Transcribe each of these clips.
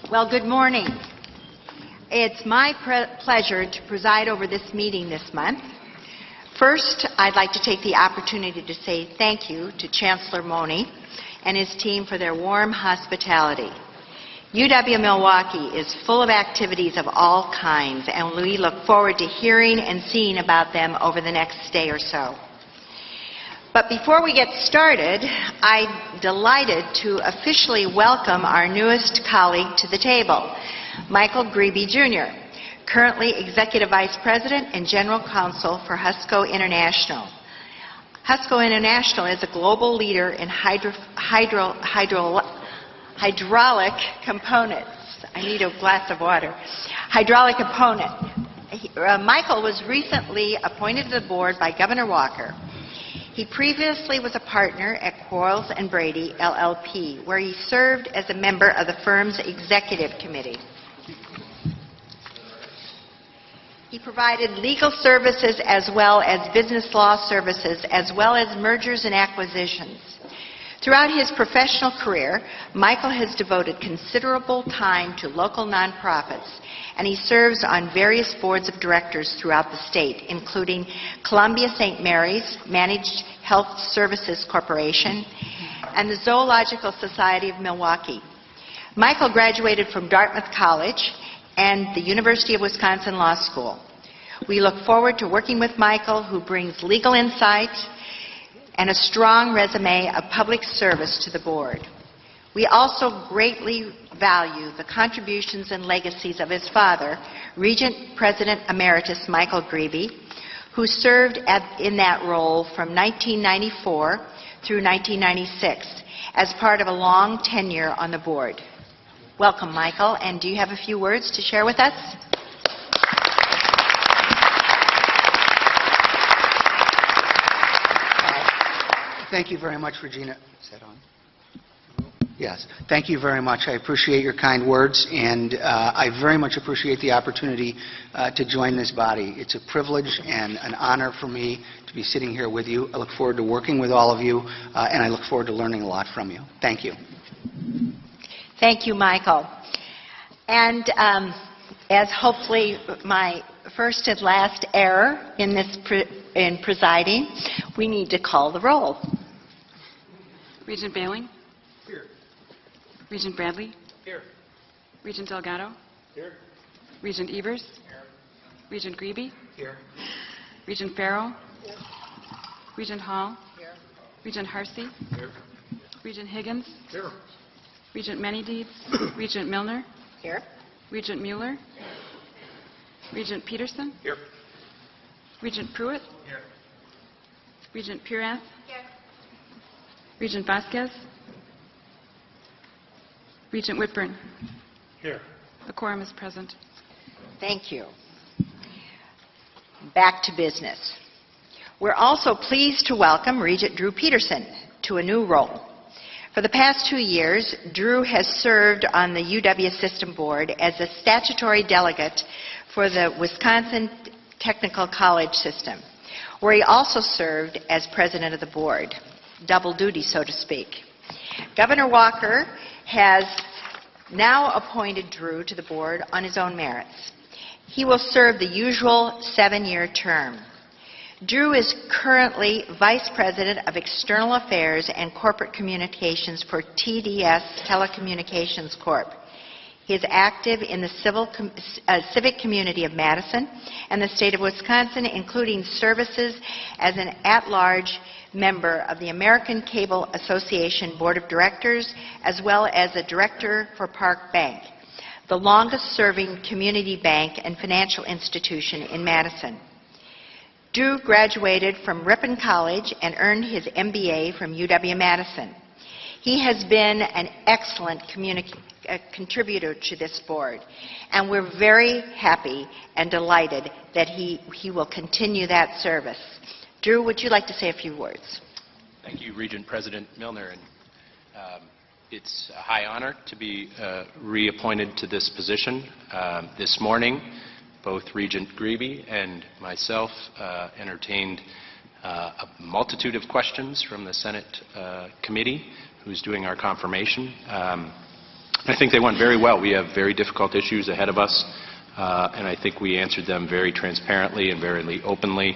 Well, good morning. It's my pleasure to preside over this meeting this month. First, I'd like to take the opportunity to say thank you to Chancellor Mone and his team for their warm hospitality. UW-Milwaukee is full of activities of all kinds, and we look forward to hearing and seeing about them over the next day or so. But before we get started, I'm delighted to officially welcome our newest colleague to the table, Michael Grebe, Jr., currently Executive Vice President and General Counsel for HUSCO International. HUSCO International is a global leader in hydraulic components. I need a glass of water. Hydraulic component. Michael was recently appointed to the board by Governor Walker. He previously was a partner at Quarles & Brady, LLP, where he served as a member of the firm's executive committee. He provided legal services as well as business law services, as well as mergers and acquisitions. Throughout his professional career, Michael has devoted considerable time to local nonprofits, and he serves on various boards of directors throughout the state, including Columbia St. Mary's Managed Health Services Corporation and the Zoological Society of Milwaukee. Michael graduated from Dartmouth College and the University of Wisconsin Law School. We look forward to working with Michael, who brings legal insight and a strong resume of public service to the board. We also greatly value the contributions and legacies of his father, Regent President Emeritus Michael Grebe, who served in that role from 1994 through 1996 as part of a long tenure on the board. Welcome, Michael, and do you have a few words to share with us? Thank you very much, Regina. Is that on? Yes. Thank you very much. I appreciate your kind words, and I very much appreciate the opportunity to join this body. It's a privilege and an honor for me to be sitting here with you. I look forward to working with all of you, and I look forward to learning a lot from you. Thank you. Thank you, Michael. And as hopefully my first and last error in this in presiding, we need to call the roll. Regent Bailing? Here. Regent Bradley? Here. Regent Delgado? Here. Regent Evers? Here. Regent Grebe? Here. Regent Farrell? Here. Regent Hall? Here. Regent Harsey? Here. Regent Higgins? Here. Regent Menydeeds? Regent Milner? Here. Regent Mueller? Regent Peterson? Here. Regent Pruitt? Here. Regent Purath? Here. Regent Vasquez? Regent Whitburn? Here. The quorum is present. Thank you. Back to business. We're also pleased to welcome Regent Drew Peterson to a new role. For the past 2 years, Drew has served on the UW System Board as a statutory delegate for the Wisconsin Technical College System, where he also served as president of the board. Double duty, so to speak. Governor Walker has now appointed Drew to the board on his own merits. He will serve the usual 7-year term. Drew is currently Vice President of External Affairs and Corporate Communications for TDS Telecommunications Corp. He is active in the civic community of Madison and the state of Wisconsin, including services as an at-large member of the American Cable Association Board of Directors, as well as a director for Park Bank, the longest-serving community bank and financial institution in Madison. Drew graduated from Ripon College and earned his MBA from UW-Madison. He has been an excellent contributor to this board, and we're very happy and delighted that he will continue that service. Drew, would you like to say a few words? Thank you, Regent President Milner. And it's a high honor to be reappointed to this position. This morning, both Regent Grebe and myself entertained a multitude of questions from the Senate committee who's doing our confirmation. I think they went very well. We have very difficult issues ahead of us, and I think we answered them very transparently and very openly.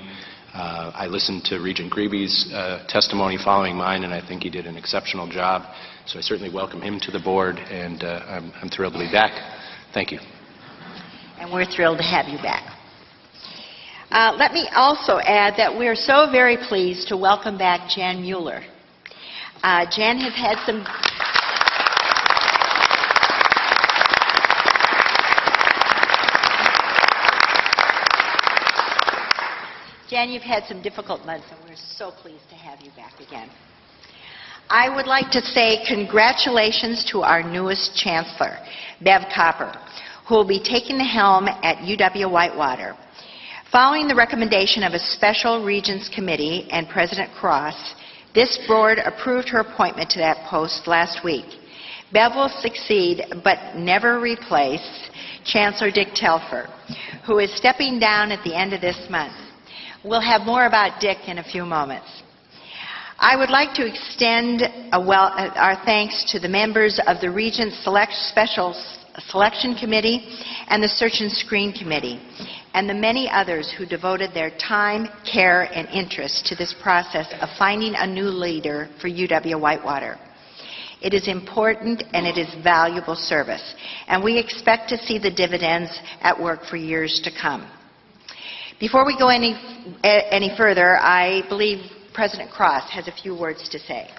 I listened to Regent Greby's testimony following mine, and I think he did an exceptional job. So I certainly welcome him to the board, and I'm thrilled to be back. Thank you. And we're thrilled to have you back. Let me also add that we're so very pleased to welcome back Jan Mueller. Jan has had some... Jan, you've had some difficult months, and we're so pleased to have you back again. I would like to say congratulations to our newest chancellor, Bev Copper, who will be taking the helm at UW-Whitewater. Following the recommendation of a special Regents committee and President Cross, this board approved her appointment to that post last week. Bev will succeed, but never replace, Chancellor Dick Telfer, who is stepping down at the end of this month. We'll have more about Dick in a few moments. I would like to extend our thanks to the members of the Regent Special Selection Committee and the Search and Screen Committee, and the many others who devoted their time, care, and interest to this process of finding a new leader for UW-Whitewater. It is important and it is valuable service, and we expect to see the dividends at work for years to come. Before we go any further, I believe President Cross has a few words to say.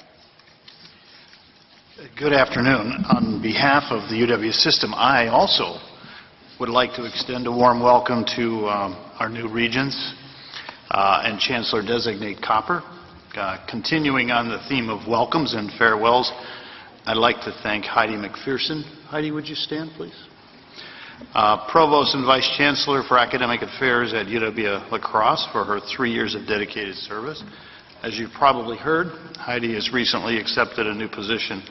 Good afternoon. On behalf of the UW system, I also would like to extend a warm welcome to our new regents and Chancellor-designate Copper. Continuing on the theme of welcomes and farewells, I'd like to thank Heidi McPherson. Heidi, would you stand, please? Provost and Vice Chancellor for Academic Affairs at UW-La Crosse for her 3 years of dedicated service. As you've probably heard, Heidi has recently accepted a new position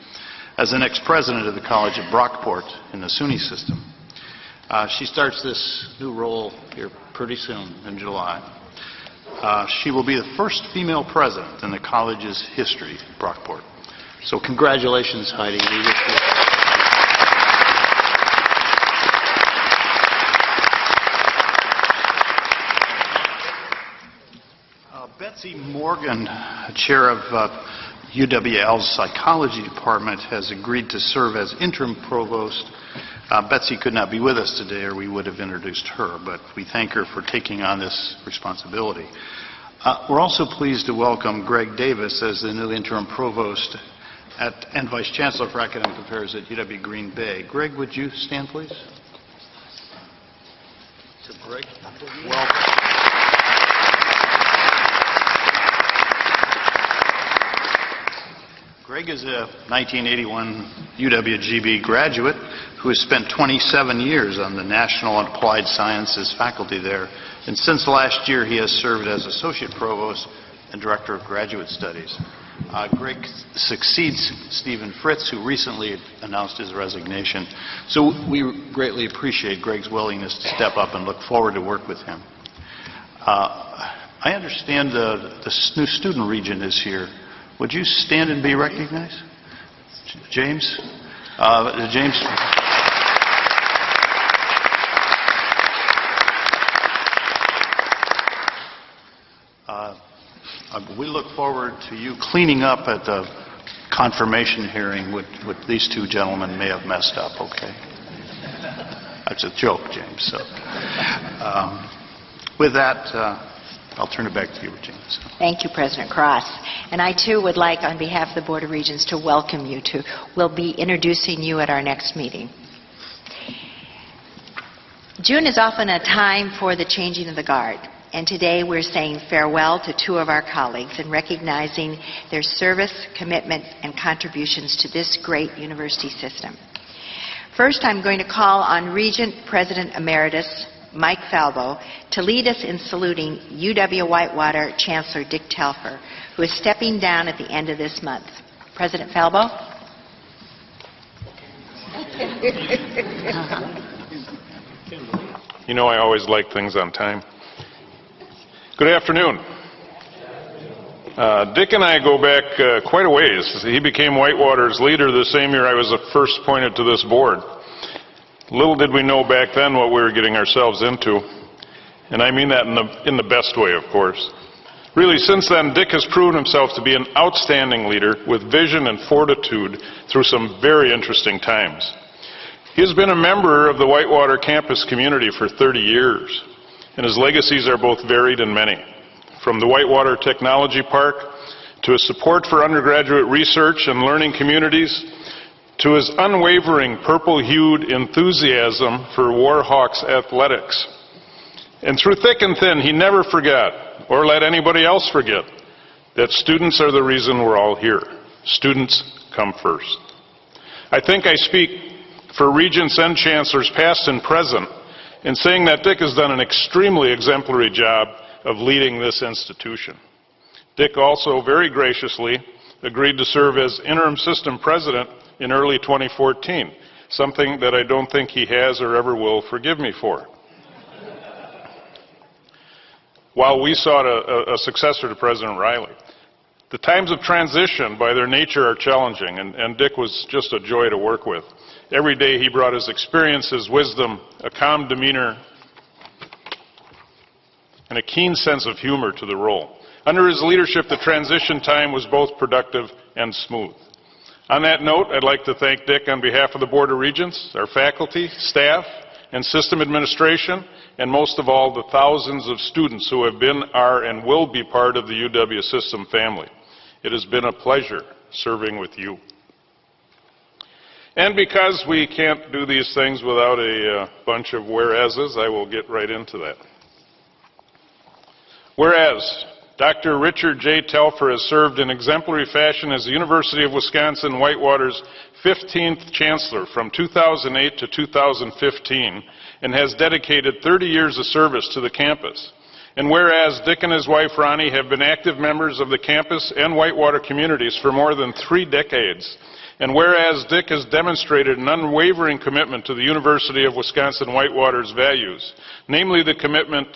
as the next president of the college at Brockport in the SUNY system. She starts this new role here pretty soon in July. She will be the first female president in the college's history, Brockport. So congratulations, Heidi. We wish you Betsy Morgan, chair of UWL's psychology department, has agreed to serve as interim provost. Betsy could not be with us today, or we would have introduced her, but we thank her for taking on this responsibility. We're also pleased to welcome Greg Davis as the new interim provost and vice chancellor for academic affairs at UW Green Bay. Greg, would you stand, please? So, Greg, welcome. Greg is a 1981 UW-GB graduate who has spent 27 years on the National and Applied Sciences faculty there, and since last year he has served as Associate Provost and Director of Graduate Studies. Greg succeeds Stephen Fritz, who recently announced his resignation, so we greatly appreciate Greg's willingness to step up and look forward to work with him. I understand the new student regent is here. Would you stand and be recognized? James? James? We look forward to you cleaning up at the confirmation hearing what these two gentlemen may have messed up, okay? That's a joke, James. So, with that, I'll turn it back to you, Regina. Thank you, President Cross. And I, too, would like, on behalf of the Board of Regents, to welcome you to. We'll be introducing you at our next meeting. June is often a time for the changing of the guard. And today we're saying farewell to two of our colleagues and recognizing their service, commitment, and contributions to this great university system. First, I'm going to call on Regent President Emeritus Mike Falbo to lead us in saluting UW-Whitewater Chancellor Dick Telfer, who is stepping down at the end of this month. President Falbo? You know I always like things on time. Good afternoon. Dick and I go back quite a ways. He became Whitewater's leader the same year I was first appointed to this board. Little did we know back then what we were getting ourselves into, and I mean that in the best way, of course. Really, since then, Dick has proven himself to be an outstanding leader with vision and fortitude through some very interesting times. He has been a member of the Whitewater campus community for 30 years, and his legacies are both varied and many. From the Whitewater Technology Park, to his support for undergraduate research and learning communities, to his unwavering purple-hued enthusiasm for Warhawks athletics. And through thick and thin, he never forgot, or let anybody else forget, that students are the reason we're all here. Students come first. I think I speak for regents and chancellors past and present in saying that Dick has done an extremely exemplary job of leading this institution. Dick also very graciously agreed to serve as interim system president in early 2014, something that I don't think he has or ever will forgive me for. While we sought a successor to President Riley, the times of transition by their nature are challenging, and Dick was just a joy to work with. Every day he brought his experience, his wisdom, a calm demeanor, and a keen sense of humor to the role. Under his leadership, the transition time was both productive and smooth. On that note, I'd like to thank Dick on behalf of the Board of Regents, our faculty, staff, and system administration, and most of all, the thousands of students who have been, are, and will be part of the UW system family. It has been a pleasure serving with you. And because we can't do these things without a bunch of whereases, I will get right into that. Whereas Dr. Richard J. Telfer has served in exemplary fashion as the University of Wisconsin-Whitewater's 15th chancellor from 2008 to 2015 and has dedicated 30 years of service to the campus. And whereas Dick and his wife Ronnie have been active members of the campus and Whitewater communities for more than 3 decades, and whereas Dick has demonstrated an unwavering commitment to the University of Wisconsin-Whitewater's values, namely the commitment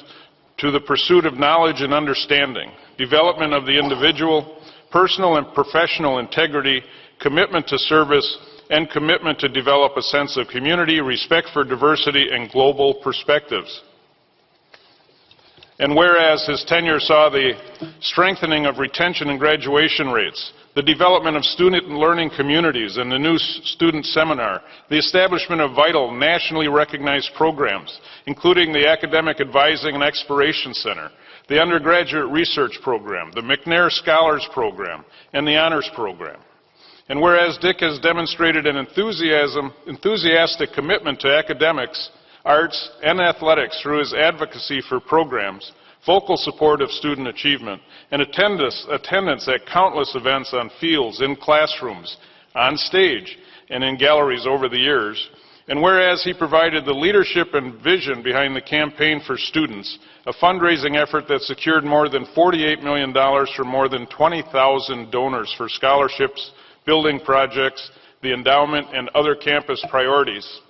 to the pursuit of knowledge and understanding, development of the individual, personal and professional integrity, commitment to service, and commitment to develop a sense of community, respect for diversity, and global perspectives. And whereas his tenure saw the strengthening of retention and graduation rates, the development of student and learning communities and the new student seminar, the establishment of vital nationally recognized programs, including the Academic Advising and Exploration Center, the Undergraduate Research Program, the McNair Scholars Program, and the Honors Program. And whereas Dick has demonstrated an enthusiastic commitment to academics, arts, and athletics through his advocacy for programs, vocal support of student achievement, and attendance at countless events on fields, in classrooms, on stage, and in galleries over the years. And whereas he provided the leadership and vision behind the Campaign for Students, a fundraising effort that secured more than $48 million from more than 20,000 donors for scholarships, building projects, the endowment, and other campus priorities.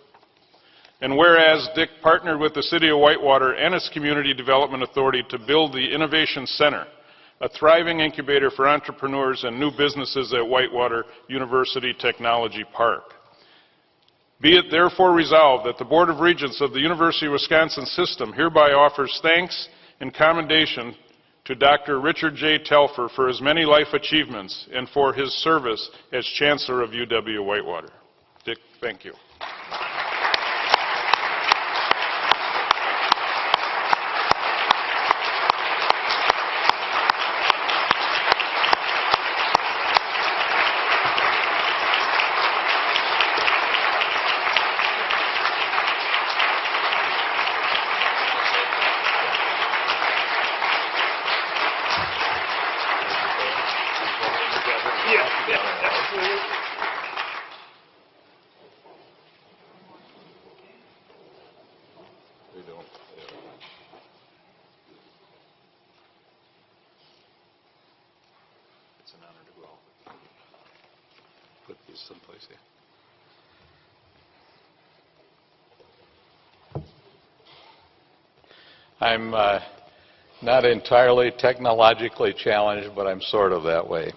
And whereas Dick partnered with the City of Whitewater and its Community Development Authority to build the Innovation Center, a thriving incubator for entrepreneurs and new businesses at Whitewater University Technology Park. Be it therefore resolved that the Board of Regents of the University of Wisconsin System hereby offers thanks and commendation to Dr. Richard J. Telfer for his many life achievements and for his service as Chancellor of UW-Whitewater. Dick, thank you. It's an honor to go. Put these someplace here. I'm not entirely technologically challenged, but I'm sort of that way.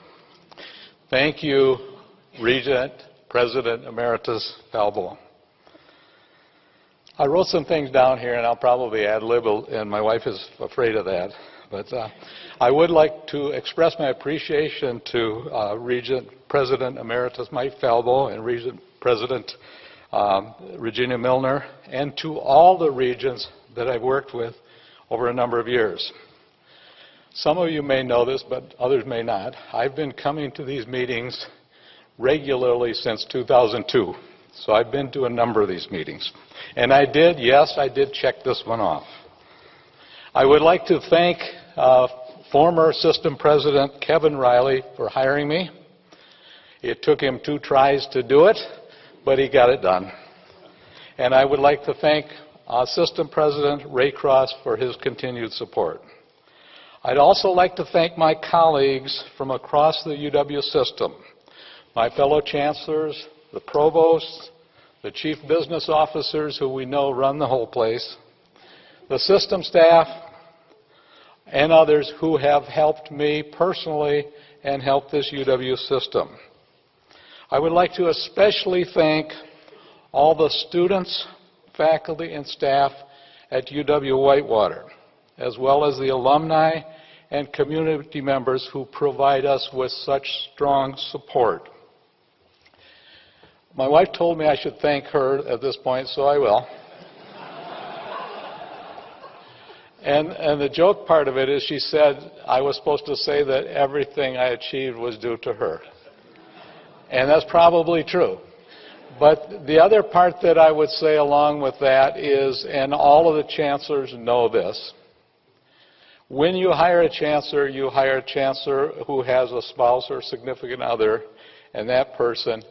Thank you, Regent President Emeritus Falbo. I wrote some things down here, and I'll probably ad-lib, and my wife is afraid of that. But I would like to express my appreciation to Regent President Emeritus Mike Falbo and Regent President Regina Milner, and to all the regents that I've worked with over a number of years. Some of you may know this, but others may not. I've been coming to these meetings regularly since 2002. So I've been to a number of these meetings. And I did check this one off. I would like to thank former System President Kevin Riley for hiring me. It took him 2 tries to do it, but he got it done. And I would like to thank System President Ray Cross for his continued support. I'd also like to thank my colleagues from across the UW system, my fellow chancellors, the provosts, the chief business officers who we know run the whole place, the system staff, and others who have helped me personally and helped this UW system. I would like to especially thank all the students, faculty, and staff at UW-Whitewater, as well as the alumni and community members who provide us with such strong support. My wife told me I should thank her at this point, so I will. And the joke part of it is she said I was supposed to say that everything I achieved was due to her. And that's probably true. But the other part that I would say along with that is, and all of the chancellors know this, when you hire a chancellor who has a spouse or significant other, and that person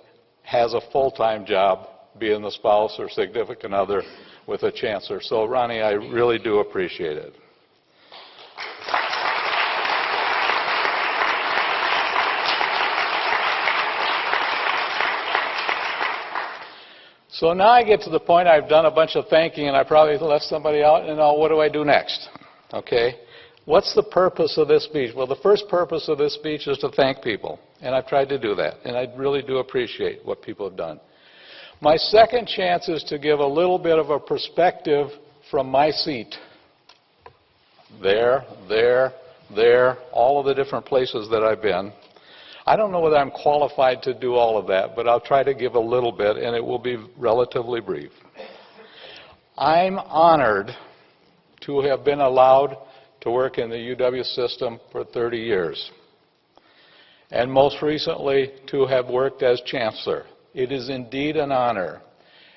has a full-time job being the spouse or significant other with a chancellor. So, Ronnie, I really do appreciate it. So now I get to the point I've done a bunch of thanking, and I probably left somebody out, and now what do I do next? Okay? What's the purpose of this speech? Well, the first purpose of this speech is to thank people, and I've tried to do that, and I really do appreciate what people have done. My second chance is to give a little bit of a perspective from my seat. There, all of the different places that I've been. I don't know whether I'm qualified to do all of that, but I'll try to give a little bit, and it will be relatively brief. I'm honored to have been allowed to work in the UW system for 30 years, and most recently to have worked as chancellor. It is indeed an honor,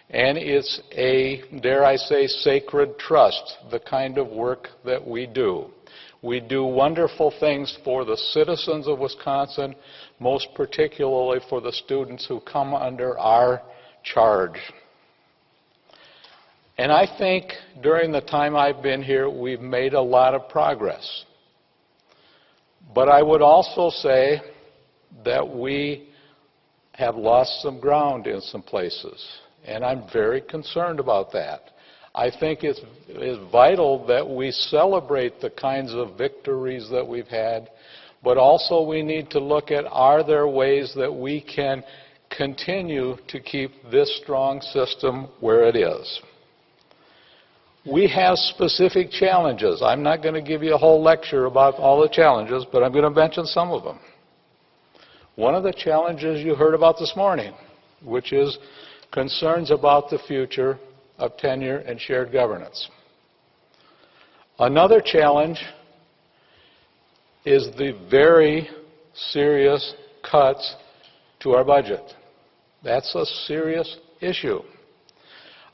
and it's a, dare I say, sacred trust, the kind of work that we do. We do wonderful things for the citizens of Wisconsin, most particularly for the students who come under our charge. And I think during the time I've been here, we've made a lot of progress. But I would also say that we have lost some ground in some places, and I'm very concerned about that. I think it's vital that we celebrate the kinds of victories that we've had, but also we need to look at, are there ways that we can continue to keep this strong system where it is? We have specific challenges. I'm not going to give you a whole lecture about all the challenges, but I'm going to mention some of them. One of the challenges you heard about this morning, which is concerns about the future of tenure and shared governance. Another challenge is the very serious cuts to our budget. That's a serious issue.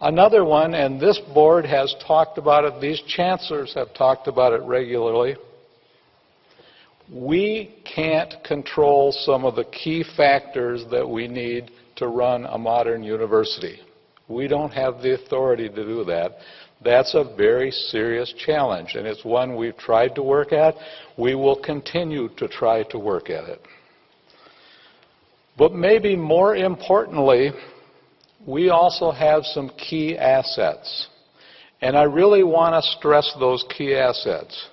Another one, and this board has talked about it, these chancellors have talked about it regularly, we can't control some of the key factors that we need to run a modern university. We don't have the authority to do that. That's a very serious challenge, and it's one we've tried to work at. We will continue to try to work at it. But maybe more importantly, we also have some key assets. And I really want to stress those key assets.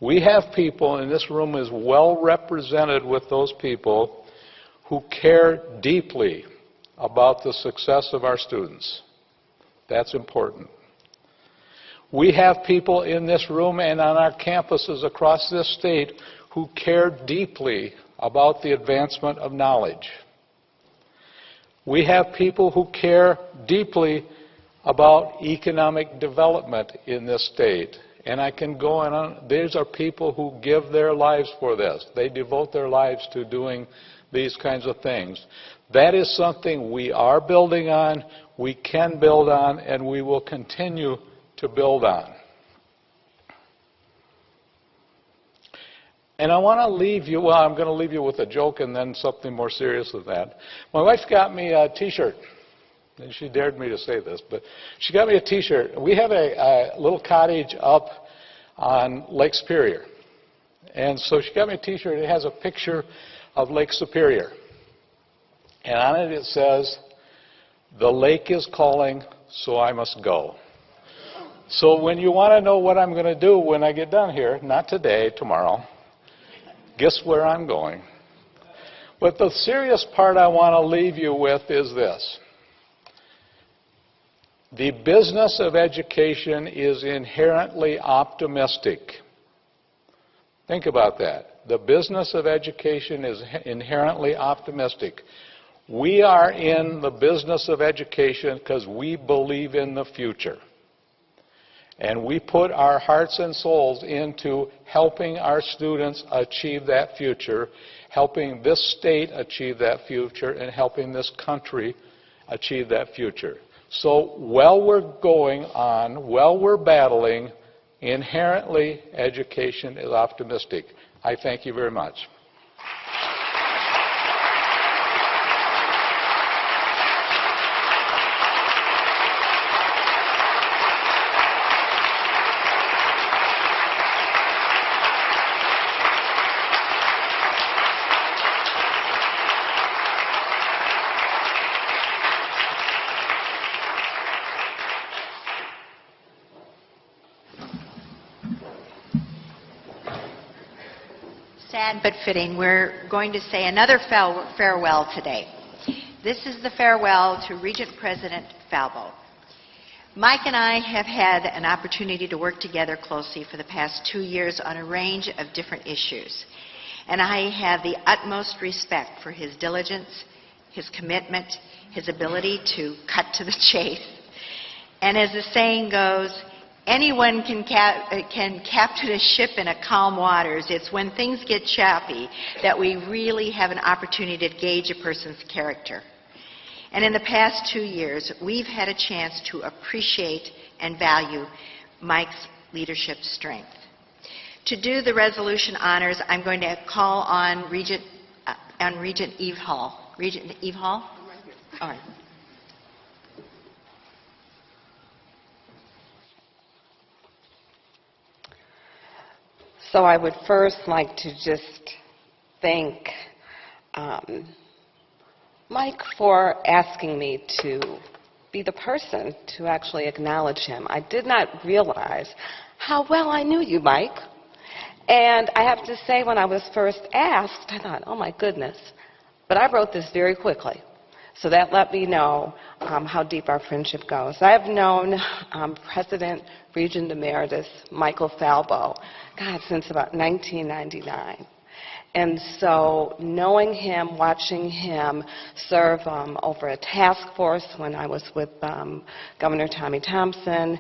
We have people, and this room is well represented with those people who care deeply about the success of our students. That's important. We have people in this room and on our campuses across this state who care deeply about the advancement of knowledge. We have people who care deeply about economic development in this state. And I can go on. These are people who give their lives for this. They devote their lives to doing these kinds of things. That is something we are building on, we can build on, and we will continue to build on. And I want to leave you, well, I'm going to leave you with a joke and then something more serious than that. My wife got me a T-shirt. And she dared me to say this, but she got me a T-shirt. We have a little cottage up on Lake Superior. And so she got me a T-shirt. It has a picture of Lake Superior. And on it, it says, "The lake is calling, so I must go." So when you want to know what I'm going to do when I get done here, not today, tomorrow, guess where I'm going. But the serious part I want to leave you with is this. The business of education is inherently optimistic. Think about that. The business of education is inherently optimistic. We are in the business of education because we believe in the future. And we put our hearts and souls into helping our students achieve that future, helping this state achieve that future, and helping this country achieve that future. So while we're going on, while we're battling, inherently education is optimistic. I thank you very much. Sad but fitting, we're going to say another farewell today. This is the farewell to Regent President Falbo. Mike and I have had an opportunity to work together closely for the past 2 years on a range of different issues. And I have the utmost respect for his diligence, his commitment, his ability to cut to the chase. And as the saying goes, anyone can captain a ship in a calm waters. It's when things get choppy that we really have an opportunity to gauge a person's character. And in the past 2 years, we've had a chance to appreciate and value Mike's leadership strength. To do the resolution honors, I'm going to call on Regent Eve Hall. Regent Eve Hall? I'm right here. All right. So I would first like to just thank Mike for asking me to be the person to actually acknowledge him. I did not realize how well I knew you, Mike. And I have to say, when I was first asked, I thought, oh my goodness. But I wrote this very quickly. So that let me know how deep our friendship goes. I have known President Regent Emeritus Michael Falbo, since about 1999. And so knowing him, watching him serve over a task force when I was with Governor Tommy Thompson,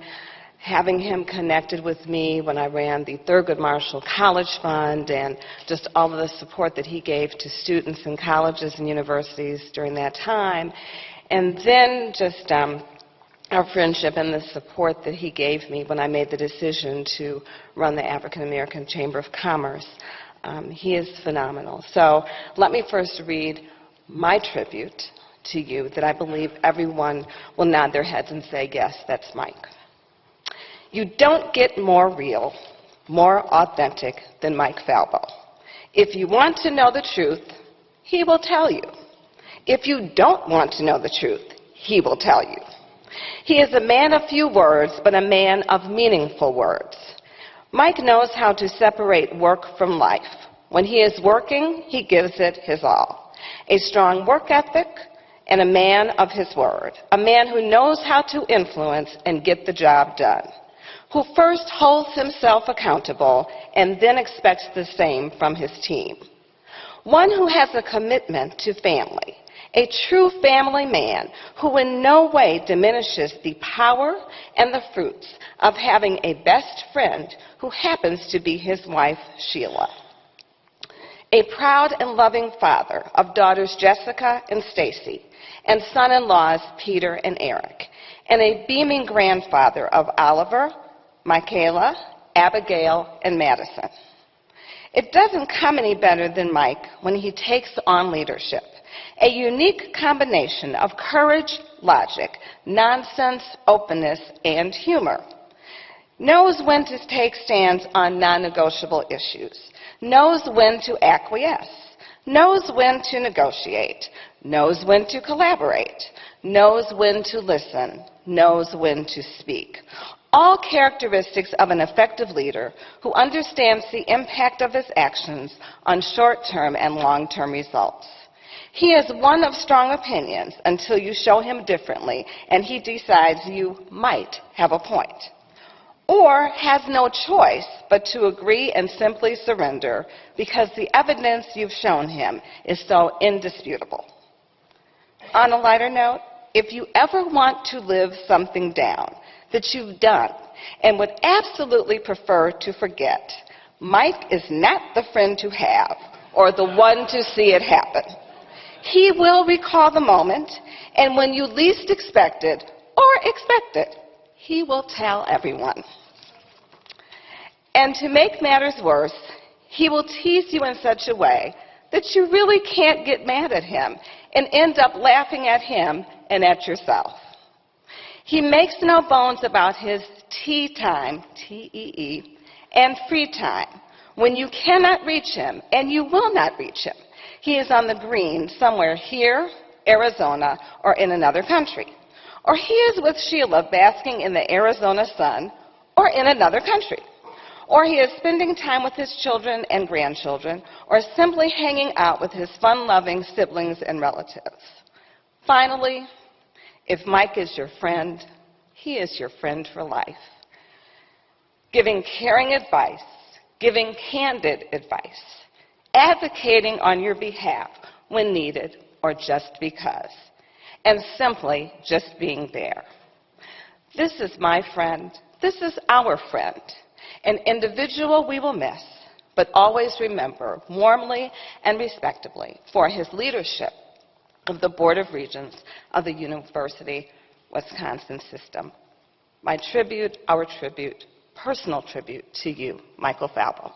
having him connected with me when I ran the Thurgood Marshall College Fund, and just all of the support that he gave to students in colleges and universities during that time. And then just our friendship and the support that he gave me when I made the decision to run the African American Chamber of Commerce. He is phenomenal. So let me first read my tribute to you that I believe everyone will nod their heads and say, yes, that's Mike. You don't get more real, more authentic than Mike Falbo. If you want to know the truth, he will tell you. If you don't want to know the truth, he will tell you. He is a man of few words, but a man of meaningful words. Mike knows how to separate work from life. When he is working, he gives it his all. A strong work ethic and a man of his word. A man who knows how to influence and get the job done. Who first holds himself accountable and then expects the same from his team. One who has a commitment to family. A true family man who in no way diminishes the power and the fruits of having a best friend who happens to be his wife, Sheila. A proud and loving father of daughters Jessica and Stacy, and son-in-laws Peter and Eric, and a beaming grandfather of Oliver, Michaela, Abigail, and Madison. It doesn't come any better than Mike when he takes on leadership. A unique combination of courage, logic, nonsense, openness, and humor. Knows when to take stands on non-negotiable issues. Knows when to acquiesce. Knows when to negotiate. Knows when to collaborate. Knows when to listen. Knows when to speak. All characteristics of an effective leader who understands the impact of his actions on short-term and long-term results. He is one of strong opinions until you show him differently and he decides you might have a point. Or has no choice but to agree and simply surrender because the evidence you've shown him is so indisputable. On a lighter note, if you ever want to live something down that you've done and would absolutely prefer to forget, Mike is not the friend to have or the one to see it happen. He will recall the moment, and when you least expect it, he will tell everyone. And to make matters worse, he will tease you in such a way that you really can't get mad at him and end up laughing at him and at yourself. He makes no bones about his tea time, T-E-E, and free time, when you cannot reach him, and you will not reach him. He is on the green somewhere here, Arizona, or in another country. Or he is with Sheila basking in the Arizona sun, or in another country. Or he is spending time with his children and grandchildren, or simply hanging out with his fun-loving siblings and relatives. Finally, if Mike is your friend, he is your friend for life. Giving caring advice, giving candid advice, advocating on your behalf when needed or just because, and simply just being there. This is my friend. This is our friend, an individual we will miss, but always remember warmly and respectably for his leadership of the Board of Regents of the University Wisconsin System. My tribute, our tribute, personal tribute to you, Michael Falbo.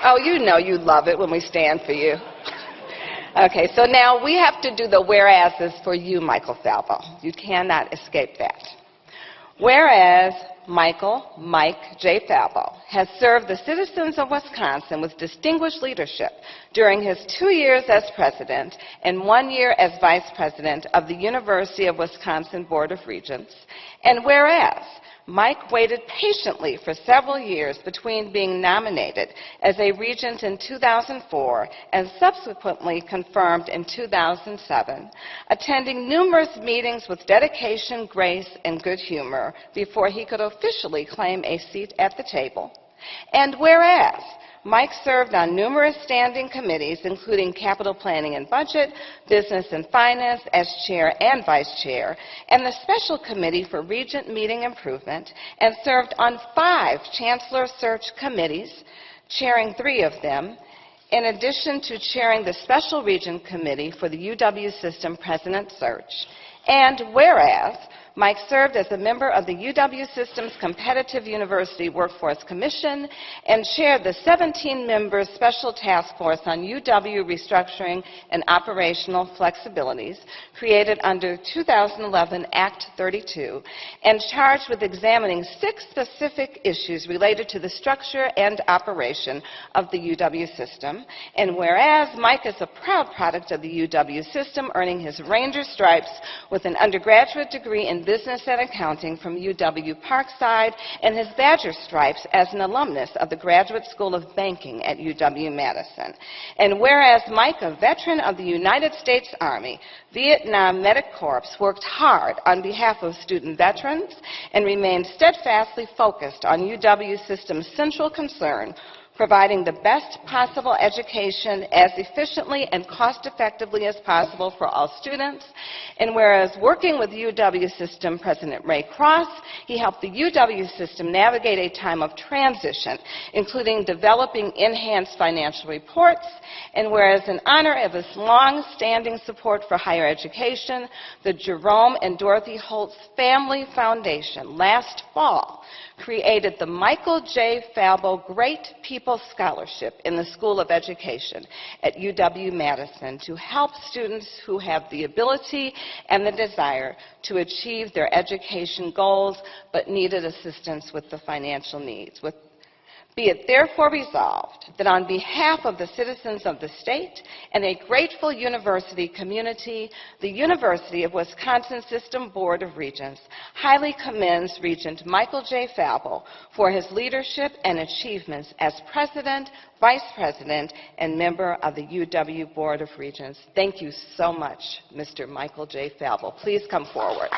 Oh, you know you love it when we stand for you. Okay, so now we have to do the whereases for you, Michael Falbo. You cannot escape that. Whereas Mike J. Falbo has served the citizens of Wisconsin with distinguished leadership during his 2 years as president and 1 year as vice president of the University of Wisconsin Board of Regents. And whereas Mike waited patiently for several years between being nominated as a regent in 2004 and subsequently confirmed in 2007, attending numerous meetings with dedication, grace, and good humor before he could officially claim a seat at the table. And whereas Mike served on numerous standing committees, including Capital Planning and Budget, Business and Finance as chair and vice chair, and the Special Committee for Regent Meeting Improvement, and served on 5 Chancellor Search Committees, chairing 3 of them, in addition to chairing the Special Regent Committee for the UW System President Search, And whereas Mike served as a member of the UW System's Competitive University Workforce Commission and chaired the 17-member Special Task Force on UW Restructuring and Operational Flexibilities, created under 2011 Act 32, and charged with examining 6 specific issues related to the structure and operation of the UW system. And whereas Mike is a proud product of the UW system, earning his Ranger stripes with an undergraduate degree in Business and Accounting from UW-Parkside and his Badger stripes as an alumnus of the Graduate School of Banking at UW-Madison. And whereas Mike, a veteran of the United States Army, Vietnam Medic Corps, worked hard on behalf of student veterans and remained steadfastly focused on UW System's central concern, providing the best possible education as efficiently and cost-effectively as possible for all students. And whereas working with UW System President Ray Cross, he helped the UW System navigate a time of transition, including developing enhanced financial reports. And whereas in honor of his long-standing support for higher education, the Jerome and Dorothy Holtz Family Foundation last fall created the Michael J. Falbo Great People Scholarship in the School of Education at UW-Madison to help students who have the ability and the desire to achieve their education goals but needed assistance with the financial needs. Be it therefore resolved that on behalf of the citizens of the state and a grateful university community, the University of Wisconsin System Board of Regents highly commends Regent Michael J. Falbo for his leadership and achievements as President, Vice President, and member of the UW Board of Regents. Thank you so much, Mr. Michael J. Falbo. Please come forward.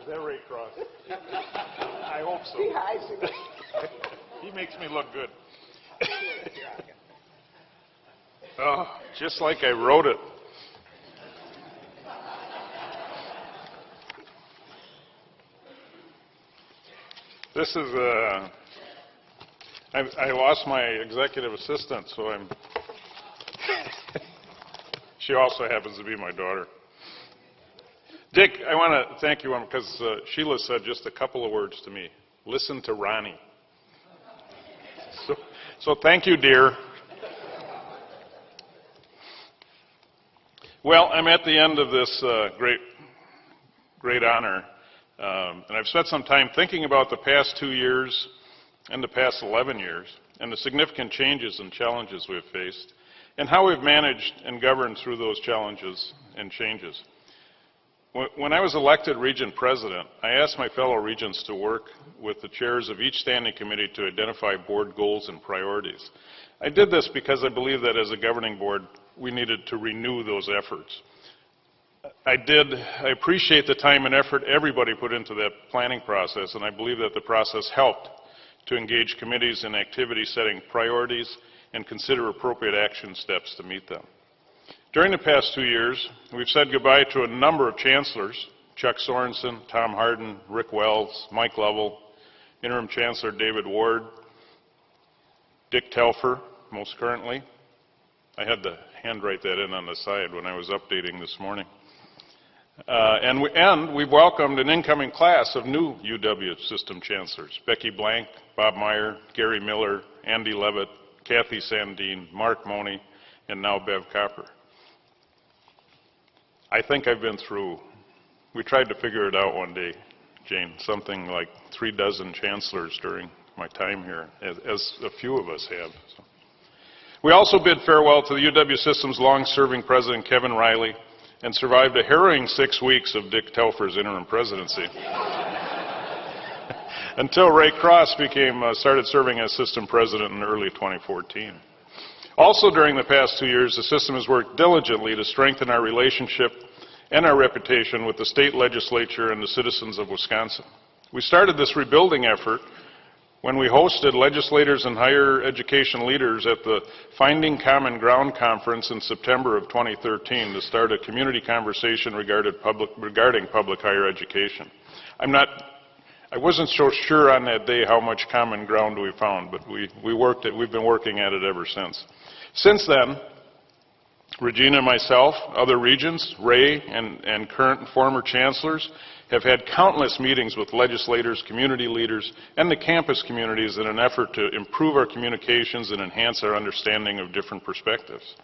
Is that Ray Cross? I hope so. He makes me look good. Oh, just like I wrote it. This is, I lost my executive assistant, so I'm, she also happens to be my daughter. Dick, I want to thank you because Sheila said just a couple of words to me. Listen to Ronnie. So thank you, dear. Well, I'm at the end of this great honor, and I've spent some time thinking about the past 2 years and the past 11 years and the significant changes and challenges we've faced and how we've managed and governed through those challenges and changes. When I was elected Regent President, I asked my fellow Regents to work with the chairs of each standing committee to identify board goals and priorities. I did this because I believe that as a governing board, we needed to renew those efforts. I appreciate the time and effort everybody put into that planning process, and I believe that the process helped to engage committees in activity setting priorities and consider appropriate action steps to meet them. During the past 2 years, we've said goodbye to a number of chancellors: Chuck Sorensen, Tom Harden, Rick Wells, Mike Lovell, Interim Chancellor David Ward, Dick Telfer, most currently. I had to handwrite that in on the side when I was updating this morning. And we've welcomed an incoming class of new UW system chancellors: Becky Blank, Bob Meyer, Gary Miller, Andy Levitt, Kathy Sandine, Mark Mone, and now Bev Copper. I think I've been through, we tried to figure it out one day, Jane, something like 3 dozen chancellors during my time here, as a few of us have. So. We also bid farewell to the UW System's long-serving president, Kevin Riley, and survived a harrowing 6 weeks of Dick Telfer's interim presidency. Until Ray Cross started serving as system president in early 2014. Also during the past 2 years, the system has worked diligently to strengthen our relationship and our reputation with the state legislature and the citizens of Wisconsin. We started this rebuilding effort when we hosted legislators and higher education leaders at the Finding Common Ground Conference in September of 2013 to start a community conversation regarding public higher education. I wasn't so sure on that day how much common ground we found, but we've been working at it ever since. Since then, Regina and myself, other regents, Ray, and current and former chancellors have had countless meetings with legislators, community leaders, and the campus communities in an effort to improve our communications and enhance our understanding of different perspectives.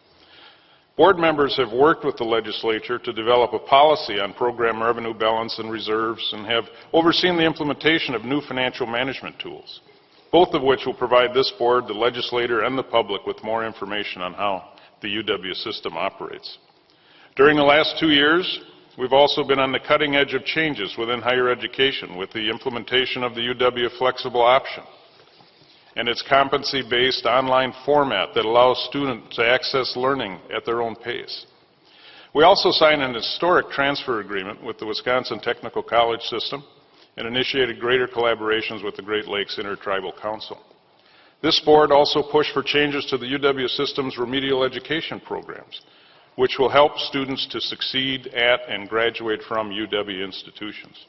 Board members have worked with the legislature to develop a policy on program revenue balance and reserves and have overseen the implementation of new financial management tools, both of which will provide this board, the legislator, and the public with more information on how the UW system operates. During the last 2 years, we've also been on the cutting edge of changes within higher education with the implementation of the UW Flexible Option and its competency-based online format that allows students to access learning at their own pace. We also signed an historic transfer agreement with the Wisconsin Technical College System and initiated greater collaborations with the Great Lakes Intertribal Council. This board also pushed for changes to the UW system's remedial education programs, which will help students to succeed at and graduate from UW institutions.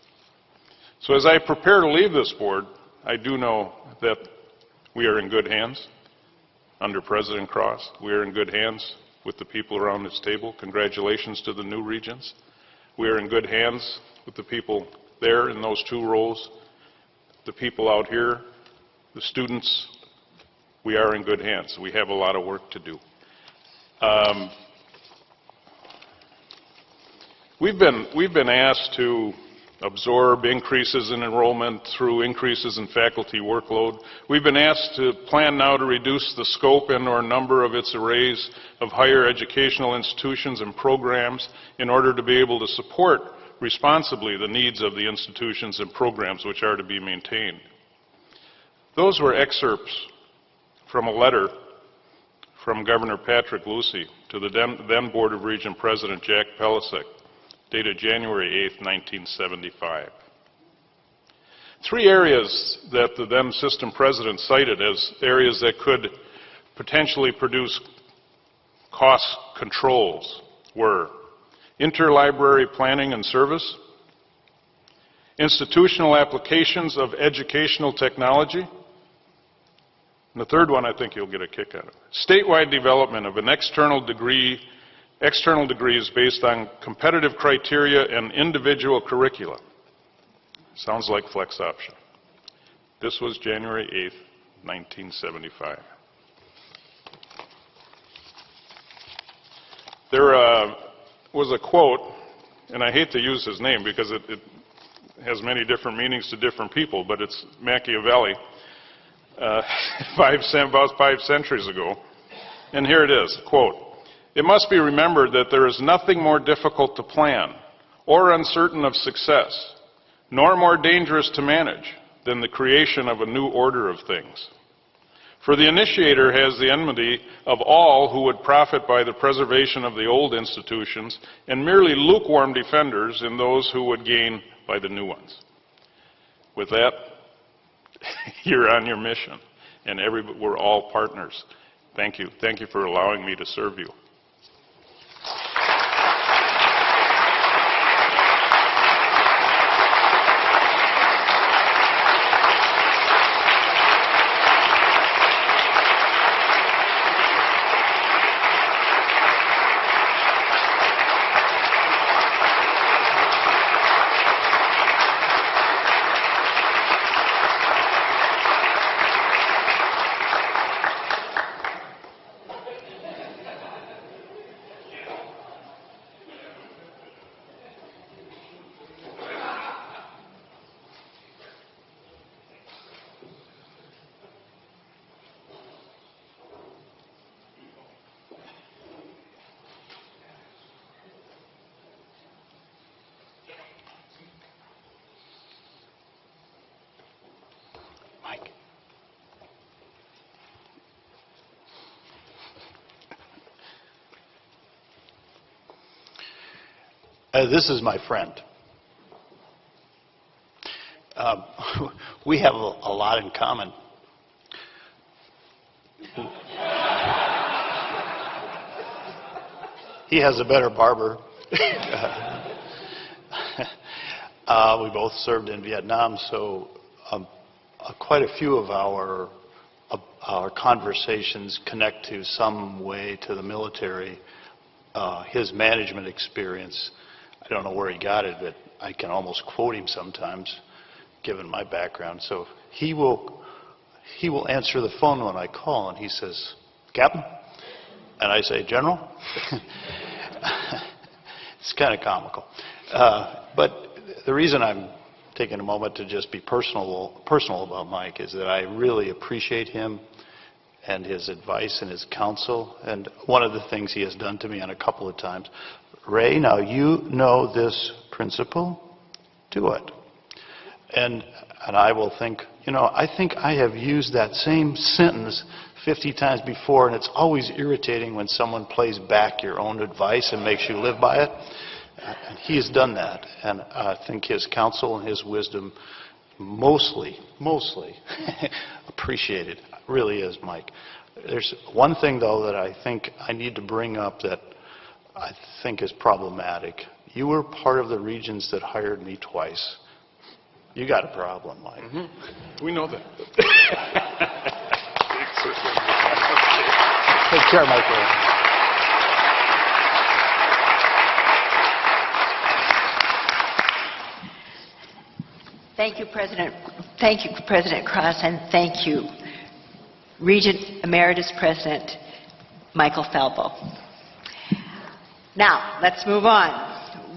So as I prepare to leave this board, I do know that we are in good hands under President Cross. We are in good hands with the people around this table. Congratulations to the new regents. We are in good hands with the people there in those 2 roles, the people out here, the students. We are in good hands. We have a lot of work to do. We've been asked to absorb increases in enrollment through increases in faculty workload. We've been asked to plan now to reduce the scope and/or number of its arrays of higher educational institutions and programs in order to be able to support responsibly the needs of the institutions and programs which are to be maintained. Those were excerpts from a letter from Governor Patrick Lucey to the then Board of Regent President Jack Pelisek, dated January 8, 1975. 3 areas that the then system president cited as areas that could potentially produce cost controls were interlibrary planning and service, institutional applications of educational technology, and the third one I think you'll get a kick out of, statewide development of an external degrees based on competitive criteria and individual curricula. Sounds like flex option. This was January 8th, 1975. There was a quote, and I hate to use his name because it has many different meanings to different people, but it's Machiavelli, about 5 centuries ago. And here it is, quote, "It must be remembered that there is nothing more difficult to plan or uncertain of success, nor more dangerous to manage than the creation of a new order of things. For the initiator has the enmity of all who would profit by the preservation of the old institutions, and merely lukewarm defenders in those who would gain by the new ones." With that, you're on your mission, and we're all partners. Thank you. Thank you for allowing me to serve you. This is my friend. We have a lot in common. He has a better barber. We both served in Vietnam, so quite a few of our conversations connect to some way to the military. His management experience, I don't know where he got it, but I can almost quote him sometimes, given my background. So he will answer the phone when I call, and he says, "Captain?" And I say, "General?" It's kind of comical. But the reason I'm taking a moment to just be personal about Mike is that I really appreciate him and his advice and his counsel. And one of the things he has done to me on a couple of times, "Ray, now you know this principle, do it." And I will think, I think I have used that same sentence 50 times before, and it's always irritating when someone plays back your own advice and makes you live by it. And he has done that, and I think his counsel and his wisdom mostly appreciated. Really is, Mike. There's one thing, though, that I think I need to bring up that I think is problematic. You were part of the Regents that hired me twice. You got a problem, Mike. Mm-hmm. We know that. Take care, Michael. Thank you, President. Thank you, President Cross, and thank you, Regent Emeritus President Michael Falbo. Now, let's move on.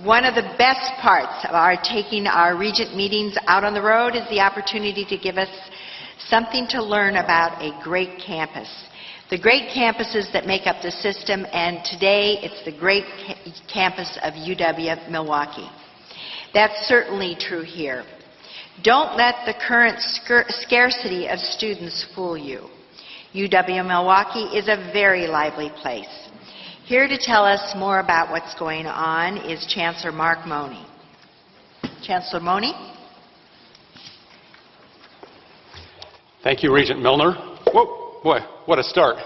One of the best parts of our taking our Regent meetings out on the road is the opportunity to give us something to learn about a great campus. The great campuses that make up the system, and today it's the great campus of UW-Milwaukee. That's certainly true here. Don't let the current scarcity of students fool you. UW-Milwaukee is a very lively place. Here to tell us more about what's going on is Chancellor Mark Mone. Chancellor Mone? Thank you, Regent Milner. Whoa, boy, what a start.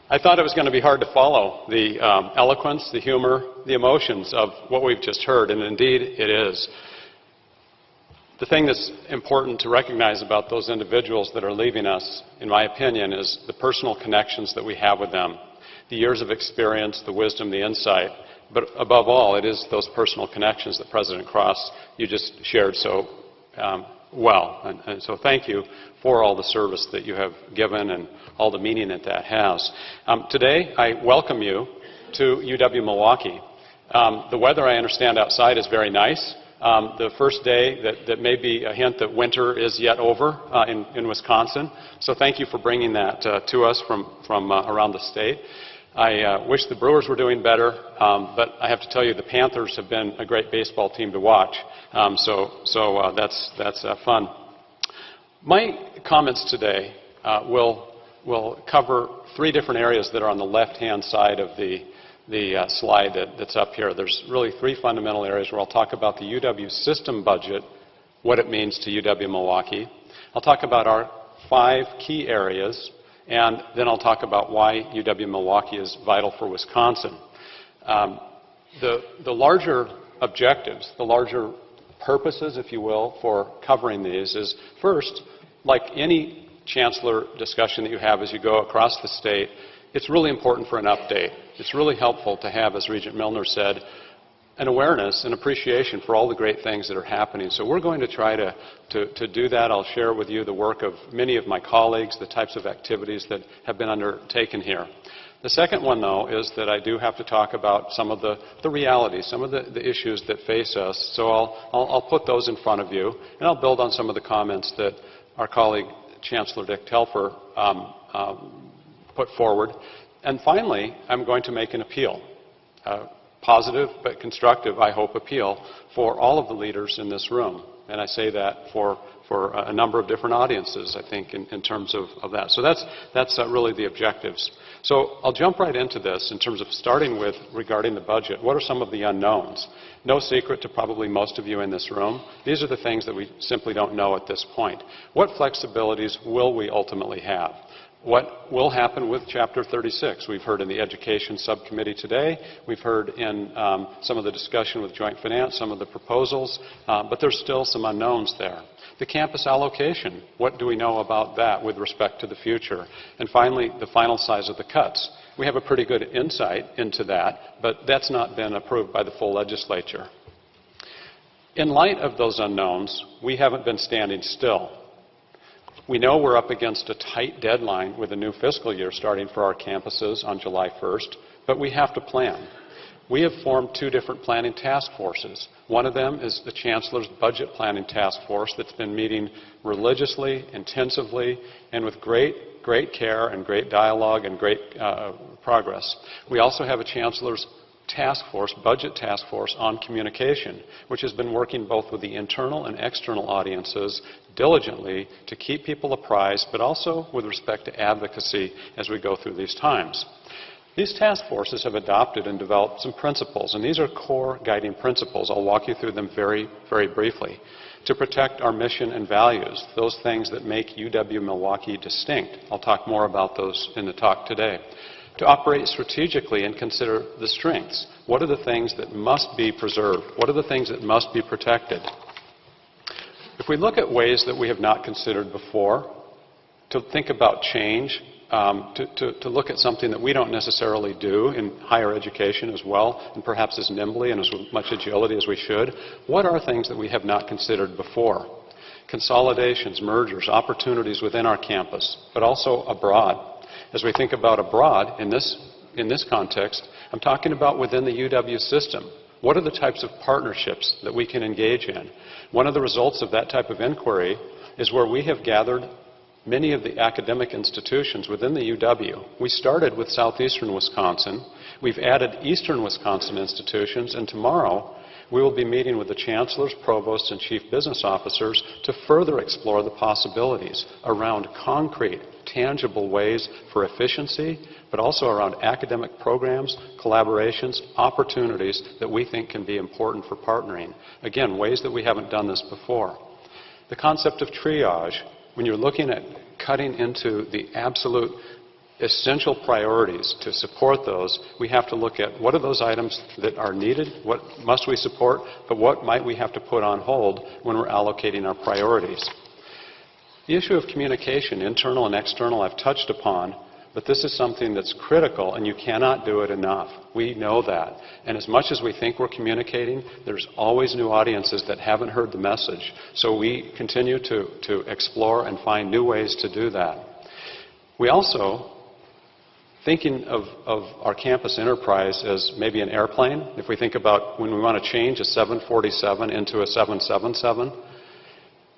I thought it was going to be hard to follow the eloquence, the humor, the emotions of what we've just heard, and indeed it is. The thing that's important to recognize about those individuals that are leaving us, in my opinion, is the personal connections that we have with them, the years of experience, the wisdom, the insight, but above all, it is those personal connections that President Cross, you just shared so well. And so thank you for all the service that you have given and all the meaning that that has. Today, I welcome you to UW-Milwaukee. The weather, I understand, outside is very nice. The first day that may be a hint that winter is yet over in Wisconsin. So thank you for bringing that to us from around the state. I wish the Brewers were doing better, but I have to tell you the Panthers have been a great baseball team to watch. So that's fun. My comments today will cover three different areas that are on the left-hand side of the slide that's up here. There's really three fundamental areas where I'll talk about the UW system budget, what it means to UW-Milwaukee. I'll talk about our 5 key areas, and then I'll talk about why UW-Milwaukee is vital for Wisconsin. The larger objectives, the larger purposes, if you will, for covering these is, first, like any chancellor discussion that you have as you go across the state, it's really important for an update. It's really helpful to have, as Regent Milner said, an awareness and appreciation for all the great things that are happening. So we're going to try to do that. I'll share with you the work of many of my colleagues, the types of activities that have been undertaken here. The second one, though, is that I do have to talk about some of the realities, some of the issues that face us. So I'll put those in front of you, and I'll build on some of the comments that our colleague, Chancellor Dick Telfer, put forward. And finally, I'm going to make an appeal. positive but constructive, I hope, appeal for all of the leaders in this room. And I say that for a number of different audiences, I think, in terms of that. So that's really the objectives. So I'll jump right into this in terms of starting with regarding the budget. What are some of the unknowns? No secret to probably most of you in this room. These are the things that we simply don't know at this point. What flexibilities will we ultimately have? What will happen with Chapter 36? We've heard in the Education Subcommittee today. We've heard in some of the discussion with Joint Finance, some of the proposals, but there's still some unknowns there. The campus allocation, what do we know about that with respect to the future? And finally, the final size of the cuts. We have a pretty good insight into that, but that's not been approved by the full legislature. In light of those unknowns, we haven't been standing still. We know we're up against a tight deadline with a new fiscal year starting for our campuses on July 1st, but we have to plan. We have formed 2 different planning task forces. One of them is the Chancellor's Budget Planning Task Force that's been meeting religiously, intensively, and with great care and great dialogue and great progress. We also have a Chancellor's task force, budget task force on communication, which has been working both with the internal and external audiences diligently to keep people apprised, but also with respect to advocacy as we go through these times. These task forces have adopted and developed some principles, and these are core guiding principles. I'll walk you through them very, very briefly. To protect our mission and values, those things that make UW-Milwaukee distinct. I'll talk more about those in the talk today. To operate strategically and consider the strengths. What are the things that must be preserved? What are the things that must be protected? If we look at ways that we have not considered before, to think about change, to look at something that we don't necessarily do in higher education as well, and perhaps as nimbly and as much agility as we should, what are things that we have not considered before? Consolidations, mergers, opportunities within our campus, but also abroad. As we think about abroad, in this context, I'm talking about within the UW system. What are the types of partnerships that we can engage in? One of the results of that type of inquiry is where we have gathered many of the academic institutions within the UW. We started with southeastern Wisconsin. We've added eastern Wisconsin institutions, and tomorrow we will be meeting with the chancellors, provosts, and chief business officers to further explore the possibilities around concrete, tangible ways for efficiency, but also around academic programs, collaborations, opportunities that we think can be important for partnering. Again, ways that we haven't done this before. The concept of triage, when you're looking at cutting into the absolute essential priorities to support those, we have to look at what are those items that are needed, what must we support, but what might we have to put on hold when we're allocating our priorities. The issue of communication, internal and external, I've touched upon, but this is something that's critical and you cannot do it enough. We know that. And as much as we think we're communicating, there's always new audiences that haven't heard the message. So we continue to explore and find new ways to do that. We also, thinking of our campus enterprise as maybe an airplane, if we think about when we want to change a 747 into a 777,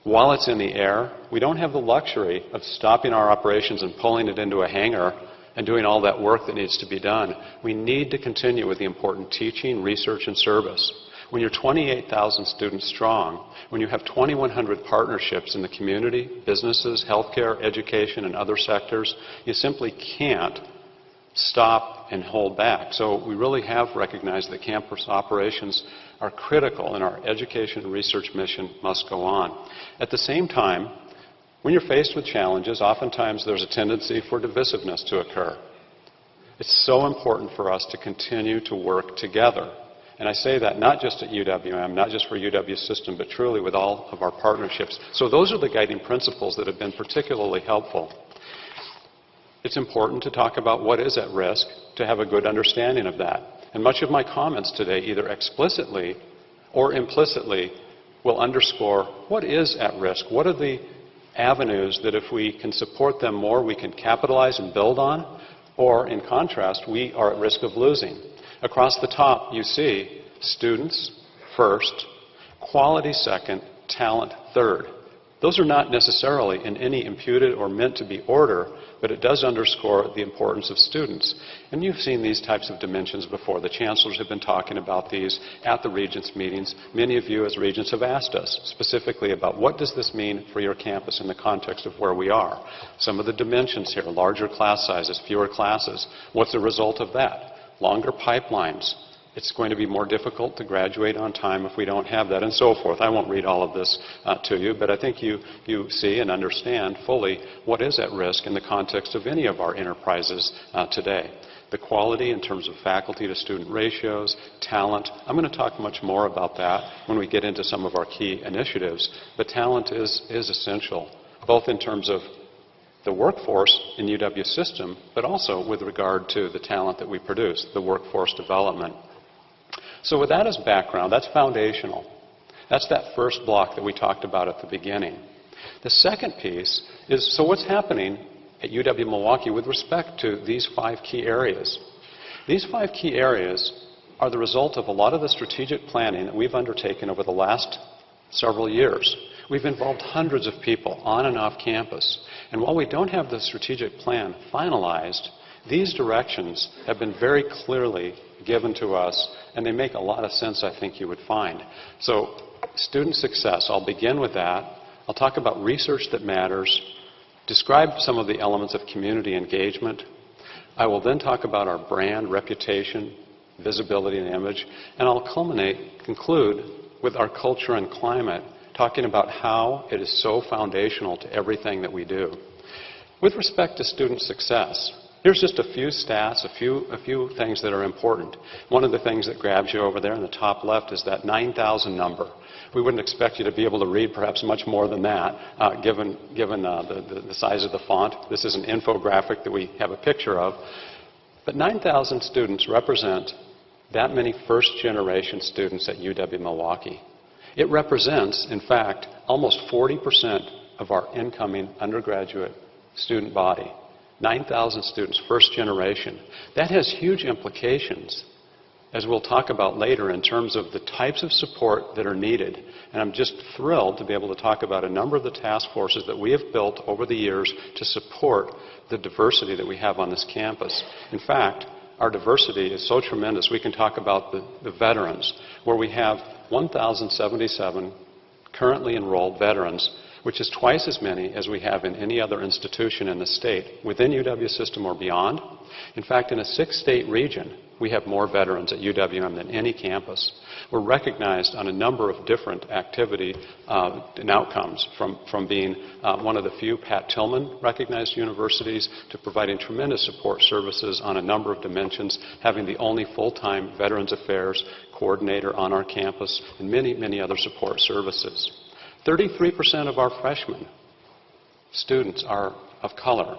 while it's in the air, we don't have the luxury of stopping our operations and pulling it into a hangar and doing all that work that needs to be done. We need to continue with the important teaching, research, and service. When you're 28,000 students strong, when you have 2,100 partnerships in the community, businesses, healthcare, education, and other sectors, you simply can't stop and hold back. So we really have recognized that campus operations are critical and our education and research mission must go on. At the same time, when you're faced with challenges, oftentimes there's a tendency for divisiveness to occur. It's so important for us to continue to work together. And I say that not just at UWM, not just for UW system, but truly with all of our partnerships. So those are the guiding principles that have been particularly helpful. It's important to talk about what is at risk, to have a good understanding of that. And much of my comments today, either explicitly or implicitly, will underscore what is at risk. What are the avenues that if we can support them more, we can capitalize and build on? Or, in contrast, we are at risk of losing. Across the top, you see students first, quality second, talent third. Those are not necessarily in any imputed or meant to be order, but it does underscore the importance of students. And you've seen these types of dimensions before. The chancellors have been talking about these at the Regents meetings. Many of you as Regents have asked us specifically about what does this mean for your campus in the context of where we are. Some of the dimensions here, larger class sizes, fewer classes. What's the result of that? Longer pipelines. It's going to be more difficult to graduate on time if we don't have that, and so forth. I won't read all of this to you, but I think you see and understand fully what is at risk in the context of any of our enterprises today. The quality in terms of faculty to student ratios, talent. I'm going to talk much more about that when we get into some of our key initiatives, but talent is essential, both in terms of the workforce in UW system, but also with regard to the talent that we produce, the workforce development. So with that as background, that's foundational. That's that first block that we talked about at the beginning. The second piece is, so what's happening at UW-Milwaukee with respect to these 5 key areas? These 5 key areas are the result of a lot of the strategic planning that we've undertaken over the last several years. We've involved hundreds of people on and off campus. And while we don't have the strategic plan finalized, these directions have been very clearly given to us, and they make a lot of sense, I think you would find. So, student success, I'll begin with that. I'll talk about research that matters, describe some of the elements of community engagement. I will then talk about our brand, reputation, visibility, and image, and I'll conclude with our culture and climate, talking about how it is so foundational to everything that we do. With respect to student success, here's just a few stats, a few things that are important. One of the things that grabs you over there in the top left is that 9,000 number. We wouldn't expect you to be able to read perhaps much more than that, given the size of the font. This is an infographic that we have a picture of. But 9,000 students represent that many first-generation students at UW-Milwaukee. It represents, in fact, almost 40% of our incoming undergraduate student body. 9,000 students, first generation. That has huge implications, as we'll talk about later, in terms of the types of support that are needed. And I'm just thrilled to be able to talk about a number of the task forces that we have built over the years to support the diversity that we have on this campus. In fact, our diversity is so tremendous, we can talk about the veterans, where we have 1,077 currently enrolled veterans, which is twice as many as we have in any other institution in the state, within UW system or beyond. In fact, in a 6-state region, we have more veterans at UWM than any campus. We're recognized on a number of different activity and outcomes, from being one of the few Pat Tillman recognized universities to providing tremendous support services on a number of dimensions, having the only full-time Veterans Affairs coordinator on our campus, and many, many other support services. 33% of our freshmen students are of color.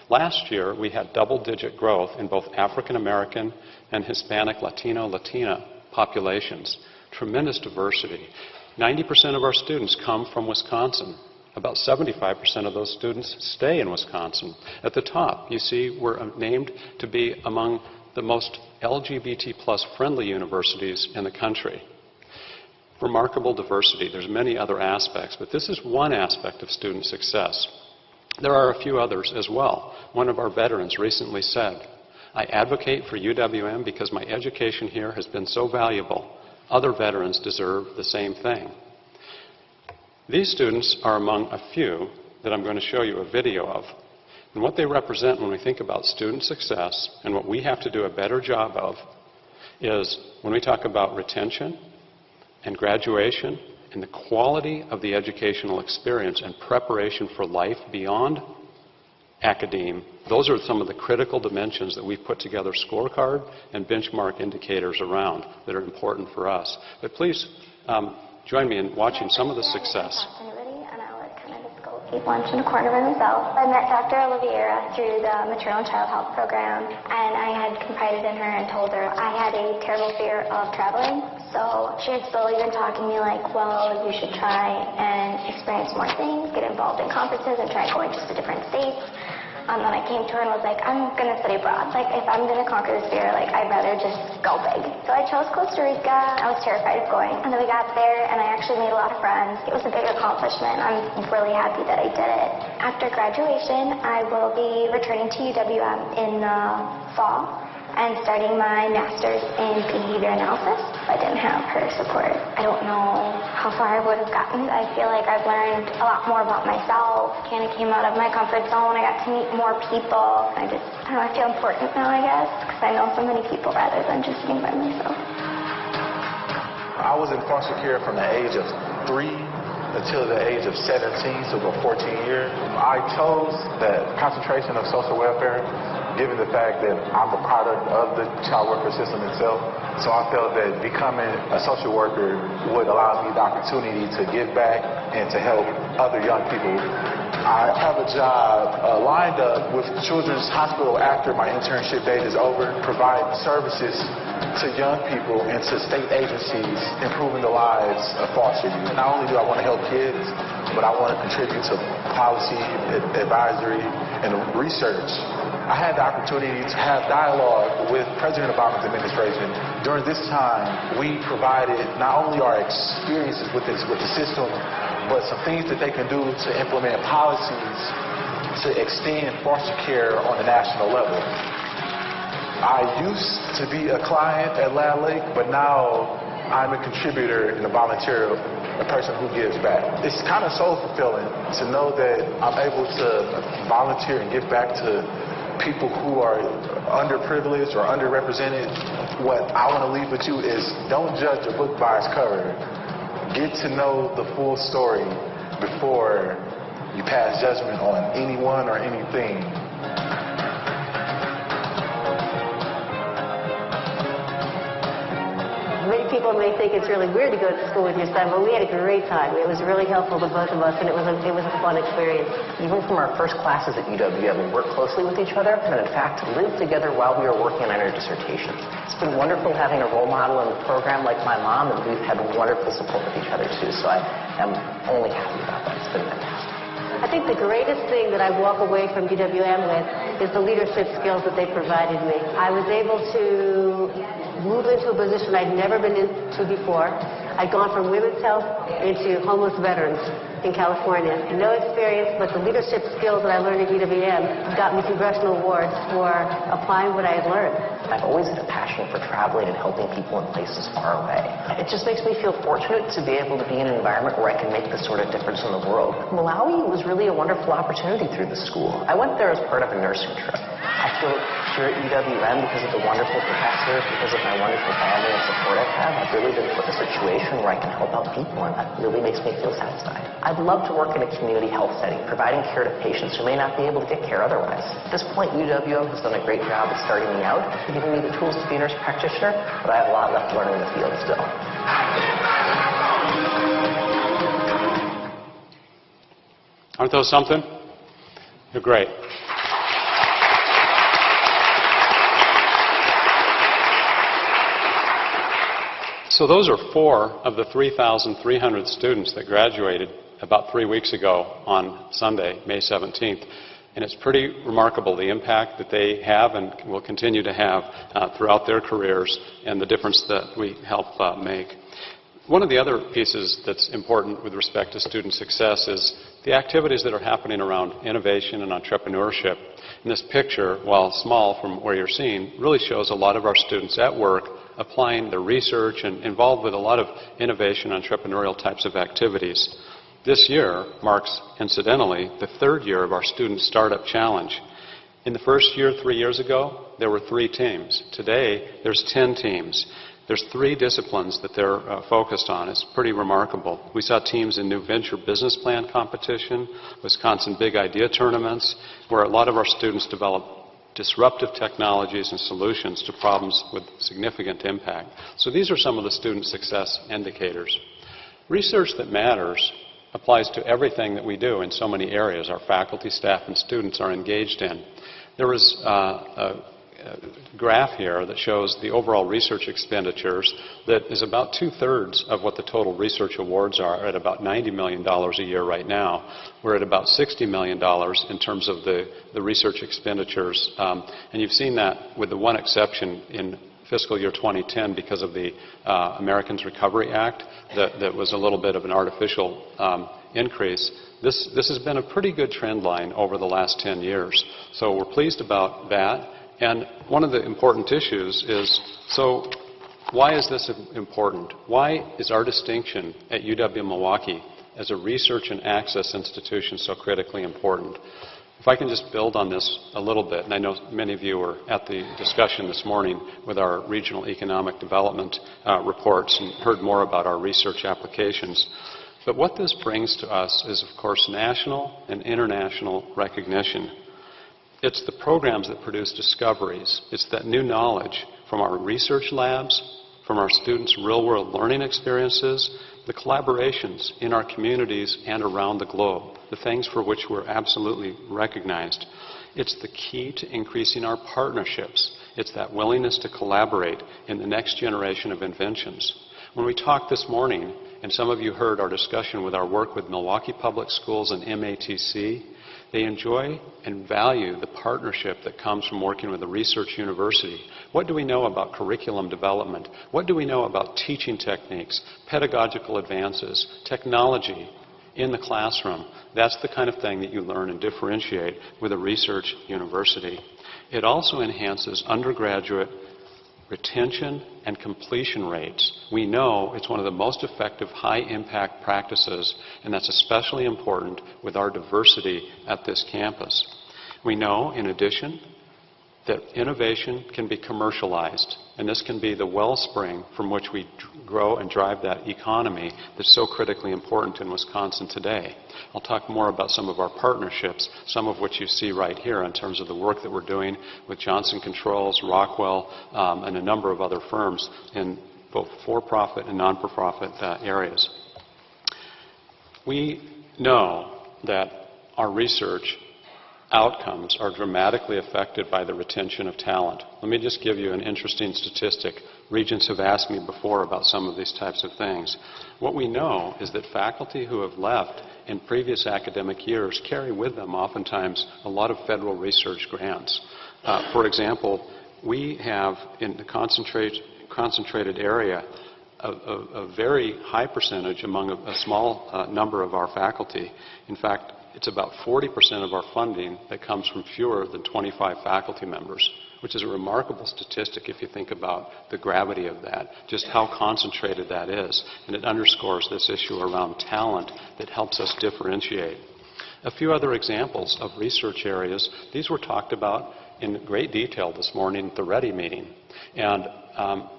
Last year, we had double-digit growth in both African American and Hispanic, Latino, Latina populations. Tremendous diversity. 90% of our students come from Wisconsin. About 75% of those students stay in Wisconsin. At the top, you see we're named to be among the most LGBT+ friendly universities in the country. Remarkable diversity. There's many other aspects, but this is one aspect of student success. There are a few others as well. One of our veterans recently said, "I advocate for UWM because my education here has been so valuable. Other veterans deserve the same thing." These students are among a few that I'm going to show you a video of. And what they represent when we think about student success, and what we have to do a better job of, is when we talk about retention and graduation and the quality of the educational experience and preparation for life beyond academe. Those are some of the critical dimensions that we've put together scorecard and benchmark indicators around that are important for us. But please join me in watching some of the success. Keep lunch in a corner by myself. I met Dr. Oliveira through the maternal and child health program, and I had confided in her and told her I had a terrible fear of traveling. So she had slowly been talking to me like, well, you should try and experience more things, get involved in conferences and try going just to different states. And then I came to her and was like, I'm going to study abroad. Like, if I'm going to conquer this fear, like, I'd rather just go big. So I chose Costa Rica. I was terrified of going. And then we got there, and I actually made a lot of friends. It was a big accomplishment. I'm really happy that I did it. After graduation, I will be returning to UWM in the fall and starting my master's in behavior analysis. If I didn't have her support, I don't know how far I would have gotten. I feel like I've learned a lot more about myself. Kind of came out of my comfort zone. I got to meet more people. I don't know, I feel important now, I guess, because I know so many people rather than just being by myself. I was in foster care from the age of 3 until the age of 17, so about 14 years. I chose that concentration of social welfare given the fact that I'm a product of the child welfare system itself. So I felt that becoming a social worker would allow me the opportunity to give back and to help other young people. I have a job lined up with Children's Hospital after my internship date is over, provide services to young people and to state agencies, improving the lives of foster youth. Not only do I want to help kids, but I want to contribute to policy, advisory, and research. I had the opportunity to have dialogue with President Obama's administration. During this time, we provided not only our experiences with the system, but some things that they can do to implement policies to extend foster care on a national level. I used to be a client at Land Lake, but now I'm a contributor and a volunteer, a person who gives back. It's kind of soul fulfilling to know that I'm able to volunteer and give back to people who are underprivileged or underrepresented. What I want to leave with you is don't judge a book by its cover. Get to know the full story before you pass judgment on anyone or anything. Many people may think it's really weird to go to school with your son, but we had a great time. It was really helpful to both of us, and it was a fun experience. Even from our first classes at UWM, we worked closely with each other, and in fact, lived together while we were working on our dissertations. It's been wonderful having a role model in the program like my mom, and we've had wonderful support with each other too, so I am only happy about that. It's been fantastic. I think the greatest thing that I walk away from UWM with is the leadership skills that they provided me. I was able to move into a position I'd never been into before. I'd gone from women's health into homeless veterans in California. No experience, but the leadership skills that I learned at UWM got me congressional awards for applying what I had learned. I've always had a passion for traveling and helping people in places far away. It just makes me feel fortunate to be able to be in an environment where I can make this sort of difference in the world. Malawi was really a wonderful opportunity through the school. I went there as part of a nursing trip. I feel here at UWM, because of the wonderful professors, because of my wonderful family and support I've really been put in a situation where I can help out people, and that really makes me feel satisfied. I'd love to work in a community health setting, providing care to patients who may not be able to get care otherwise. At this point, UWM has done a great job at starting me out, giving me the tools to be a nurse practitioner, but I have a lot left to learn in the field still. Aren't those something? They're great. So those are 4 of the 3,300 students that graduated about 3 weeks ago on Sunday, May 17th. And it's pretty remarkable the impact that they have and will continue to have throughout their careers and the difference that we help make. One of the other pieces that's important with respect to student success is the activities that are happening around innovation and entrepreneurship. And this picture, while small from where you're seeing, really shows a lot of our students at work applying their research and involved with a lot of innovation, entrepreneurial types of activities. This year marks, incidentally, the 3rd year of our Student Startup Challenge. In the first year, 3 years ago, there were 3 teams. Today, there's 10 teams. There's 3 disciplines that they're focused on. It's pretty remarkable. We saw teams in new venture business plan competition, Wisconsin Big Idea tournaments, where a lot of our students develop disruptive technologies and solutions to problems with significant impact. So these are some of the student success indicators. Research that matters applies to everything that we do in so many areas our faculty, staff, and students are engaged in. There was a graph here that shows the overall research expenditures that is about two-thirds of what the total research awards are, at about $90 million a year right now. We're at about $60 million in terms of the research expenditures. And you've seen that with the one exception in fiscal year 2010 because of the Americans Recovery Act that was a little bit of an artificial increase. This has been a pretty good trend line over the last 10 years. So we're pleased about that. And one of the important issues is, so why is this important? Why is our distinction at UW-Milwaukee as a research and access institution so critically important? If I can just build on this a little bit, and I know many of you were at the discussion this morning with our regional economic development reports and heard more about our research applications. But what this brings to us is, of course, national and international recognition. It's the programs that produce discoveries. It's that new knowledge from our research labs, from our students' real-world learning experiences, the collaborations in our communities and around the globe, the things for which we're absolutely recognized. It's the key to increasing our partnerships. It's that willingness to collaborate in the next generation of inventions. When we talked this morning, and some of you heard our discussion with our work with Milwaukee Public Schools and MATC, they enjoy and value the partnership that comes from working with a research university. What do we know about curriculum development? What do we know about teaching techniques, pedagogical advances, technology in the classroom? That's the kind of thing that you learn and differentiate with a research university. It also enhances undergraduate retention and completion rates. We know it's one of the most effective high-impact practices, and that's especially important with our diversity at this campus. We know, in addition, that innovation can be commercialized, and this can be the wellspring from which we grow and drive that economy that's so critically important in Wisconsin today. I'll talk more about some of our partnerships, some of which you see right here in terms of the work that we're doing with Johnson Controls, Rockwell, and a number of other firms in both for-profit and non-for-profit areas. We know that our research outcomes are dramatically affected by the retention of talent. Let me just give you an interesting statistic. Regents have asked me before about some of these types of things. What we know is that faculty who have left in previous academic years carry with them oftentimes a lot of federal research grants. For example, we have in the concentrated area a very high percentage among a small number of our faculty. In fact, it's about 40% of our funding that comes from fewer than 25 faculty members, which is a remarkable statistic if you think about the gravity of that, just how concentrated that is. And it underscores this issue around talent that helps us differentiate. A few other examples of research areas. These were talked about in great detail this morning at the READY meeting. And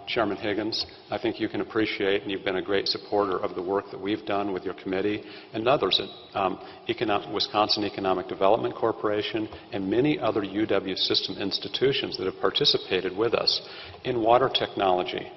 Chairman Higgins, I think you can appreciate, and you've been a great supporter of the work that we've done with your committee and others at Wisconsin Economic Development Corporation and many other UW system institutions that have participated with us in water technology.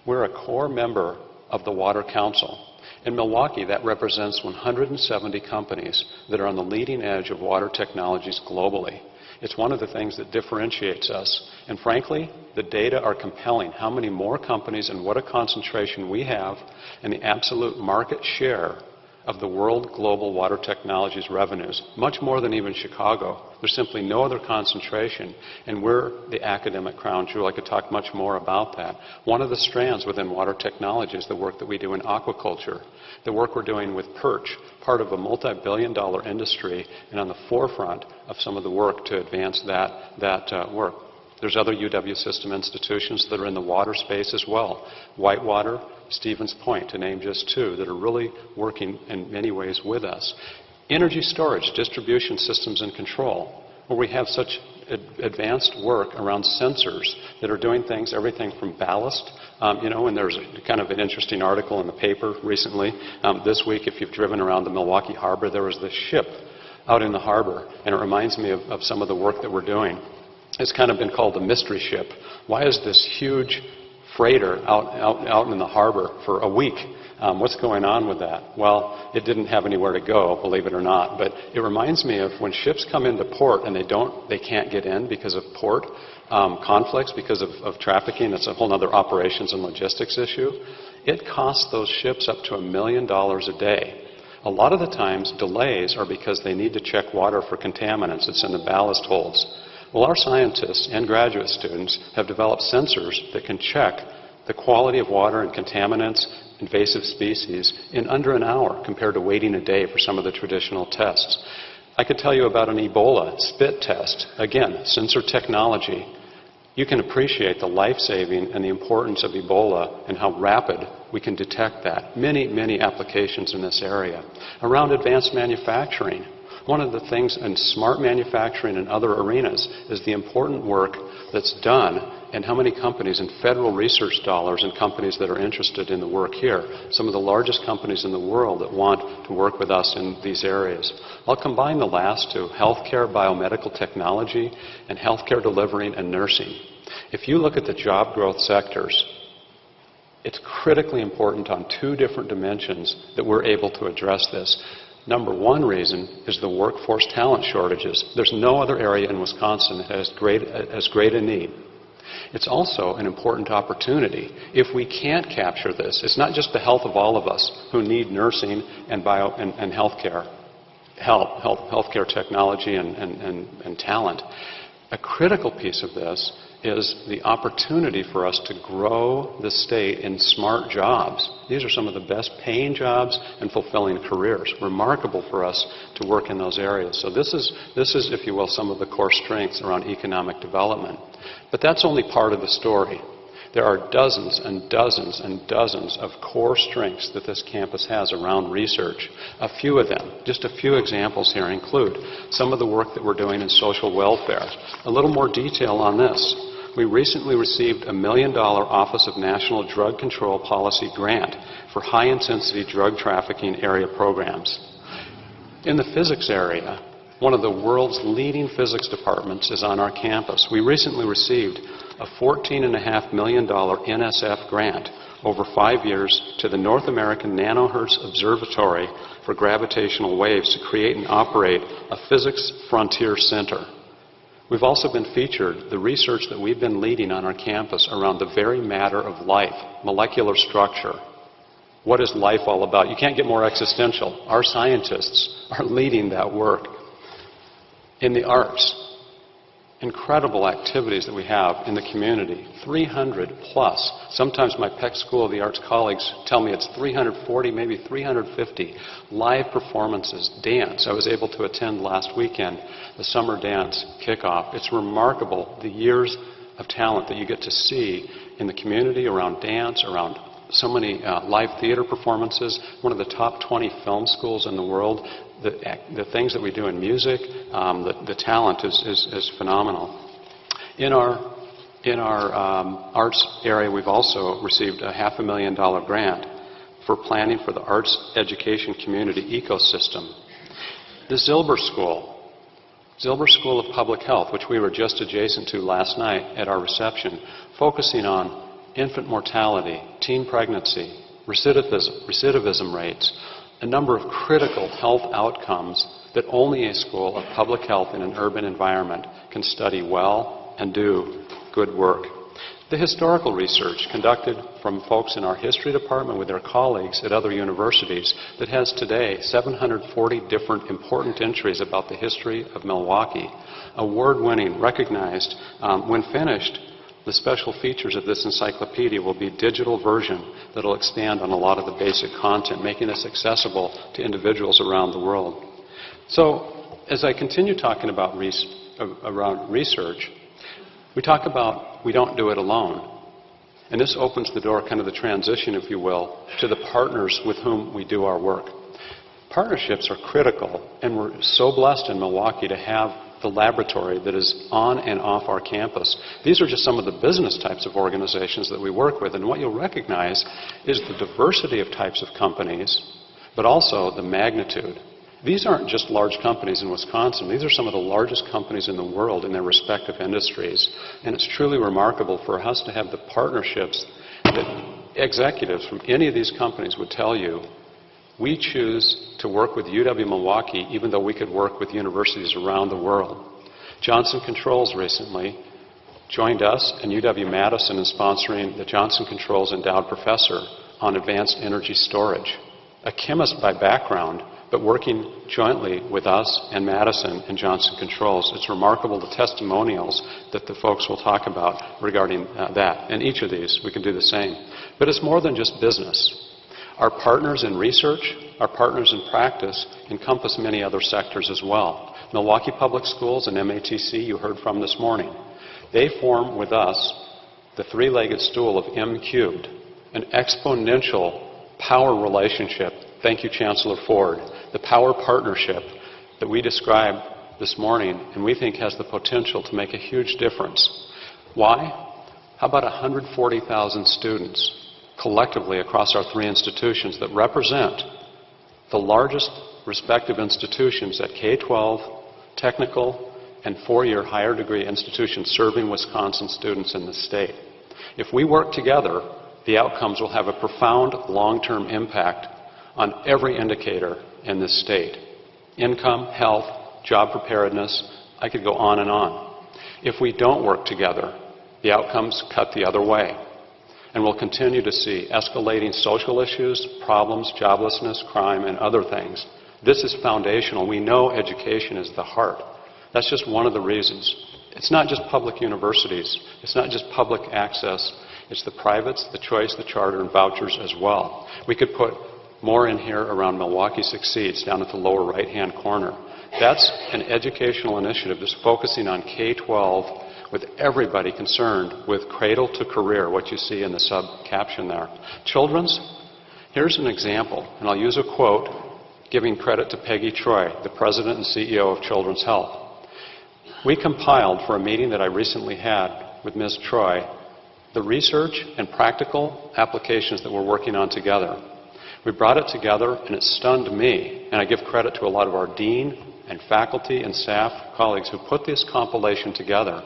We're a core member of the Water Council. In Milwaukee, that represents 170 companies that are on the leading edge of water technologies globally. It's one of the things that differentiates us. And frankly, the data are compelling. How many more companies and what a concentration we have and the absolute market share of the world global water technologies revenues, much more than even Chicago. There's simply no other concentration, and we're the academic crown jewel. I could talk much more about that. One of the strands within water technology is the work that we do in aquaculture, the work we're doing with perch, part of a multi-billion-dollar industry, and on the forefront of some of the work to advance that work. There's other UW system institutions that are in the water space as well. Whitewater, Stevens Point, to name just two, that are really working in many ways with us. Energy storage, distribution systems and control, where we have such advanced work around sensors that are doing things, everything from ballast. And there's kind of an interesting article in the paper recently. This week, if you've driven around the Milwaukee Harbor, there was this ship out in the harbor, and it reminds me of some of the work that we're doing. It's kind of been called the mystery ship. Why is this huge freighter out in the harbor for a week? What's going on with that? Well, it didn't have anywhere to go, believe it or not. But it reminds me of when ships come into port and they can't get in because of port. conflicts because of trafficking. It's a whole other operations and logistics issue. It costs those ships up to $1 million a day. A lot of the times, delays are because they need to check water for contaminants. It's in the ballast holds. Well, our scientists and graduate students have developed sensors that can check the quality of water and contaminants, invasive species, in under an hour compared to waiting a day for some of the traditional tests. I could tell you about an Ebola spit test. Again, sensor technology. You can appreciate the life-saving and the importance of Ebola and how rapid we can detect that. Many, many applications in this area. Around advanced manufacturing, one of the things in smart manufacturing and other arenas is the important work that's done and how many companies and federal research dollars and companies that are interested in the work here. Some of the largest companies in the world that want to work with us in these areas. I'll combine the last two, healthcare, biomedical technology, and healthcare delivery and nursing. If you look at the job growth sectors, it's critically important on two different dimensions that we're able to address this. Number one reason is the workforce talent shortages. There's no other area in Wisconsin that has as great a need. It's also an important opportunity. If we can't capture this, it's not just the health of all of us who need nursing and healthcare, healthcare technology and talent. A critical piece of this is the opportunity for us to grow the state in smart jobs. These are some of the best paying jobs and fulfilling careers. Remarkable for us to work in those areas. So this is, if you will, some of the core strengths around economic development. But that's only part of the story. There are dozens and dozens and dozens of core strengths that this campus has around research. A few of them, just a few examples here include some of the work that we're doing in social welfare. A little more detail on this. We recently received a $1 million Office of National Drug Control Policy grant for high-intensity drug trafficking area programs. In the physics area, one of the world's leading physics departments is on our campus. We recently received a $14.5 million NSF grant over 5 years to the North American Nanohertz Observatory for Gravitational Waves to create and operate a physics frontier center. We've also been featured, the research that we've been leading on our campus around the very matter of life, molecular structure. What is life all about? You can't get more existential. Our scientists are leading that work. In the arts, incredible activities that we have in the community, 300 plus. Sometimes my Peck School of the Arts colleagues tell me it's 340, maybe 350 live performances, dance. I was able to attend last weekend the summer dance kickoff. It's remarkable the years of talent that you get to see in the community around dance, around so many live theater performances, one of the top 20 film schools in the world. The things that we do in music, the talent is phenomenal. In our arts area, we've also received a $500,000 grant for planning for the arts education community ecosystem. The Zilber School of Public Health, which we were just adjacent to last night at our reception, focusing on infant mortality, teen pregnancy, recidivism rates, a number of critical health outcomes that only a school of public health in an urban environment can study well and do good work. The historical research conducted from folks in our history department with their colleagues at other universities that has today 740 different important entries about the history of Milwaukee, award-winning, recognized, when finished. The special features of this encyclopedia will be a digital version that will expand on a lot of the basic content, making this accessible to individuals around the world. So, as I continue talking about around research, we talk about we don't do it alone. And this opens the door, kind of the transition, if you will, to the partners with whom we do our work. Partnerships are critical, and we're so blessed in Milwaukee to have the laboratory that is on and off our campus. These are just some of the business types of organizations that we work with, and what you'll recognize is the diversity of types of companies, but also the magnitude. These aren't just large companies in Wisconsin. These are some of the largest companies in the world in their respective industries, and it's truly remarkable for us to have the partnerships that executives from any of these companies would tell you. We choose to work with UW-Milwaukee even though we could work with universities around the world. Johnson Controls recently joined us and UW-Madison in sponsoring the Johnson Controls Endowed Professor on Advanced Energy Storage. A chemist by background, but working jointly with us and Madison and Johnson Controls. It's remarkable the testimonials that the folks will talk about regarding that. And each of these, we can do the same. But it's more than just business. Our partners in research, our partners in practice encompass many other sectors as well. Milwaukee Public Schools and MATC, you heard from this morning. They form with us the three-legged stool of M cubed, an exponential power relationship. Thank you, Chancellor Ford. The power partnership that we described this morning and we think has the potential to make a huge difference. Why? How about 140,000 students collectively across our three institutions that represent the largest respective institutions at K-12, technical, and four-year higher degree institutions serving Wisconsin students in the state. If we work together, the outcomes will have a profound long-term impact on every indicator in this state. Income, health, job preparedness, I could go on and on. If we don't work together, the outcomes cut the other way. And we'll continue to see escalating social issues, problems, joblessness, crime, and other things. This is foundational. We know education is the heart. That's just one of the reasons. It's not just public universities. It's not just public access. It's the privates, the choice, the charter, and vouchers as well. We could put more in here around Milwaukee Succeeds down at the lower right-hand corner. That's an educational initiative that's focusing on K-12 with everybody concerned with cradle to career, what you see in the sub-caption there. Children's, here's an example, and I'll use a quote giving credit to Peggy Troy, the President and CEO of Children's Health. We compiled for a meeting that I recently had with Ms. Troy the research and practical applications that we're working on together. We brought it together and it stunned me, and I give credit to a lot of our dean and faculty and staff colleagues who put this compilation together.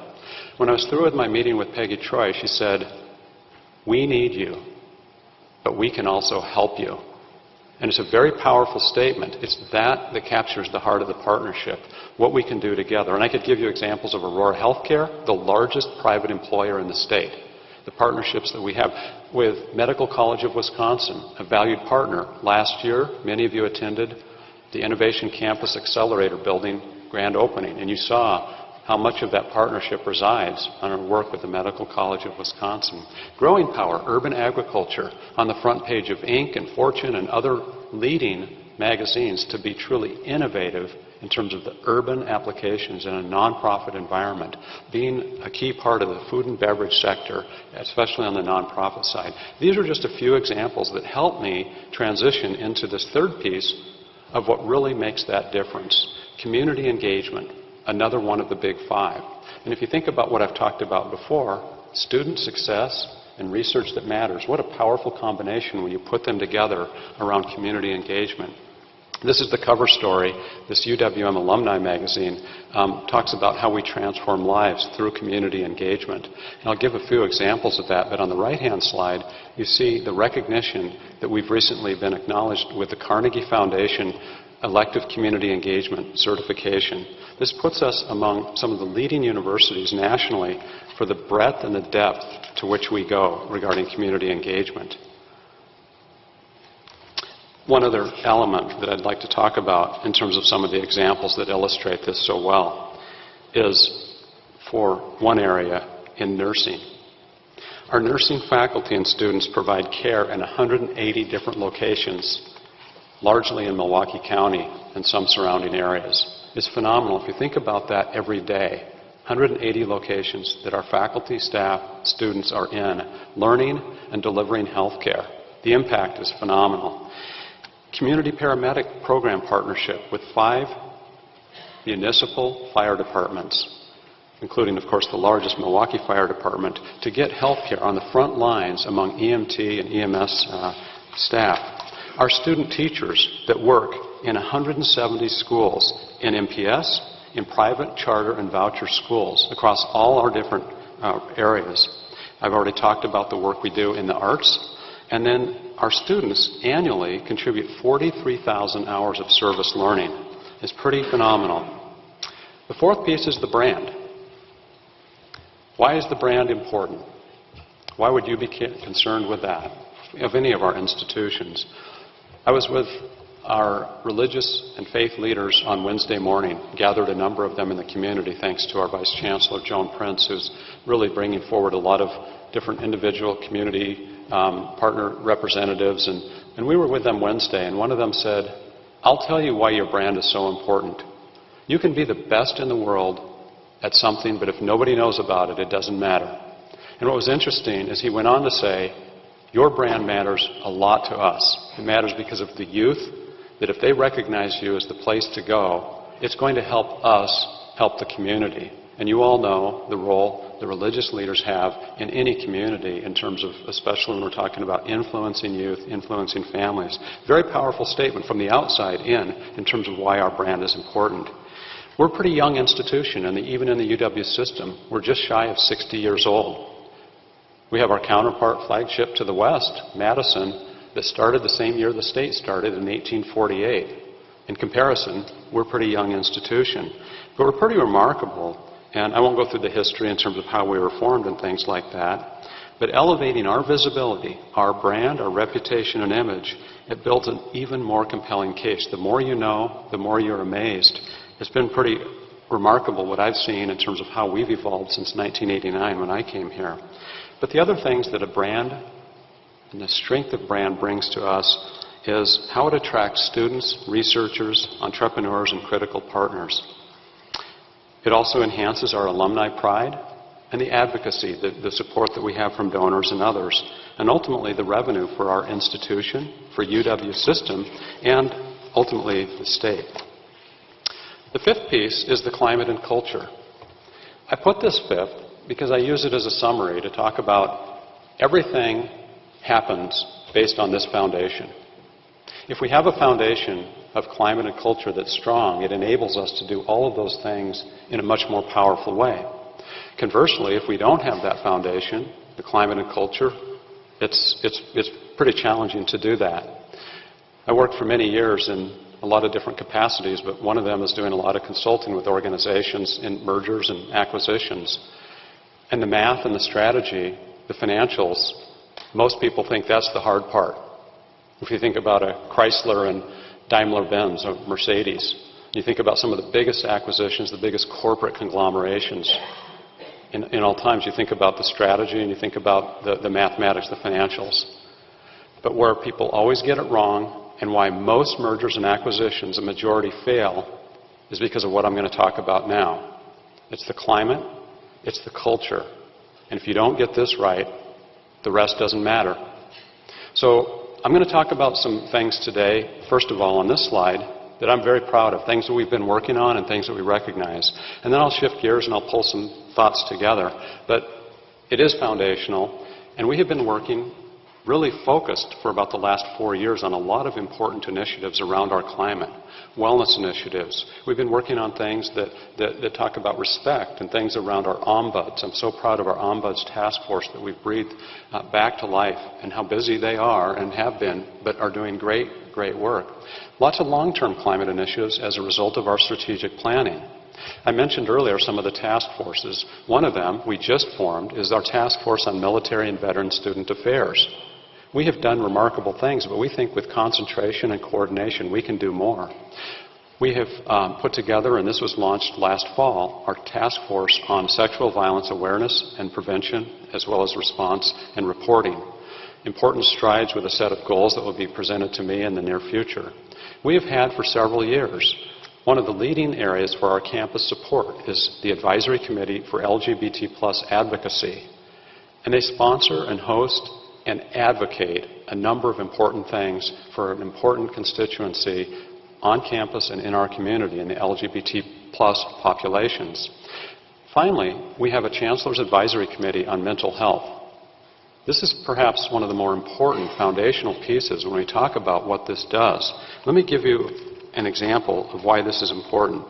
When I was through with my meeting with Peggy Troy, she said, "We need you, but we can also help you." And it's a very powerful statement. It's that captures the heart of the partnership, what we can do together. And I could give you examples of Aurora Healthcare, the largest private employer in the state. The partnerships that we have with Medical College of Wisconsin, a valued partner. Last year, many of you attended the Innovation Campus Accelerator building grand opening, and you saw how much of that partnership resides on our work with the Medical College of Wisconsin. Growing Power, urban agriculture, on the front page of Inc. and Fortune and other leading magazines to be truly innovative in terms of the urban applications in a nonprofit environment, being a key part of the food and beverage sector, especially on the nonprofit side. These are just a few examples that help me transition into this third piece of what really makes that difference. Community engagement, another one of the big five. And if you think about what I've talked about before, student success and research that matters, what a powerful combination when you put them together around community engagement. This is the cover story. This UWM alumni magazine talks about how we transform lives through community engagement. And I'll give a few examples of that, but on the right-hand slide, you see the recognition that we've recently been acknowledged with the Carnegie Foundation Elective Community Engagement Certification. This puts us among some of the leading universities nationally for the breadth and the depth to which we go regarding community engagement. One other element that I'd like to talk about in terms of some of the examples that illustrate this so well is for one area in nursing. Our nursing faculty and students provide care in 180 different locations, largely in Milwaukee County and some surrounding areas. It's phenomenal. If you think about that every day, 180 locations that our faculty, staff, students are in, learning and delivering health care. The impact is phenomenal. Community paramedic program partnership with 5 municipal fire departments, including, of course, the largest Milwaukee Fire Department, to get health care on the front lines among EMT and EMS staff. Our student teachers that work in 170 schools in MPS, in private, charter, and voucher schools across all our different areas. I've already talked about the work we do in the arts. And then our students annually contribute 43,000 hours of service learning. It's pretty phenomenal. The fourth piece is the brand. Why is the brand important? Why would you be concerned with that of any of our institutions? I was with our religious and faith leaders on Wednesday morning, gathered a number of them in the community thanks to our Vice Chancellor, Joan Prince, who's really bringing forward a lot of different individual community partner representatives. And we were with them Wednesday, and one of them said, "I'll tell you why your brand is so important. You can be the best in the world at something, but if nobody knows about it, it doesn't matter." And what was interesting is he went on to say, your brand matters a lot to us. It matters because of the youth, that if they recognize you as the place to go, it's going to help us help the community. And you all know the role the religious leaders have in any community in terms of, especially when we're talking about influencing youth, influencing families. Very powerful statement from the outside in terms of why our brand is important. We're a pretty young institution, and even in the UW system, we're just shy of 60 years old. We have our counterpart flagship to the west, Madison, that started the same year the state started in 1848. In comparison, we're a pretty young institution. But we're pretty remarkable, and I won't go through the history in terms of how we were formed and things like that, but elevating our visibility, our brand, our reputation and image, it builds an even more compelling case. The more you know, the more you're amazed. It's been pretty remarkable what I've seen in terms of how we've evolved since 1989 when I came here. But the other things that a brand and the strength of brand brings to us is how it attracts students, researchers, entrepreneurs, and critical partners. It also enhances our alumni pride and the advocacy, the support that we have from donors and others, and ultimately the revenue for our institution, for UW system, and ultimately the state. The fifth piece is the climate and culture. I put this fifth because I use it as a summary to talk about everything happens based on this foundation. If we have a foundation of climate and culture that's strong, it enables us to do all of those things in a much more powerful way. Conversely, if we don't have that foundation, the climate and culture, it's pretty challenging to do that. I worked for many years in a lot of different capacities, but one of them is doing a lot of consulting with organizations in mergers and acquisitions. And the math and the strategy, the financials, most people think that's the hard part. If you think about a Chrysler and Daimler-Benz or Mercedes, you think about some of the biggest acquisitions, the biggest corporate conglomerations in all times, you think about the strategy and you think about the mathematics, the financials. But where people always get it wrong and why most mergers and acquisitions, a majority, fail is because of what I'm going to talk about now. It's the climate, it's the culture. And if you don't get this right, the rest doesn't matter. So I'm going to talk about some things today, first of all on this slide, that I'm very proud of, things that we've been working on and things that we recognize. And then I'll shift gears and I'll pull some thoughts together. But it is foundational, and we have been working really focused for about the last 4 years on a lot of important initiatives around our climate, wellness initiatives. We've been working on things that talk about respect and things around our ombuds. I'm so proud of our ombuds task force that we've breathed back to life and how busy they are and have been, but are doing great work. Lots of long-term climate initiatives as a result of our strategic planning. I mentioned earlier some of the task forces. One of them we just formed is our task force on military and veteran student affairs. We have done remarkable things, but we think with concentration and coordination we can do more. We have put together, and this was launched last fall, our task force on sexual violence awareness and prevention, as well as response and reporting. Important strides with a set of goals that will be presented to me in the near future. We have had for several years, one of the leading areas for our campus support is the Advisory Committee for LGBT+ Advocacy. And they sponsor and host and advocate a number of important things for an important constituency on campus and in our community in the LGBT+ populations. Finally, we have a Chancellor's Advisory Committee on mental health. This is perhaps one of the more important foundational pieces when we talk about what this does. Let me give you an example of why this is important.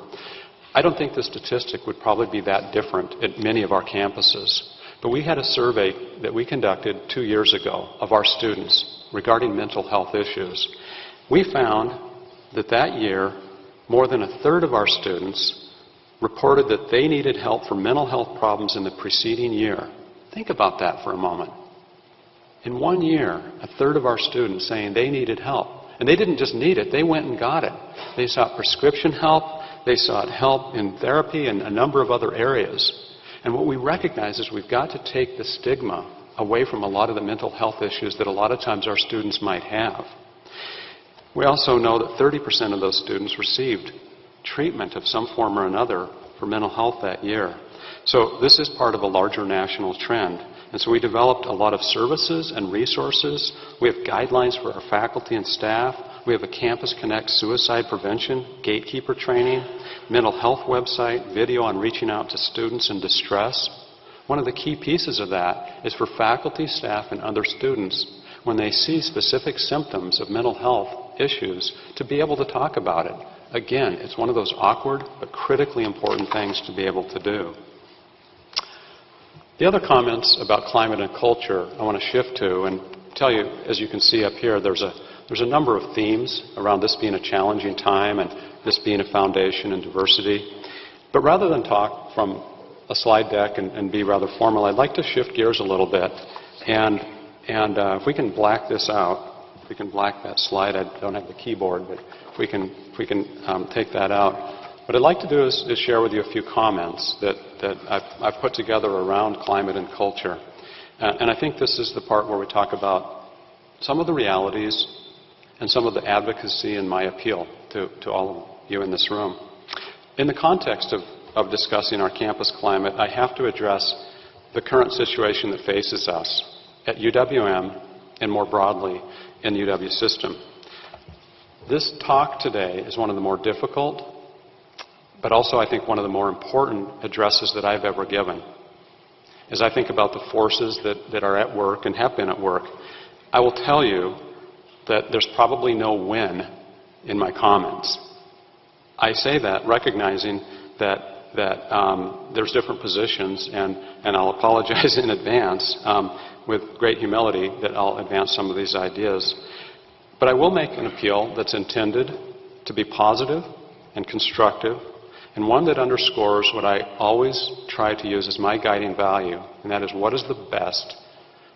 I don't think the statistic would probably be that different at many of our campuses. But we had a survey that we conducted 2 years ago of our students regarding mental health issues. We found that year, more than a third of our students reported that they needed help for mental health problems in the preceding year. Think about that for a moment. In 1 year, a third of our students saying they needed help. And they didn't just need it, they went and got it. They sought prescription help, they sought help in therapy and a number of other areas. And what we recognize is we've got to take the stigma away from a lot of the mental health issues that a lot of times our students might have. We also know that 30% of those students received treatment of some form or another for mental health that year. So this is part of a larger national trend. And so we developed a lot of services and resources. We have guidelines for our faculty and staff. We have a Campus Connect suicide prevention, gatekeeper training, mental health website, video on reaching out to students in distress. One of the key pieces of that is for faculty, staff, and other students, when they see specific symptoms of mental health issues, to be able to talk about it. Again, it's one of those awkward but critically important things to be able to do. The other comments about climate and culture I want to shift to and tell you, as you can see up here, there's a number of themes around this being a challenging time and this being a foundation in diversity. But rather than talk from a slide deck and be rather formal, I'd like to shift gears a little bit. And if we can black this out, if we can black that slide, I don't have the keyboard, but if we can take that out. What I'd like to do is share with you a few comments that I've put together around climate and culture. And I think this is the part where we talk about some of the realities and some of the advocacy in my appeal to all of you in this room. In the context of discussing our campus climate, I have to address the current situation that faces us at UWM and more broadly in the UW system. This talk today is one of the more difficult, but also I think one of the more important addresses that I've ever given. As I think about the forces that are at work and have been at work, I will tell you that there's probably no win in my comments. I say that recognizing that there's different positions, and I'll apologize in advance with great humility that I'll advance some of these ideas. But I will make an appeal that's intended to be positive and constructive, and one that underscores what I always try to use as my guiding value, and that is what is the best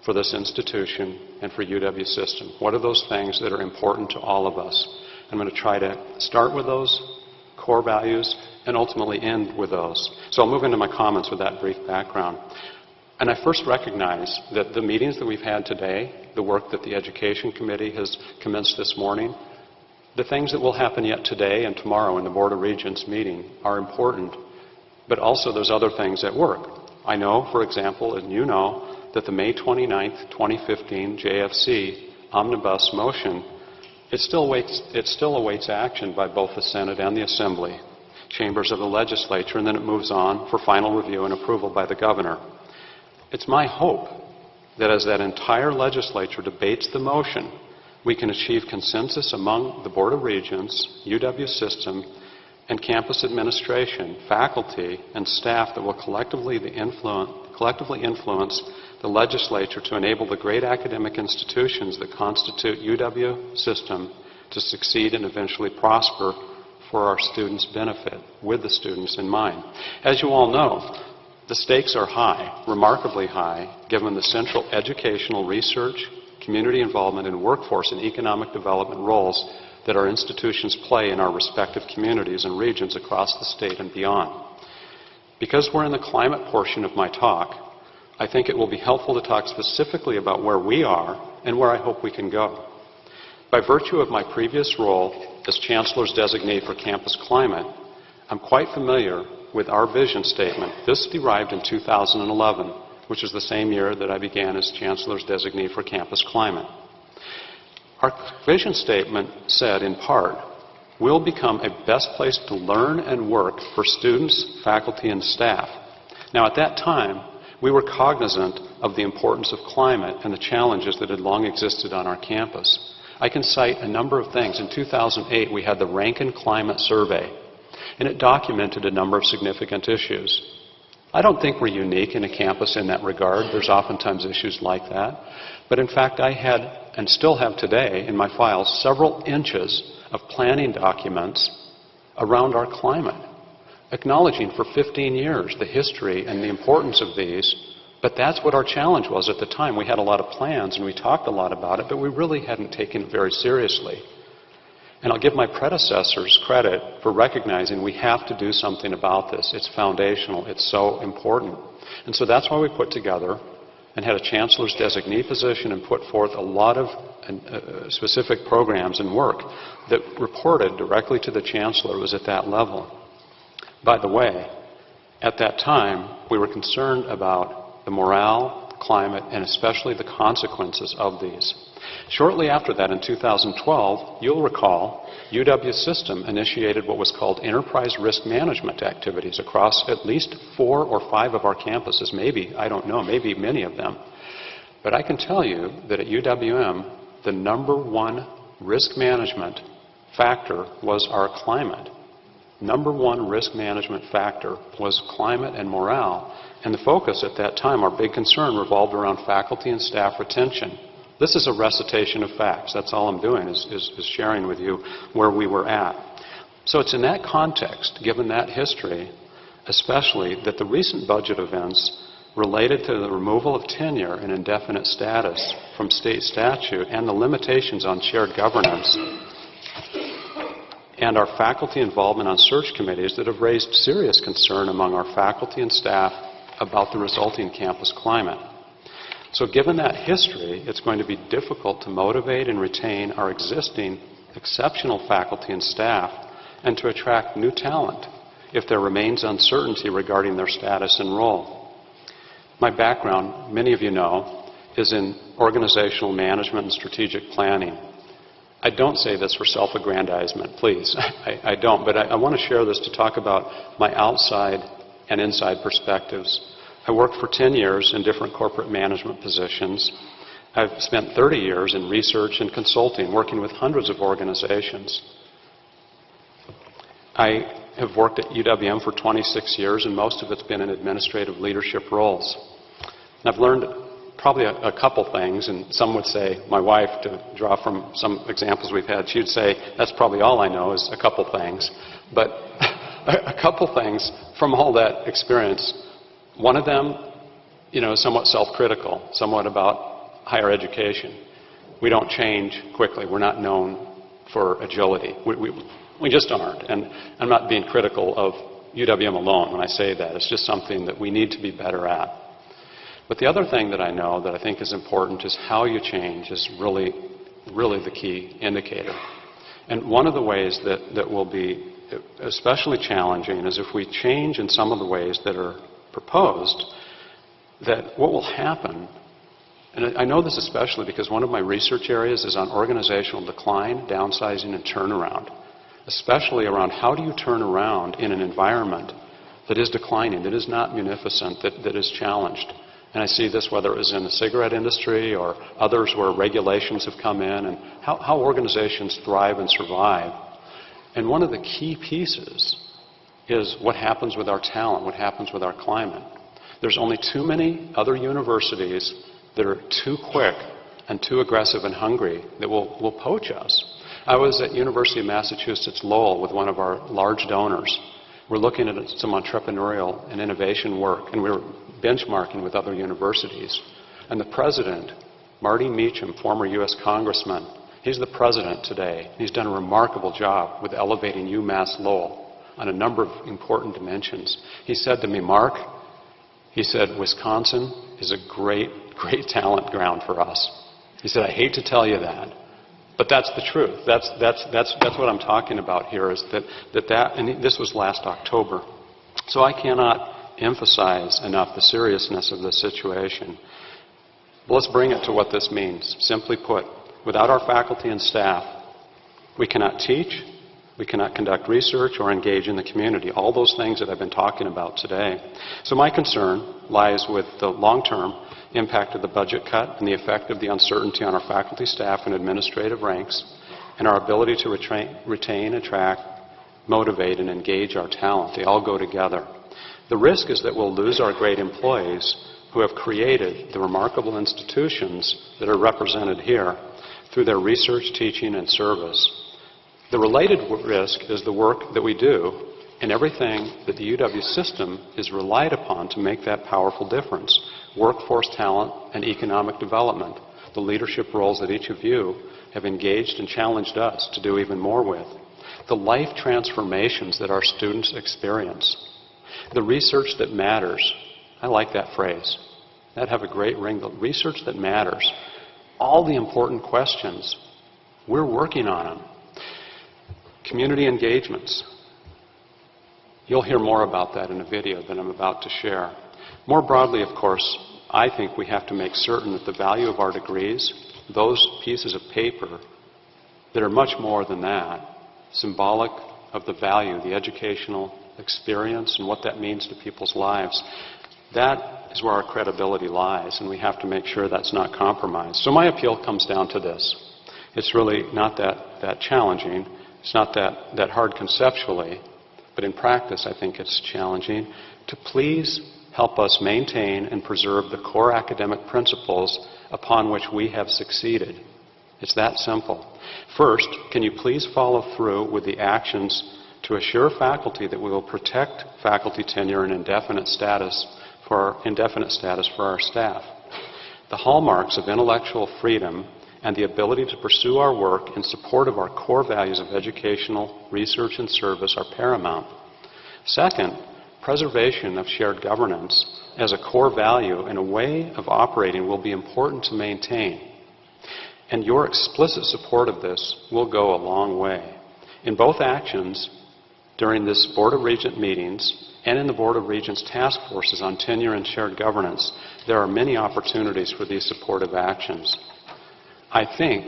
for this institution and for UW system. What are those things that are important to all of us? I'm going to try to start with those core values and ultimately end with those. So I'll move into my comments with that brief background. And I first recognize that the meetings that we've had today, the work that the Education Committee has commenced this morning, the things that will happen yet today and tomorrow in the Board of Regents meeting are important, but also there's other things at work. I know, for example, and you know, that the May 29th, 2015 JFC omnibus motion, it still awaits action by both the Senate and the Assembly, chambers of the legislature, and then it moves on for final review and approval by the governor. It's my hope that as that entire legislature debates the motion, we can achieve consensus among the Board of Regents, UW system, and campus administration, faculty, and staff that will collectively influence the legislature to enable the great academic institutions that constitute UW system to succeed and eventually prosper for our students' benefit, with the students in mind. As you all know, the stakes are high, remarkably high, given the central educational research, community involvement, and workforce and economic development roles that our institutions play in our respective communities and regions across the state and beyond. Because we're in the climate portion of my talk, I think it will be helpful to talk specifically about where we are and where I hope we can go. By virtue of my previous role as Chancellor's Designee for Campus Climate, I'm quite familiar with our vision statement. This derived in 2011, which is the same year that I began as Chancellor's Designee for Campus Climate. Our vision statement said, in part, we'll become a best place to learn and work for students, faculty, and staff. Now, at that time, we were cognizant of the importance of climate and the challenges that had long existed on our campus. I can cite a number of things. In 2008, we had the Rankin Climate Survey, and it documented a number of significant issues. I don't think we're unique in a campus in that regard. There's oftentimes issues like that. But in fact, I had, and still have today in my files, several inches of planning documents around our climate. acknowledging for 15 years the history and the importance of these. But that's what our challenge was at the time. We had a lot of plans and we talked a lot about it, but we really hadn't taken it very seriously. And I'll give my predecessors credit for recognizing we have to do something about this. It's foundational. It's so important. And so that's why we put together and had a chancellor's designee position and put forth a lot of specific programs and work that reported directly to the chancellor. It was at that level. By the way, at that time, we were concerned about the morale, climate, and especially the consequences of these. Shortly after that, in 2012, you'll recall, UW System initiated what was called enterprise risk management activities across at least 4 or 5 of our campuses, maybe, I don't know, maybe many of them. But I can tell you that at UWM, the number one risk management factor was our climate. Number one risk management factor was climate and morale. And the focus at that time, our big concern, revolved around faculty and staff retention. This is a recitation of facts. That's all I'm doing is sharing with you where we were at. So it's in that context, given that history, especially that the recent budget events related to the removal of tenure and indefinite status from state statute and the limitations on shared governance and our faculty involvement on search committees that have raised serious concern among our faculty and staff about the resulting campus climate. So given that history, it's going to be difficult to motivate and retain our existing exceptional faculty and staff and to attract new talent if there remains uncertainty regarding their status and role. My background, many of you know, is in organizational management and strategic planning. I don't say this for self-aggrandizement, please. I don't, but I want to share this to talk about my outside and inside perspectives. I worked for 10 years in different corporate management positions. I've spent 30 years in research and consulting, working with hundreds of organizations. I have worked at UWM for 26 years, and most of it's been in administrative leadership roles. And I've learned probably a couple things, and some would say, my wife, to draw from some examples we've had, she'd say, that's probably all I know is a couple things. But a couple things from all that experience. One of them, somewhat self-critical, somewhat about higher education. We don't change quickly. We're not known for agility. We just aren't. And I'm not being critical of UWM alone when I say that. It's just something that we need to be better at. But the other thing that I know that I think is important is how you change is really, really the key indicator. And one of the ways that will be especially challenging is if we change in some of the ways that are proposed, that what will happen, and I know this especially because one of my research areas is on organizational decline, downsizing, and turnaround, especially around how do you turn around in an environment that is declining, that is not munificent, that is challenged. And I see this whether it was in the cigarette industry or others where regulations have come in, and how organizations thrive and survive. And one of the key pieces is what happens with our talent, what happens with our climate. There's only too many other universities that are too quick and too aggressive and hungry that will poach us. I was at University of Massachusetts Lowell with one of our large donors. We're looking at some entrepreneurial and innovation work, and we were benchmarking with other universities. And the president, Marty Meacham, former U.S. congressman, he's the president today. He's done a remarkable job with elevating UMass Lowell on a number of important dimensions. He said to me, Mark, he said, Wisconsin is a great, great talent ground for us. He said, I hate to tell you that, but that's the truth. That's what I'm talking about here is that, and this was last October. So I cannot emphasize enough the seriousness of this situation. But let's bring it to what this means. Simply put, without our faculty and staff, we cannot teach, we cannot conduct research or engage in the community, all those things that I've been talking about today. So my concern lies with the long-term impact of the budget cut and the effect of the uncertainty on our faculty, staff, and administrative ranks, and our ability to retain, attract, motivate, and engage our talent. They all go together. The risk is that we'll lose our great employees who have created the remarkable institutions that are represented here through their research, teaching, and service. The related risk is the work that we do in everything that the UW system is relied upon to make that powerful difference. Workforce talent and economic development, the leadership roles that each of you have engaged and challenged us to do even more with. The life transformations that our students experience. The research that matters. I like that phrase. That'd have a great ring. The research that matters. All the important questions, we're working on them. Community engagements. You'll hear more about that in a video that I'm about to share. More broadly, of course, I think we have to make certain that the value of our degrees, those pieces of paper that are much more than that, symbolic of the value, the educational experience and what that means to people's lives, that is where our credibility lies, and we have to make sure that's not compromised. So my appeal comes down to this. It's really not that challenging. It's not that hard conceptually, but in practice I think it's challenging to please help us maintain and preserve the core academic principles upon which we have succeeded. It's that simple. First, can you please follow through with the actions to assure faculty that we will protect faculty tenure and indefinite status for our staff? The hallmarks of intellectual freedom and the ability to pursue our work in support of our core values of educational, research, and service are paramount. Second, preservation of shared governance as a core value and a way of operating will be important to maintain. And your explicit support of this will go a long way. In both actions, during this Board of Regent meetings and in the Board of Regents task forces on tenure and shared governance, there are many opportunities for these supportive actions. I think,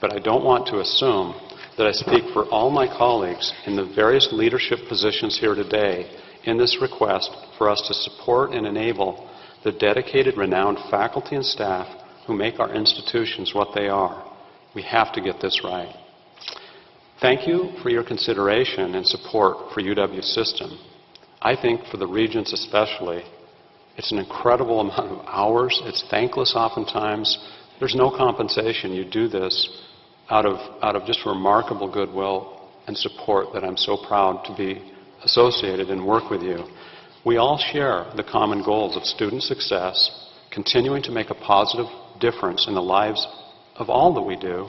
but I don't want to assume, that I speak for all my colleagues in the various leadership positions here today in this request for us to support and enable the dedicated, renowned faculty and staff who make our institutions what they are. We have to get this right. Thank you for your consideration and support for UW System. I think for the Regents especially, it's an incredible amount of hours. It's thankless oftentimes. There's no compensation. You do this out of just remarkable goodwill and support that I'm so proud to be associated and work with you. We all share the common goals of student success, continuing to make a positive difference in the lives of all that we do,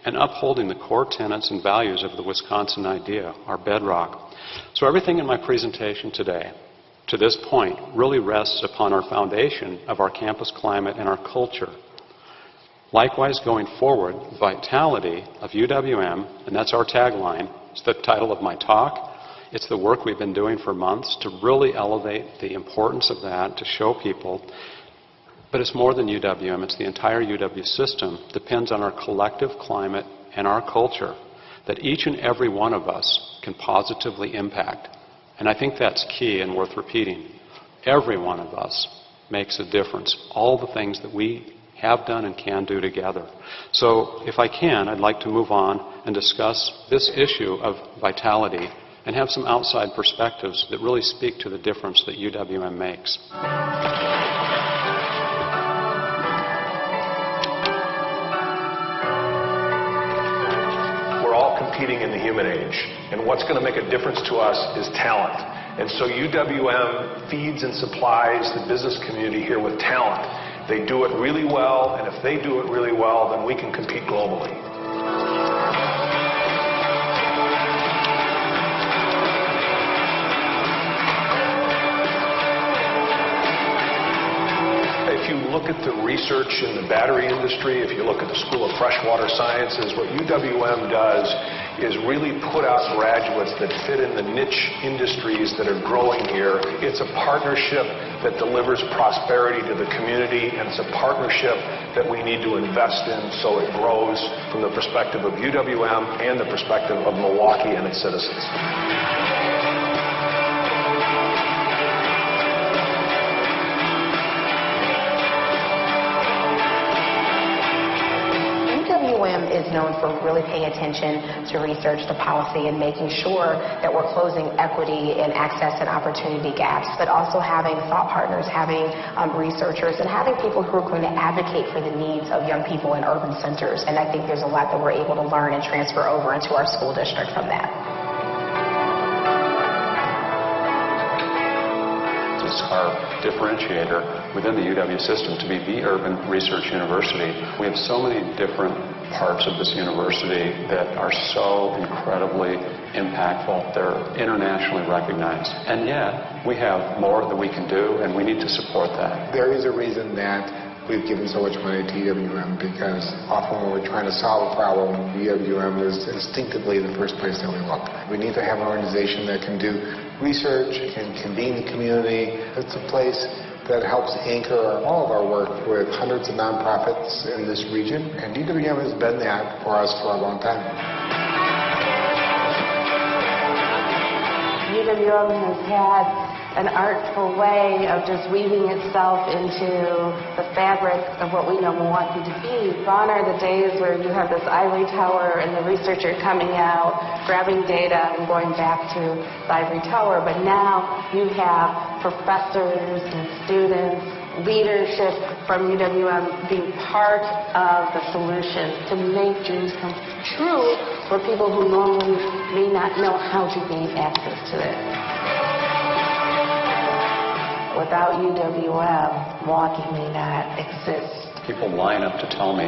and upholding the core tenets and values of the Wisconsin idea, our bedrock. So everything in my presentation today, to this point, really rests upon our foundation of our campus climate and our culture. Likewise, going forward, vitality of UWM, and that's our tagline, it's the title of my talk. It's the work we've been doing for months to really elevate the importance of that, to show people. But it's more than UWM, it's the entire UW system. Depends on our collective climate and our culture that each and every one of us can positively impact. And I think that's key and worth repeating. Every one of us makes a difference. All the things that we have done and can do together. So if I can, I'd like to move on and discuss this issue of vitality and have some outside perspectives that really speak to the difference that UWM makes. We're all competing in the human age, and what's going to make a difference to us is talent. And so UWM feeds and supplies the business community here with talent. They do it really well, and if they do it really well, then we can compete globally. If you look at the research in the battery industry, if you look at the School of Freshwater Sciences, what UWM does is really put out graduates that fit in the niche industries that are growing here. It's a partnership that delivers prosperity to the community, and it's a partnership that we need to invest in so it grows from the perspective of UWM and the perspective of Milwaukee and its citizens. UWM is known for really paying attention to research, to policy, and making sure that we're closing equity and access and opportunity gaps, but also having thought partners, having researchers, and having people who are going to advocate for the needs of young people in urban centers. And I think there's a lot that we're able to learn and transfer over into our school district from that. is our differentiator within the UW system to be the urban research university. We have so many different parts of this university that are so incredibly impactful. They're internationally recognized. And yet, we have more that we can do, and we need to support that. There is a reason that we've given so much money to UWM, because often when we're trying to solve a problem, UWM is instinctively the first place that we look. We need to have an organization that can do research, can convene the community. It's a place that helps anchor all of our work with hundreds of nonprofits in this region, and UWM has been that for us for a long time. UWM has had an artful way of just weaving itself into the fabric of what we know Milwaukee to be. Gone are the days where you have this ivory tower and the researcher coming out, grabbing data and going back to the ivory tower. But now you have professors and students, leadership from UWM being part of the solution to make dreams come true for people who normally may not know how to gain access to it. Without UWM, Milwaukee may not exist. People line up to tell me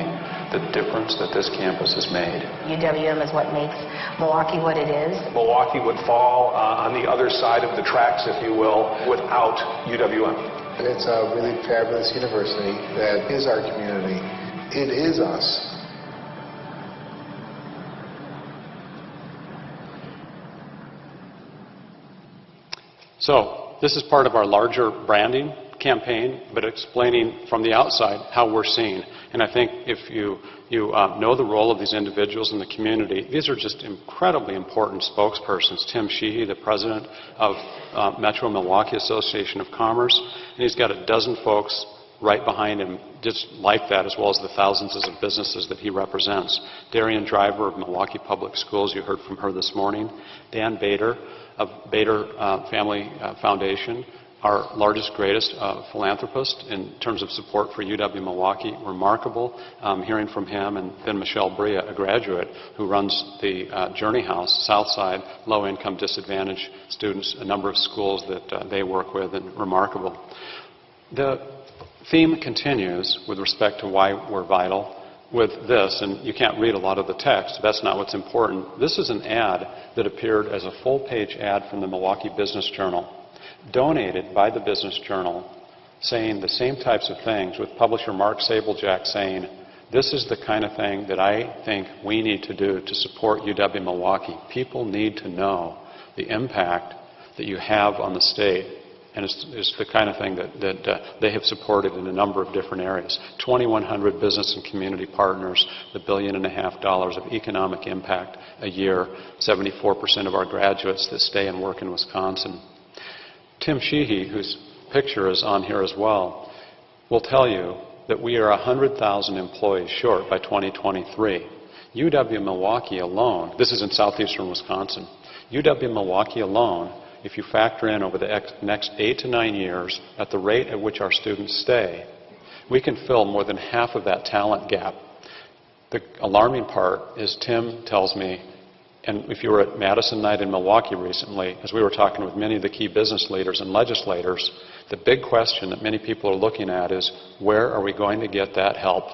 the difference that this campus has made. UWM is what makes Milwaukee what it is. Milwaukee would fall on the other side of the tracks, if you will, without UWM. And it's a really fabulous university that is our community. It is us. So, this is part of our larger branding campaign, but explaining from the outside how we're seen. And I think if you know the role of these individuals in the community, these are just incredibly important spokespersons. Tim Sheehy, the president of Metro Milwaukee Association of Commerce, and he's got a dozen folks right behind him just like that, as well as the thousands of businesses that he represents. Darian Driver of Milwaukee Public Schools, you heard from her this morning. Dan Bader of Bader Family Foundation, our largest, greatest philanthropist in terms of support for UW-Milwaukee. Remarkable hearing from him. And then Michelle Brea, a graduate who runs the Journey House, Southside, low-income disadvantaged students, a number of schools that they work with, and remarkable. The theme continues with respect to why we're vital with this, and you can't read a lot of the text. That's not what's important. This is an ad that appeared as a full-page ad from the Milwaukee Business Journal, donated by the Business Journal, saying the same types of things, with publisher Mark Sablejack saying, this is the kind of thing that I think we need to do to support UW-Milwaukee. People need to know the impact that you have on the state. And it's the kind of thing that they have supported in a number of different areas. 2,100 business and community partners, $1.5 billion of economic impact a year, 74% of our graduates that stay and work in Wisconsin. Tim Sheehy, whose picture is on here as well, will tell you that we are 100,000 employees short by 2023. UW-Milwaukee alone, this is in southeastern Wisconsin, UW-Milwaukee alone, if you factor in over the next 8 to 9 years at the rate at which our students stay, we can fill more than half of that talent gap. The alarming part is Tim tells me, and if you were at Madison Night in Milwaukee recently, as we were talking with many of the key business leaders and legislators, the big question that many people are looking at is, where are we going to get that help?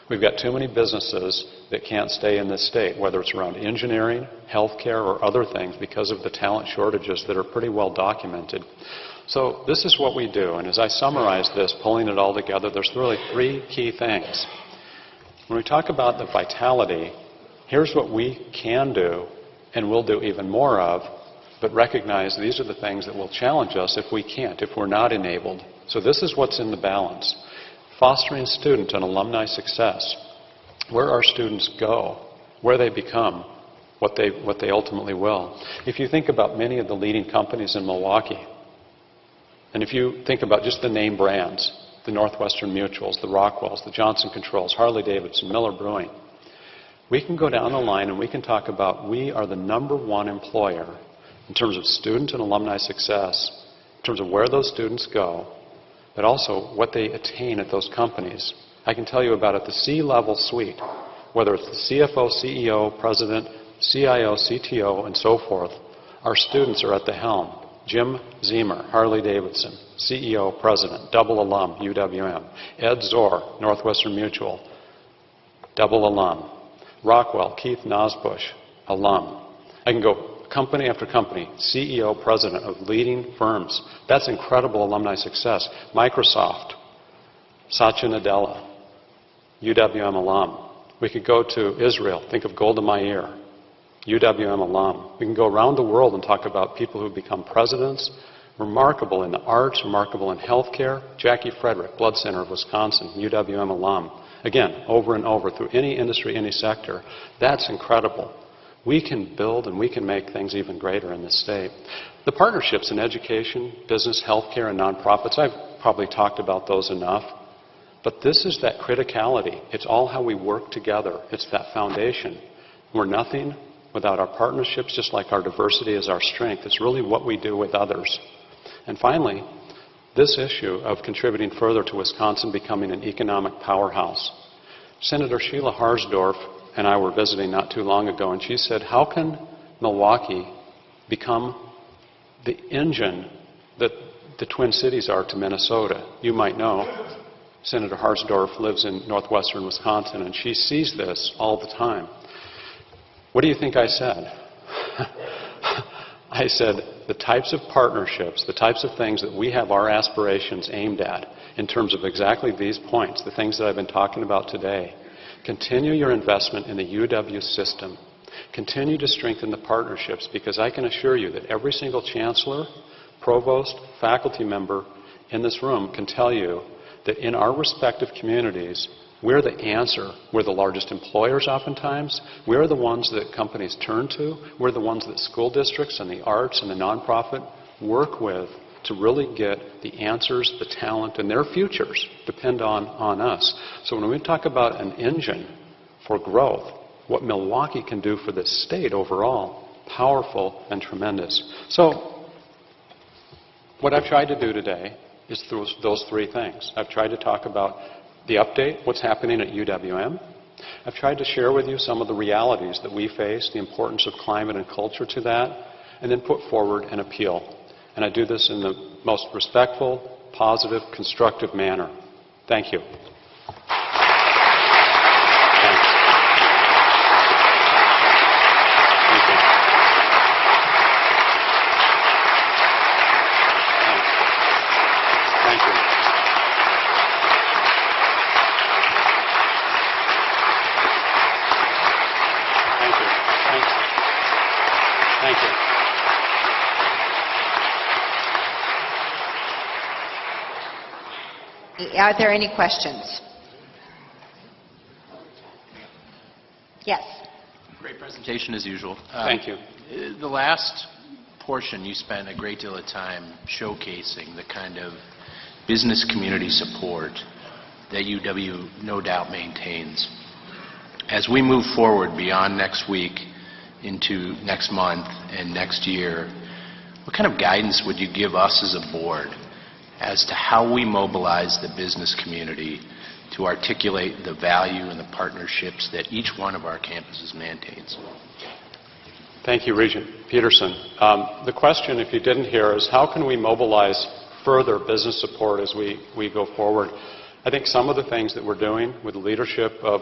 We've got too many businesses that can't stay in this state, whether it's around engineering, healthcare, or other things, because of the talent shortages that are pretty well documented. So this is what we do, and as I summarize this, pulling it all together, there's really 3 key things. When we talk about the vitality, here's what we can do and will do even more of, but recognize these are the things that will challenge us if we can't, if we're not enabled. So this is what's in the balance. Fostering student and alumni success, where our students go, where they become, what they ultimately will. If you think about many of the leading companies in Milwaukee, and if you think about just the name brands, the Northwestern Mutuals, the Rockwells, the Johnson Controls, Harley-Davidson, Miller Brewing, we can go down the line and we can talk about we are the #1 employer in terms of student and alumni success, in terms of where those students go, but also what they attain at those companies. I can tell you about at the C-level suite, whether it's the CFO, CEO, president, CIO, CTO, and so forth, our students are at the helm. Jim Zemer, Harley-Davidson, CEO, President, double alum, UWM. Ed Zor, Northwestern Mutual, double alum. Rockwell, Keith Nosbush, alum. I can go company after company, CEO, President of leading firms. That's incredible alumni success. Microsoft, Satya Nadella, UWM alum. We could go to Israel, think of Golda Meir, UWM alum. We can go around the world and talk about people who've become presidents, remarkable in the arts, remarkable in healthcare. Jackie Frederick, Blood Center of Wisconsin, UWM alum. Again, over and over, through any industry, any sector. That's incredible. We can build and we can make things even greater in this state. The partnerships in education, business, healthcare, and nonprofits, I've probably talked about those enough. But this is that criticality. It's all how we work together. It's that foundation. We're nothing without our partnerships, just like our diversity is our strength. It's really what we do with others. And finally, this issue of contributing further to Wisconsin becoming an economic powerhouse. Senator Sheila Harsdorf and I were visiting not too long ago, and she said, how can Milwaukee become the engine that the Twin Cities are to Minnesota? You might know Senator Harsdorf lives in northwestern Wisconsin, and she sees this all the time. What do you think I said? I said, the types of partnerships, the types of things that we have our aspirations aimed at in terms of exactly these points, the things that I've been talking about today, continue your investment in the UW system. Continue to strengthen the partnerships, because I can assure you that every single chancellor, provost, faculty member in this room can tell you that in our respective communities, we're the answer. We're the largest employers oftentimes. We're the ones that companies turn to. We're the ones that school districts and the arts and the nonprofit work with to really get the answers, the talent, and their futures depend on us. So when we talk about an engine for growth, what Milwaukee can do for this state overall, powerful and tremendous. So what I've tried to do today is those three things. I've tried to talk about the update, what's happening at UWM. I've tried to share with you some of the realities that we face, the importance of climate and culture to that, and then put forward an appeal. And I do this in the most respectful, positive, constructive manner. Thank you. Are there any questions? Yes. Great presentation as usual. Thank you. The last portion, you spent a great deal of time showcasing the kind of business community support that UW no doubt maintains. As we move forward beyond next week into next month and next year, what kind of guidance would you give us as a board as to how we mobilize the business community to articulate the value and the partnerships that each one of our campuses maintains? Thank you, Regent Peterson. The question, if you didn't hear, is how can we mobilize further business support as we go forward? I think some of the things that we're doing with the leadership of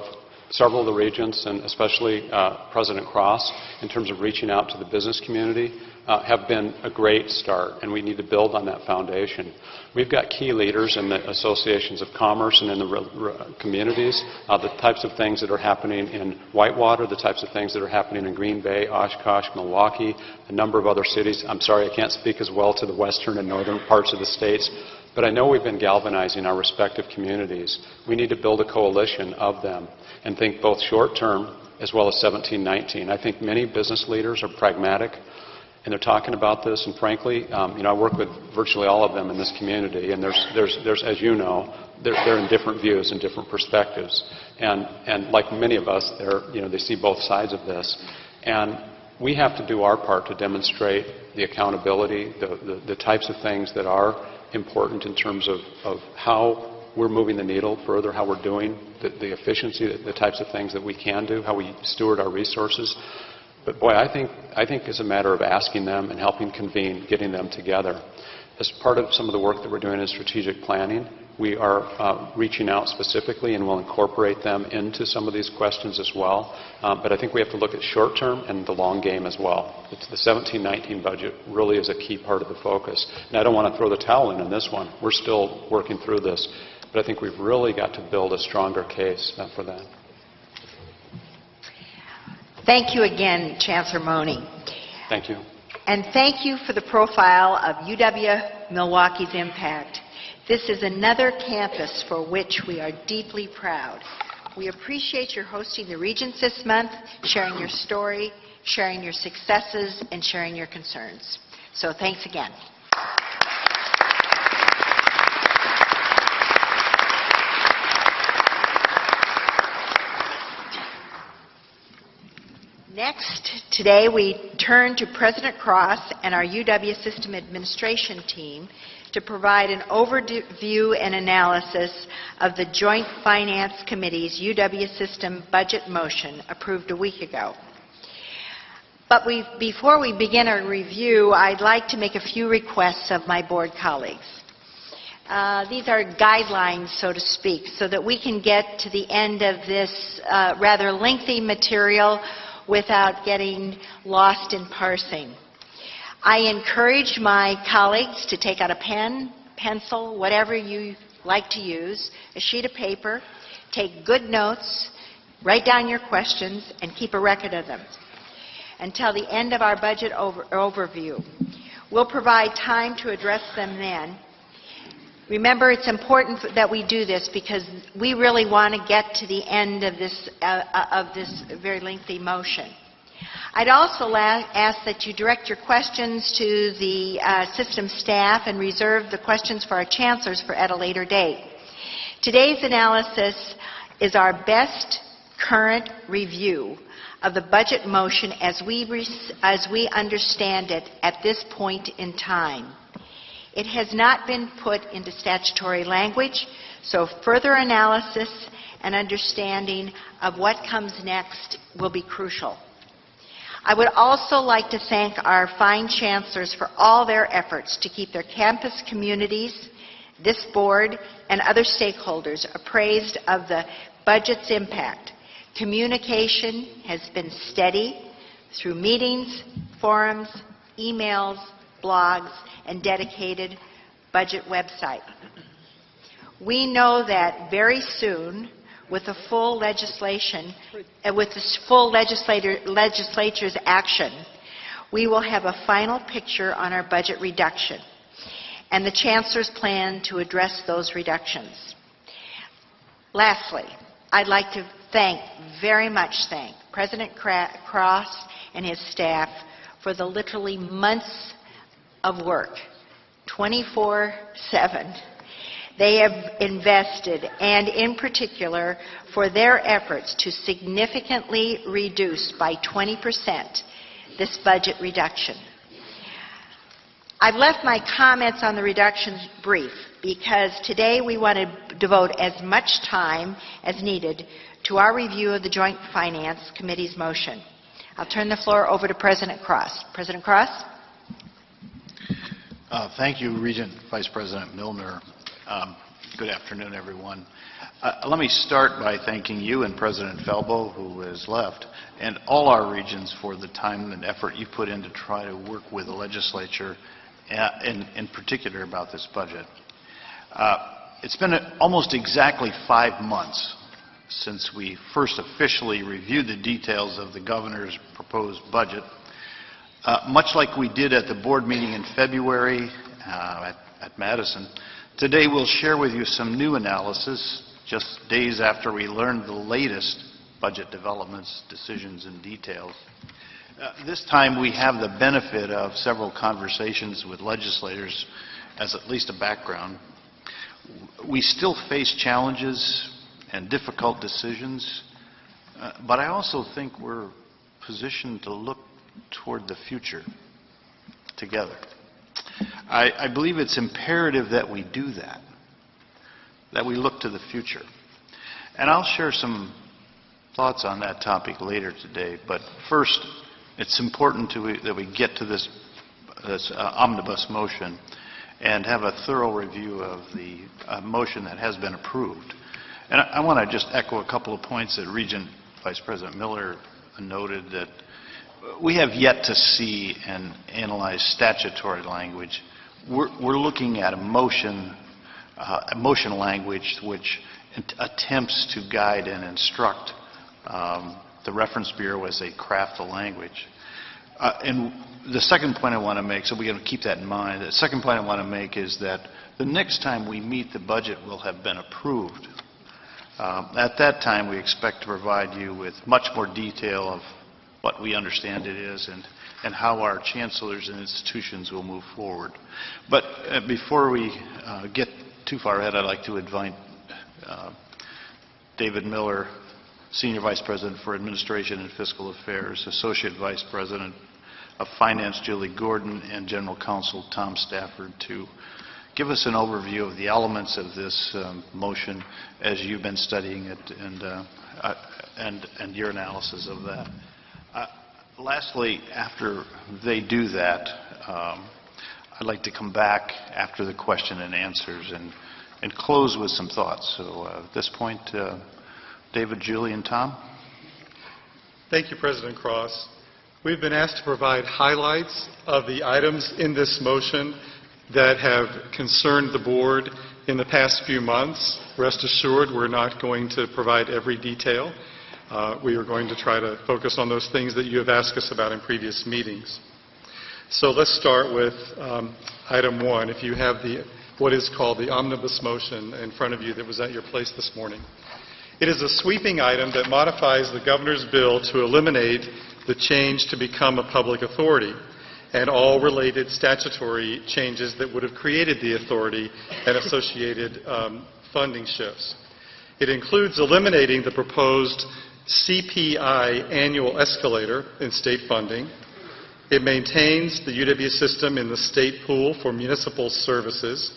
several of the regents, and especially President Cross, in terms of reaching out to the business community, have been a great start, and we need to build on that foundation. We've got key leaders in the associations of commerce and in the communities, the types of things that are happening in Whitewater, the types of things that are happening in Green Bay, Oshkosh, Milwaukee, a number of other cities. I'm sorry, I can't speak as well to the western and northern parts of the states, but I know we've been galvanizing our respective communities. We need to build a coalition of them and think both short-term as well as 17-19. I think many business leaders are pragmatic, and they're talking about this, and frankly, I work with virtually all of them in this community, and there's as you know, they're in different views and different perspectives. And like many of us, they see both sides of this. And we have to do our part to demonstrate the accountability, the types of things that are important in terms of how we're moving the needle further, how we're doing, the efficiency, the types of things that we can do, how we steward our resources. But boy, I think it's a matter of asking them and helping convene, getting them together. As part of some of the work that we're doing in strategic planning, we are reaching out specifically and will incorporate them into some of these questions as well. But I think we have to look at short-term and the long game as well. It's the 17-19 budget really is a key part of the focus. And I don't want to throw the towel in on this one. We're still working through this. But I think we've really got to build a stronger case for that. Thank you again, Chancellor Mone. Thank you. And thank you for the profile of UW-Milwaukee's impact. This is another campus for which we are deeply proud. We appreciate your hosting the Regents this month, sharing your story, sharing your successes, and sharing your concerns. So thanks again. Next, today we turn to President Cross and our UW System Administration team to provide an overview and analysis of the Joint Finance Committee's UW System budget motion approved a week ago. But before we begin our review, I'd like to make a few requests of my board colleagues. These are guidelines, so to speak, so that we can get to the end of this rather lengthy material without getting lost in parsing. I encourage my colleagues to take out a pen, pencil, whatever you like to use, a sheet of paper, take good notes, write down your questions, and keep a record of them until the end of our budget overview. We'll provide time to address them then. Remember, it's important that we do this because we really want to get to the end of this very lengthy motion. I'd also ask that you direct your questions to the system staff and reserve the questions for our chancellors at a later date. Today's analysis is our best current review of the budget motion as we understand it at this point in time. It has not been put into statutory language, so further analysis and understanding of what comes next will be crucial. I would also like to thank our fine chancellors for all their efforts to keep their campus communities, this board, and other stakeholders appraised of the budget's impact. Communication has been steady through meetings, forums, emails, blogs, and dedicated budget website. We know that very soon, with the full legislature's action, we will have a final picture on our budget reduction and the Chancellor's plan to address those reductions. Lastly, I'd like to very much thank President Cross and his staff for the literally months of work, 24/7. They have invested, and in particular for their efforts to significantly reduce by 20% this budget reduction. I've left my comments on the reductions brief because today we want to devote as much time as needed to our review of the Joint Finance Committee's motion. I'll turn the floor over to President Cross. President Cross? Thank you, Regent Vice President Milner. Good afternoon, everyone. Let me start by thanking you and President Felbo, who has left, and all our regions for the time and effort you put in to try to work with the legislature, in particular about this budget. It's been almost exactly 5 months since we first officially reviewed the details of the governor's proposed budget. Much like we did at the board meeting in February at Madison, today we'll share with you some new analysis just days after we learned the latest budget developments, decisions, and details. This time we have the benefit of several conversations with legislators as at least a background. We still face challenges and difficult decisions, but I also think we're positioned to look toward the future together. I believe it's imperative that we do that we look to the future. And I'll share some thoughts on that topic later today. But first, it's important that we get to this omnibus motion and have a thorough review of the motion that has been approved. And I want to just echo a couple of points that Regent Vice President Miller noted, that we have yet to see and analyze statutory language. We're looking at a motion language which attempts to guide and instruct the Reference Bureau as they craft the language. And the second point I want to make, so we're going to keep that in mind, the second point I want to make is that the next time we meet, the budget will have been approved. At that time, we expect to provide you with much more detail of what we understand it is and how our chancellors and institutions will move forward. But before we get too far ahead, I'd like to invite David Miller, Senior Vice President for Administration and Fiscal Affairs, Associate Vice President of Finance, Julie Gordon, and General Counsel Tom Stafford, to give us an overview of the elements of this motion as you've been studying it and your analysis of that. Lastly, after they do that, I'd like to come back after the question and answers and close with some thoughts. So at this point, David, Julie, and Tom. Thank you, President Cross. We've been asked to provide highlights of the items in this motion that have concerned the board in the past few months. Rest assured, we're not going to provide every detail. We are going to try to focus on those things that you have asked us about in previous meetings. So let's start with item 1. If you have what is called the omnibus motion in front of you that was at your place this morning. It is a sweeping item that modifies the governor's bill to eliminate the change to become a public authority and all related statutory changes that would have created the authority and associated funding shifts. It includes eliminating the proposed CPI annual escalator in state funding. It maintains the UW system in the state pool for municipal services.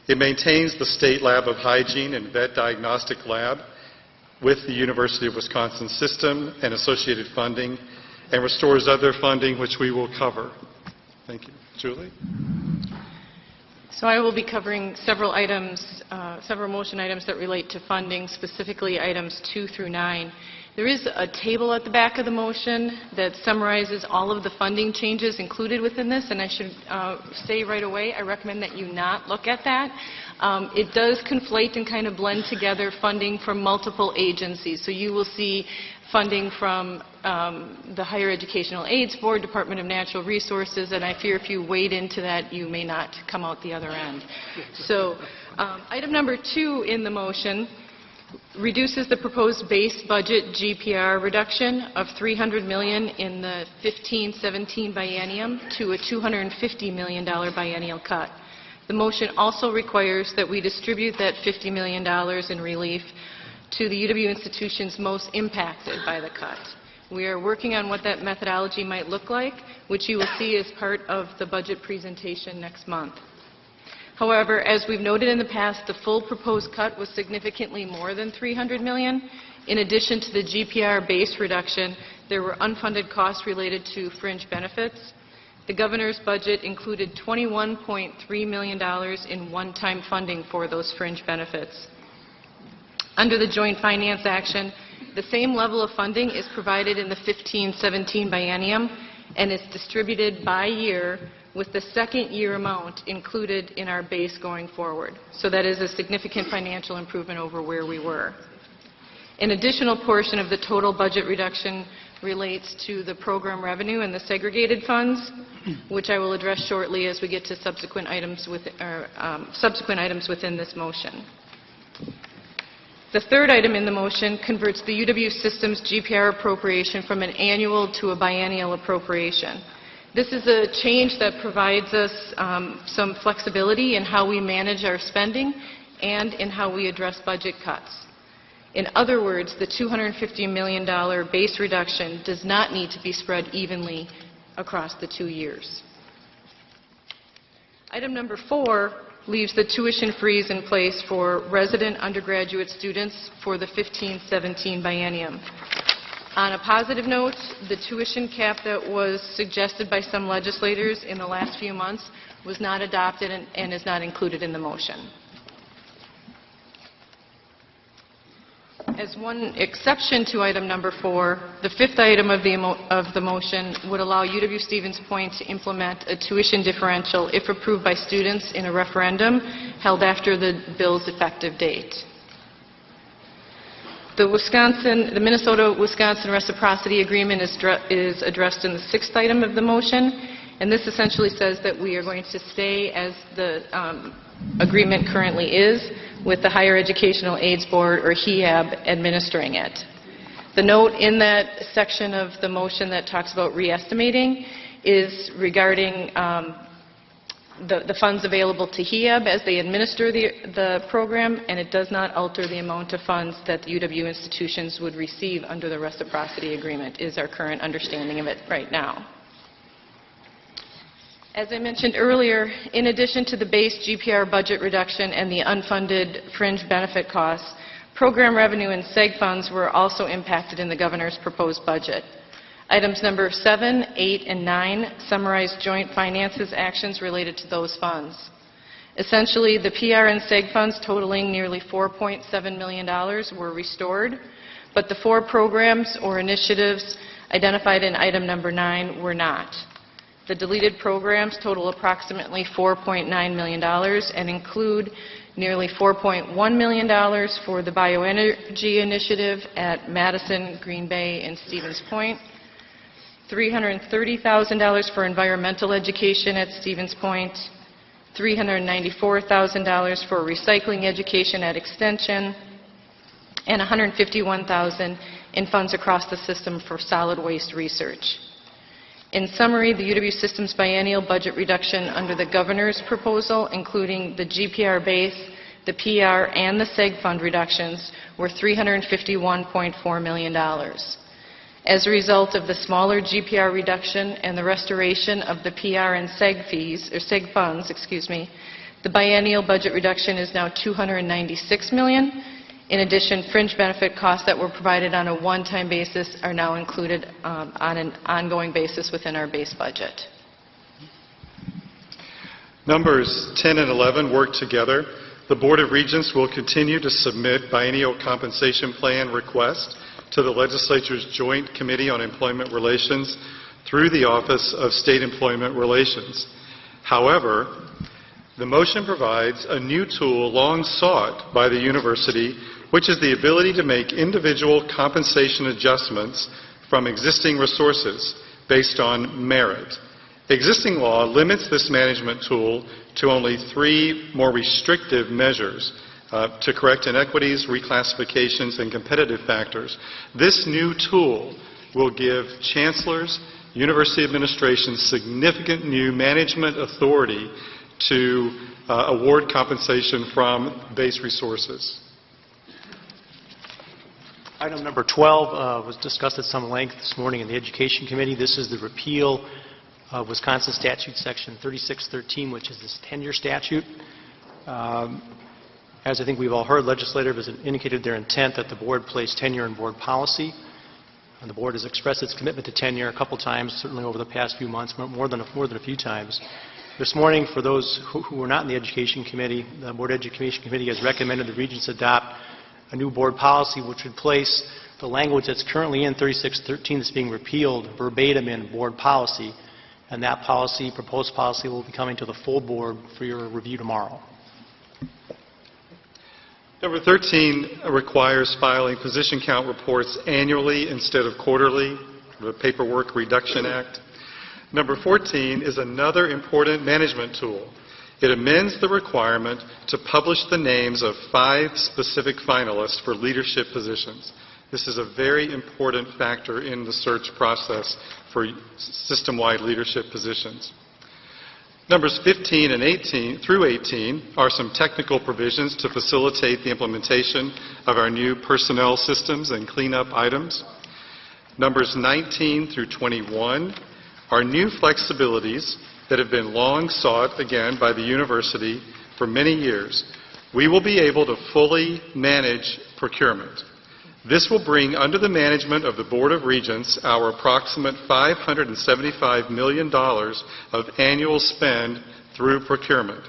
It maintains the State Lab of Hygiene and Vet Diagnostic Lab with the University of Wisconsin system and associated funding, and restores other funding which we will cover. Thank you. Julie? So I will be covering several items, several motion items that relate to funding, specifically items 2 through 9. There is a table at the back of the motion that summarizes all of the funding changes included within this, and I should say right away, I recommend that you not look at that. It does conflate and kind of blend together funding from multiple agencies. So you will see funding from the Higher Educational Aids Board, Department of Natural Resources, and I fear if you wade into that, you may not come out the other end. So item number 2 in the motion reduces the proposed base budget GPR reduction of $300 million in the 15-17 biennium to a $250 million biennial cut. The motion also requires that we distribute that $50 million in relief to the UW institutions most impacted by the cut. We are working on what that methodology might look like, which you will see as part of the budget presentation next month. However, as we've noted in the past, the full proposed cut was significantly more than $300 million. In addition to the GPR base reduction, there were unfunded costs related to fringe benefits. The governor's budget included $21.3 million in one-time funding for those fringe benefits. Under the joint finance action, the same level of funding is provided in the 15-17 biennium and is distributed by year, with the second year amount included in our base going forward. So that is a significant financial improvement over where we were. An additional portion of the total budget reduction relates to the program revenue and the segregated funds, which I will address shortly as we get to subsequent items within this motion. The third item in the motion converts the UW system's GPR appropriation from an annual to a biennial appropriation. This is a change that provides us some flexibility in how we manage our spending and in how we address budget cuts. In other words, the $250 million base reduction does not need to be spread evenly across the 2 years. Item number 4 leaves the tuition freeze in place for resident undergraduate students for the 15-17 biennium. On a positive note, the tuition cap that was suggested by some legislators in the last few months was not adopted and is not included in the motion. As one exception to item number 4, the fifth item of the motion would allow UW-Stevens Point to implement a tuition differential if approved by students in a referendum held after the bill's effective date. The Minnesota-Wisconsin Reciprocity Agreement is addressed in the sixth item of the motion, and this essentially says that we are going to stay as the agreement currently is, with the Higher Educational Aids Board, or HEAB, administering it. The note in that section of the motion that talks about re-estimating is regarding the funds available to HEAB as they administer the program, and it does not alter the amount of funds that the UW institutions would receive under the reciprocity agreement, is our current understanding of it right now. As I mentioned earlier, in addition to the base GPR budget reduction and the unfunded fringe benefit costs, program revenue and SEG funds were also impacted in the governor's proposed budget. Items number 7, 8, and 9 summarize joint finances actions related to those funds. Essentially, the PR and SEG funds totaling nearly $4.7 million were restored, but the 4 programs or initiatives identified in item number 9 were not. The deleted programs total approximately $4.9 million and include nearly $4.1 million for the bioenergy initiative at Madison, Green Bay, and Stevens Point, $330,000 for environmental education at Stevens Point, $394,000 for recycling education at Extension, and $151,000 in funds across the system for solid waste research. In summary, the UW System's biennial budget reduction under the governor's proposal, including the GPR base, the PR, and the SEG fund reductions, were $351.4 million. As a result of the smaller GPR reduction and the restoration of the PR and SEG fees, or SEG funds, the biennial budget reduction is now $296 million. In addition, fringe benefit costs that were provided on a one-time basis are now included on an ongoing basis within our base budget. Numbers 10 and 11 work together. The Board of Regents will continue to submit biennial compensation plan requests to the Legislature's Joint Committee on Employment Relations through the Office of State Employment Relations. However, the motion provides a new tool long sought by the university, which is the ability to make individual compensation adjustments from existing resources based on merit. Existing law limits this management tool to only 3 more restrictive measures to correct inequities, reclassifications, and competitive factors. This new tool will give chancellors, university administrations significant new management authority to award compensation from base resources. Item number 12 was discussed at some length this morning in the Education Committee. This is the repeal of Wisconsin Statute Section 3613, which is this tenure statute. As I think we've all heard, legislators have indicated their intent that the board place tenure in board policy. And the board has expressed its commitment to tenure a couple times, certainly over the past few months, more than a few times. This morning, for those who were not in the Education Committee, the Board Education Committee has recommended the Regents adopt a new board policy which would place the language that's currently in 3613 that's being repealed verbatim in board policy, and that policy, proposed policy, will be coming to the full board for your review tomorrow. Number 13 requires filing position count reports annually instead of quarterly, the Paperwork Reduction Act. Number 14 is another important management tool. It amends the requirement to publish the names of 5 specific finalists for leadership positions. This is a very important factor in the search process for system-wide leadership positions. Numbers 15 and 18 through 18 are some technical provisions to facilitate the implementation of our new personnel systems and cleanup items. Numbers 19 through 21 are new flexibilities that have been long sought, again, by the university for many years. We will be able to fully manage procurement. This will bring under the management of the Board of Regents our approximate $575 million of annual spend through procurement.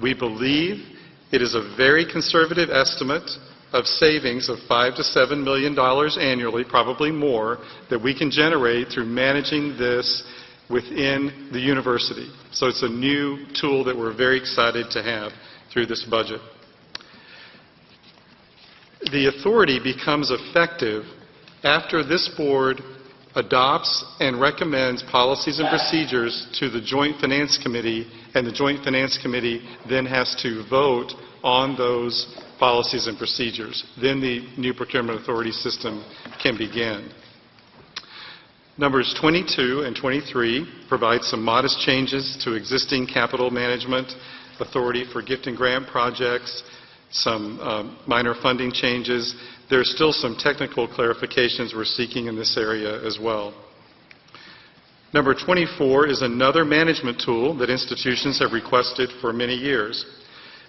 We believe it is a very conservative estimate of savings of $5 to $7 million annually, probably more, that we can generate through managing this within the university. So it's a new tool that we're very excited to have through this budget. The authority becomes effective after this board adopts and recommends policies and procedures to the Joint Finance Committee, and the Joint Finance Committee then has to vote on those policies and procedures. Then the new procurement authority system can begin. Numbers 22 and 23 provide some modest changes to existing capital management authority for gift and grant projects, some minor funding changes. There are still some technical clarifications we're seeking in this area as well. Number 24 is another management tool that institutions have requested for many years: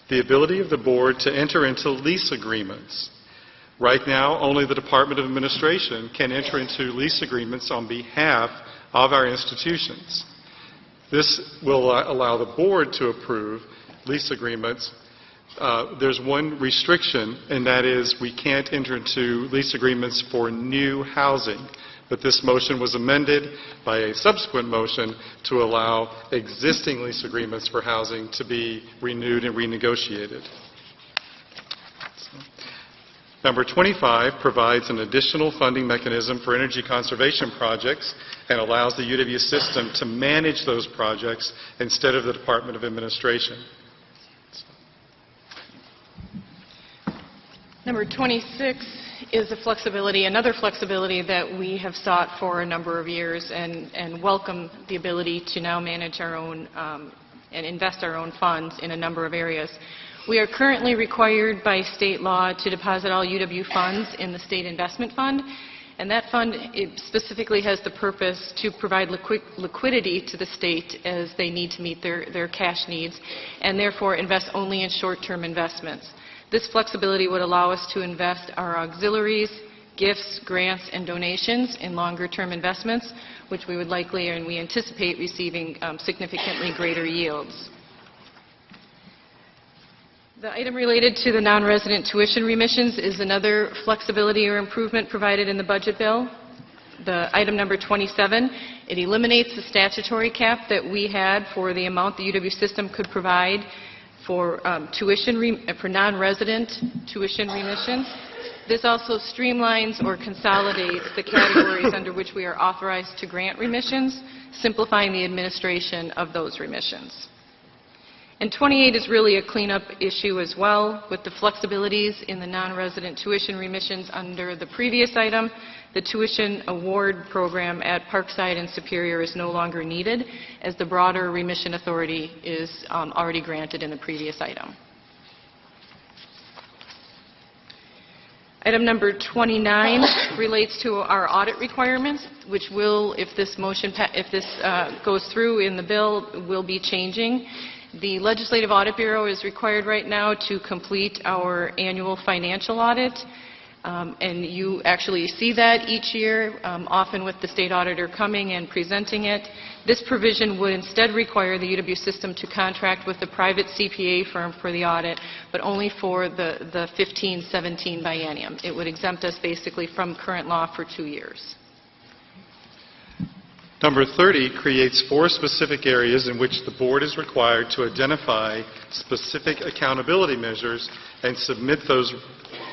the ability of the board to enter into lease agreements. Right now, only the Department of Administration can enter into lease agreements on behalf of our institutions. This will allow the board to approve lease agreements. There's one restriction, and that is we can't enter into lease agreements for new housing. But this motion was amended by a subsequent motion to allow existing lease agreements for housing to be renewed and renegotiated. Number 25 provides an additional funding mechanism for energy conservation projects and allows the UW system to manage those projects instead of the Department of Administration. Number 26 is another flexibility that we have sought for a number of years, and welcome the ability to now manage our own and invest our own funds in a number of areas. We are currently required by state law to deposit all UW funds in the State Investment Fund, and that fund specifically has the purpose to provide liquidity to the state as they need to meet their cash needs, and therefore invest only in short-term investments. This flexibility would allow us to invest our auxiliaries, gifts, grants, and donations in longer-term investments, which we would likely and we anticipate receiving significantly greater yields. The item related to the non-resident tuition remissions is another flexibility or improvement provided in the budget bill. The item number 27, it eliminates the statutory cap that we had for the amount the UW system could provide for for non-resident tuition remissions. This also streamlines or consolidates the categories under which we are authorized to grant remissions, simplifying the administration of those remissions. And 28 is really a cleanup issue as well, with the flexibilities in the non-resident tuition remissions under the previous item. The tuition award program at Parkside and Superior is no longer needed, as the broader remission authority is already granted in the previous item. Item number 29 relates to our audit requirements, which will, if this goes through in the bill, will be changing. The Legislative Audit Bureau is required right now to complete our annual financial audit, and you actually see that each year, often with the state auditor coming and presenting it. This provision would instead require the UW system to contract with a private CPA firm for the audit, but only for the 15-17 biennium. It would exempt us basically from current law for 2 years. Number 30 creates 4 specific areas in which the board is required to identify specific accountability measures and submit those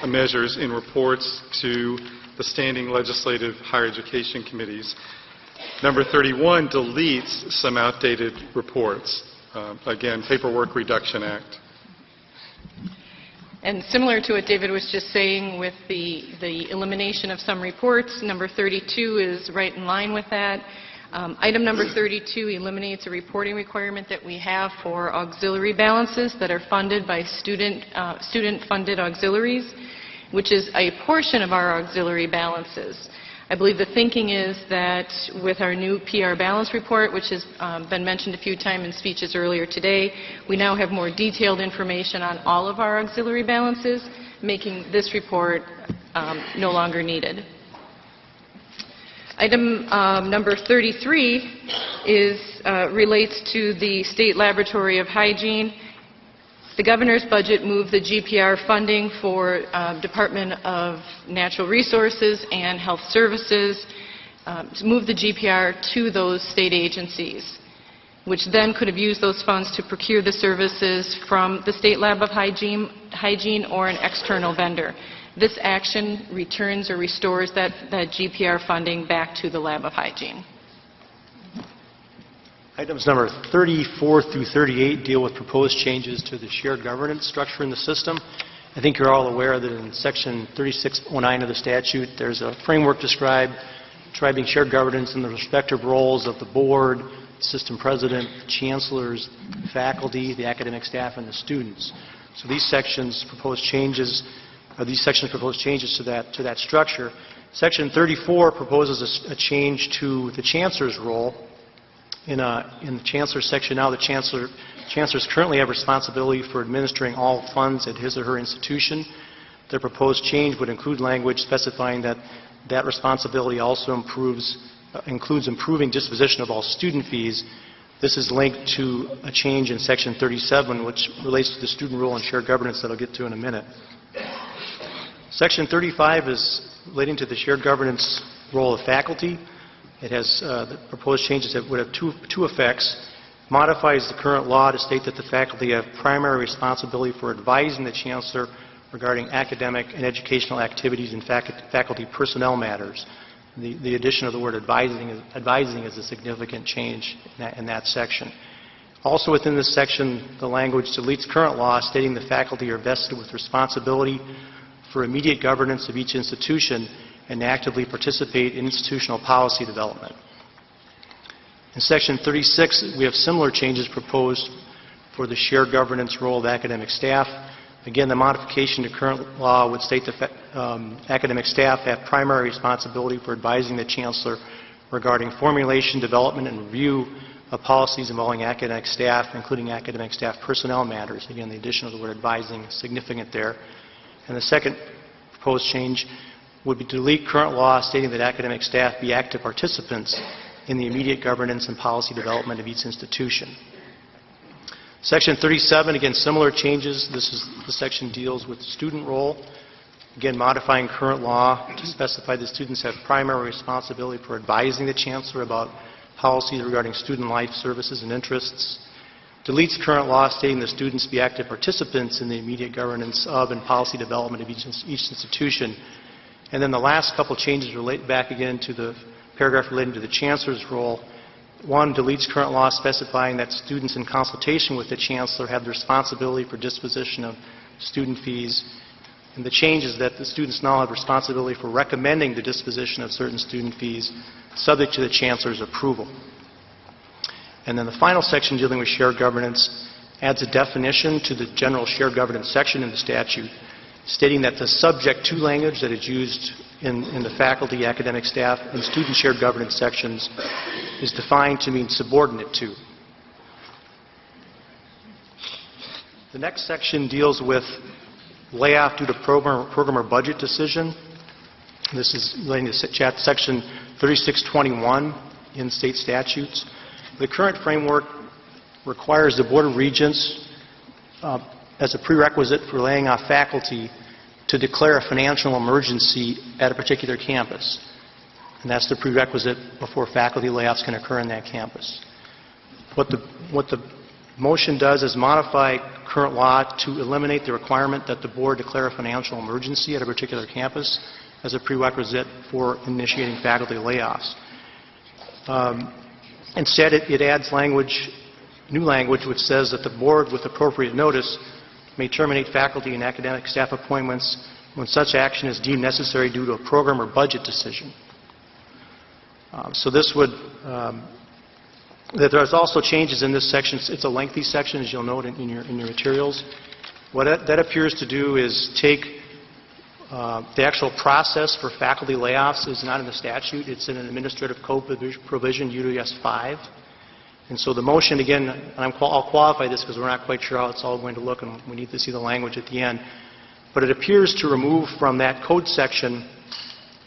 measures in reports to the standing legislative higher education committees. Number 31 deletes some outdated reports. Again, Paperwork Reduction Act. And similar to what David was just saying with the elimination of some reports, number 32 is right in line with that. Item number 32 eliminates a reporting requirement that we have for auxiliary balances that are funded by student-funded auxiliaries, which is a portion of our auxiliary balances. I believe the thinking is that with our new PR balance report, which has been mentioned a few times in speeches earlier today, we now have more detailed information on all of our auxiliary balances, making this report no longer needed. Item number 33 relates to the State Laboratory of Hygiene. The governor's budget moved the GPR funding for Department of Natural Resources and Health Services, to move the GPR to those state agencies, which then could have used those funds to procure the services from the State Lab of Hygiene or an external vendor. This action returns or restores that GPR funding back to the Lab of Hygiene. Items number 34 through 38 deal with proposed changes to the shared governance structure in the system. I think you're all aware that in Section 3609 of the statute, there's a framework describing shared governance and the respective roles of the board, system president, chancellors, faculty, the academic staff, and the students. So these sections propose changes to that structure. Section 34 proposes a change to the chancellor's role. In the chancellor's section now, the chancellors currently have responsibility for administering all funds at his or her institution. The proposed change would include language specifying that responsibility also includes improving disposition of all student fees. This is linked to a change in Section 37, which relates to the student role and shared governance that I'll get to in a minute. Section 35 is relating to the shared governance role of faculty. It has the proposed changes that would have two effects. Modifies the current law to state that the faculty have primary responsibility for advising the chancellor regarding academic and educational activities and faculty personnel matters. The addition of the word advising is a significant change in that section. Also within this section, the language deletes current law stating the faculty are vested with responsibility for immediate governance of each institution and actively participate in institutional policy development. In Section 36, we have similar changes proposed for the shared governance role of academic staff. Again, the modification to current law would state that academic staff have primary responsibility for advising the chancellor regarding formulation, development, and review of policies involving academic staff, including academic staff personnel matters. Again, the addition of the word advising is significant there. And the second proposed change would be to delete current law stating that academic staff be active participants in the immediate governance and policy development of each institution. Section 37, again, similar changes. The section deals with the student role. Again, modifying current law to specify that students have primary responsibility for advising the chancellor about policies regarding student life, services, and interests. Deletes current law stating that students be active participants in the immediate governance of and policy development of each institution. And then the last couple changes relate back again to the paragraph relating to the chancellor's role. One, deletes current law specifying that students in consultation with the chancellor have the responsibility for disposition of student fees. And the change is that the students now have responsibility for recommending the disposition of certain student fees subject to the chancellor's approval. And then the final section dealing with shared governance adds a definition to the general shared governance section in the statute, stating that the subject to language that is used in the faculty, academic staff, and student shared governance sections is defined to mean subordinate to. The next section deals with layoff due to program or budget decision. This is relating to Section 3621 in state statutes. The current framework requires the Board of Regents, as a prerequisite for laying off faculty, to declare a financial emergency at a particular campus. And that's the prerequisite before faculty layoffs can occur in that campus. What the motion does is modify current law to eliminate the requirement that the board declare a financial emergency at a particular campus as a prerequisite for initiating faculty layoffs. Instead, it adds new language which says that the board, with appropriate notice, may terminate faculty and academic staff appointments when such action is deemed necessary due to a program or budget decision. So this would, there's also changes in this section. It's a lengthy section, as you'll note in your materials. What that appears to do is take the actual process for faculty layoffs is not in the statute. It's in an administrative code provision, UWS 5. And so the motion, again, I'll qualify this because we're not quite sure how it's all going to look and we need to see the language at the end. but it appears to remove from that code section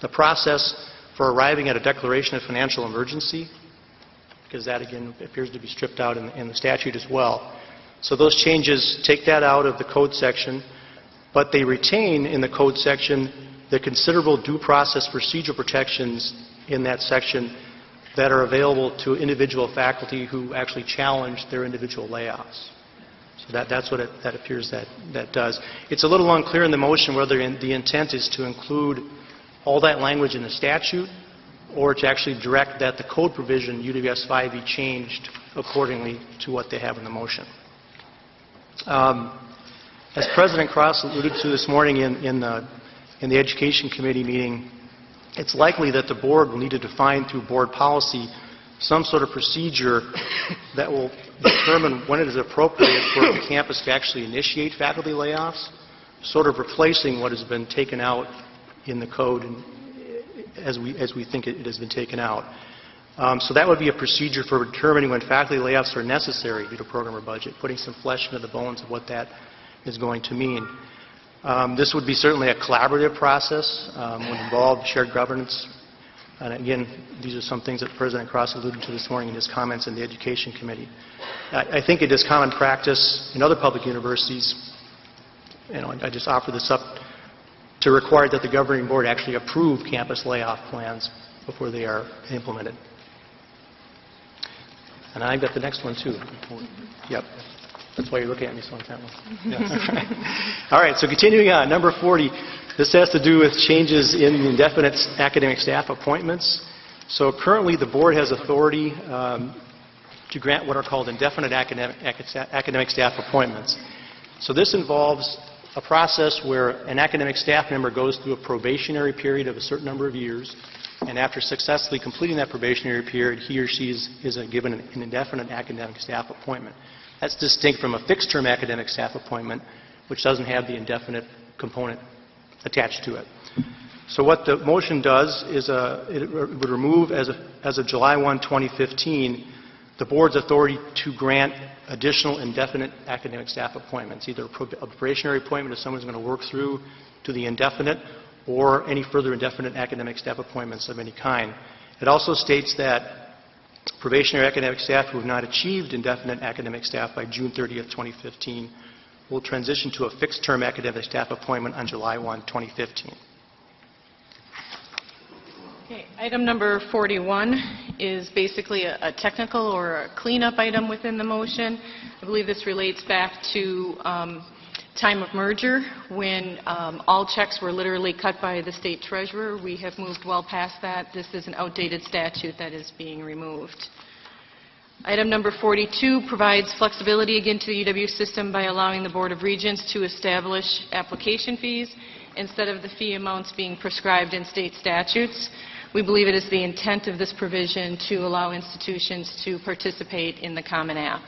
the process for arriving at a declaration of financial emergency, because that, again, appears to be stripped out in the statute as well. So those changes take that out of the code section, but they retain in the code section the considerable due process procedural protections in that section that are available to individual faculty who actually challenge their individual layoffs. So that's what that appears that does. It's a little unclear in the motion whether the intent is to include all that language in the statute or to actually direct that the code provision UWS 5 be changed accordingly to what they have in the motion. As President Cross alluded to this morning in the Education Committee meeting, it's likely that the board will need to define through board policy some sort of procedure that will determine when it is appropriate for the campus to actually initiate faculty layoffs, sort of replacing what has been taken out in the code and as we think it has been taken out. So that would be a procedure for determining when faculty layoffs are necessary due to program or budget, putting some flesh into the bones of what that is going to mean. This would be certainly a collaborative process, would involve shared governance. And again, these are some things that President Cross alluded to this morning in his comments in the Education Committee. I think it is common practice in other public universities, I just offer this up, to require that the governing board actually approve campus layoff plans before they are implemented. And I've got the next one too. Yep. That's why you're looking at me so intently. All right, so continuing on, number 40, this has to do with changes in the indefinite academic staff appointments. So currently the board has authority to grant what are called indefinite academic staff appointments. So this involves a process where an academic staff member goes through a probationary period of a certain number of years, and after successfully completing that probationary period, he or she is given an indefinite academic staff appointment. That's distinct from a fixed-term academic staff appointment, which doesn't have the indefinite component attached to it. So what the motion does is it would remove, as of July 1, 2015, the board's authority to grant additional indefinite academic staff appointments, either a probationary appointment if someone's going to work through to the indefinite, or any further indefinite academic staff appointments of any kind. It also states that probationary academic staff who have not achieved indefinite academic staff by June 30th, 2015 will transition to a fixed-term academic staff appointment on July 1, 2015. Okay, item number 41 is basically a technical or a cleanup item within the motion. I believe this relates back to time of merger when all checks were literally cut by the state treasurer. We have moved well past that. This is an outdated statute that is being removed. Item number 42 provides flexibility again to the UW system by allowing the Board of Regents to establish application fees instead of the fee amounts being prescribed in state statutes. We believe it is the intent of this provision to allow institutions to participate in the Common App.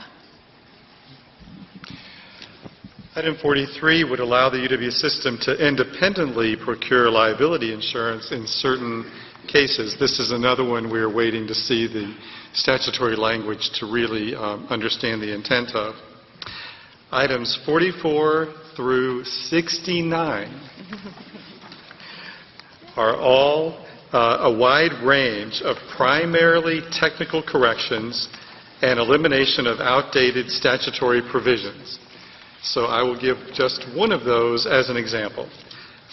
Item 43 would allow the UW system to independently procure liability insurance in certain cases. This is another one we're waiting to see the statutory language to really understand the intent of. Items 44 through 69 are all a wide range of primarily technical corrections and elimination of outdated statutory provisions. So I will give just one of those as an example.